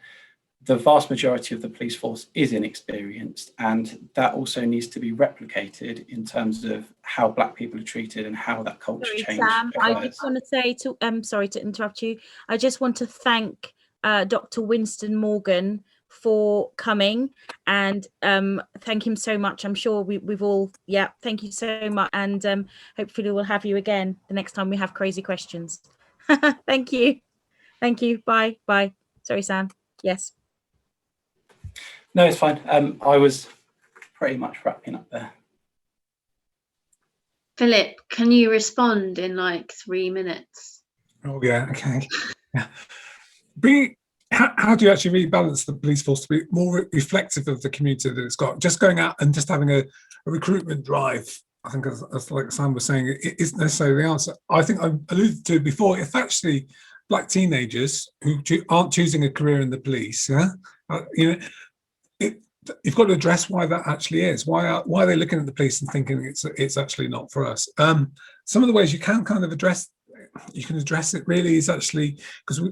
The vast majority of the police force is inexperienced, and that also needs to be replicated in terms of how Black people are treated and how that culture change Sam, occurs. I just want to say sorry to interrupt you. I just want to thank Dr. Winston Morgan for coming, and thank him so much. I'm sure we've all, thank you so much, and hopefully we'll have you again the next time we have crazy questions. Thank you. Bye. Sorry, Sam. Yes. No, it's fine. I was pretty much wrapping up there. Philip, can you respond in like 3 minutes? Oh yeah, okay. Yeah. How do you actually rebalance the police force to be more reflective of the community that it's got? Just going out and just having a recruitment drive, I think, as like Sam was saying, it isn't necessarily the answer. I think I alluded to before, if actually Black teenagers who aren't choosing a career in the police, you've got to address why that actually is. Why are they looking at the police and thinking it's actually not for us? Some of the ways you can kind of address it really is actually, because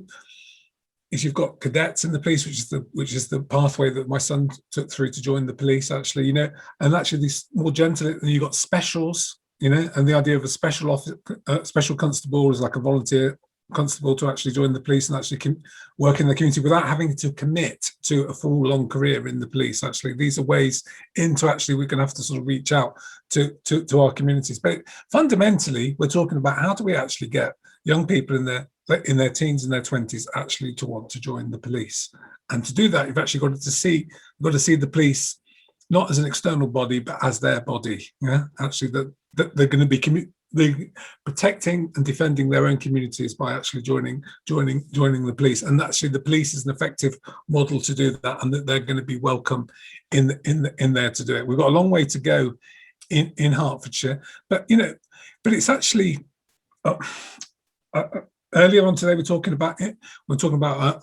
you've got cadets in the police, which is the pathway that my son took through to join the police, actually, and actually these more gentle, and you've got specials, and the idea of a special constable is like a volunteer constable to actually join the police and actually work in the community without having to commit to a full long career in the police. Actually, these are ways into actually we're going to have to sort of reach out to our communities. But fundamentally, we're talking about how do we actually get young people in their teens and their 20s actually to want to join the police. And to do that, you've actually got to see the police not as an external body, but as their body. Yeah, actually, that they're going to be protecting and defending their own communities by actually joining the police. And actually, the police is an effective model to do that, and that they're going to be welcome in there to do it. We've got a long way to go in Hertfordshire, but it's actually. Earlier on today, we're talking about it. We're talking about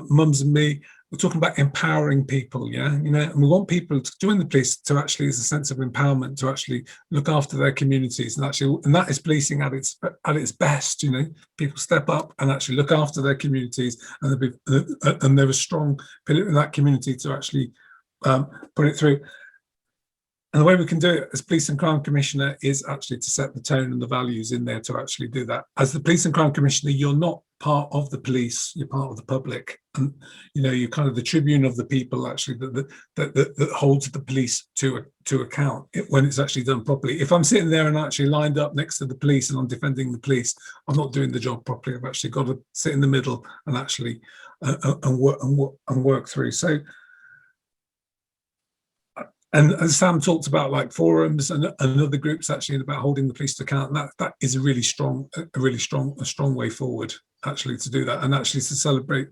Mums and Me. We're talking about empowering people, yeah, and we want people to join the police to actually, as a sense of empowerment, to actually look after their communities, and that is policing at its best. People step up and actually look after their communities, and they're a strong pillar in that community to actually put it through. And the way we can do it as Police and Crime Commissioner is actually to set the tone and the values in there to actually do that. As the Police and Crime Commissioner, you're not part of the police, you're part of the public. And, you're kind of the tribune of the people actually that holds the police to account when it's actually done properly. If I'm sitting there and actually lined up next to the police and I'm defending the police, I'm not doing the job properly. I've actually got to sit in the middle and actually work through. So, and as Sam talked about, like forums and other groups actually about holding the police to account, that is a really strong way forward actually to do that, and actually to celebrate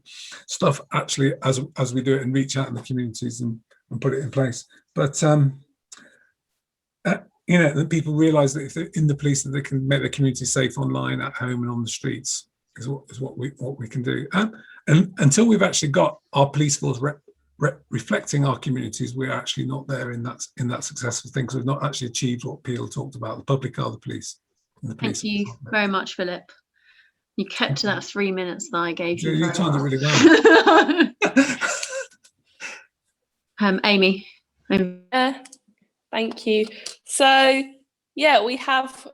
stuff actually as we do it and reach out in the communities and put it in place. But that people realise that if they're in the police, that they can make their community safe online, at home, and on the streets is what we can do. And until we've actually got our police force reflecting our communities, we're actually not there in that successful thing, because we've not actually achieved what Peel talked about. The public are the police. Thank you very much, Philip. You kept to that 3 minutes that I gave you. You timed it really well. Amy. Thank you. So, yeah, we have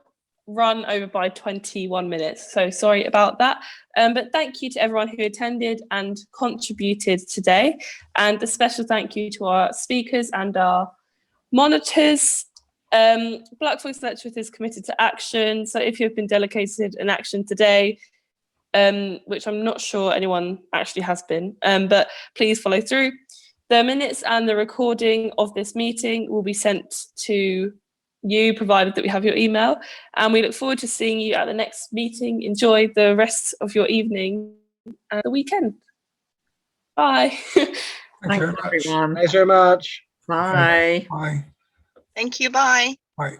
run over by 21 minutes, so sorry about that, but thank you to everyone who attended and contributed today, and a special thank you to our speakers and our monitors. Black Voice Electorate is committed to action, so if you've been delegated an action today, which I'm not sure anyone actually has been, but please follow through. The minutes and the recording of this meeting will be sent to you, provided that we have your email, and we look forward to seeing you at the next meeting. Enjoy the rest of your evening and the weekend. Bye. Thanks, everyone. Thanks very much. Bye. Bye. Thank you. Bye. Bye.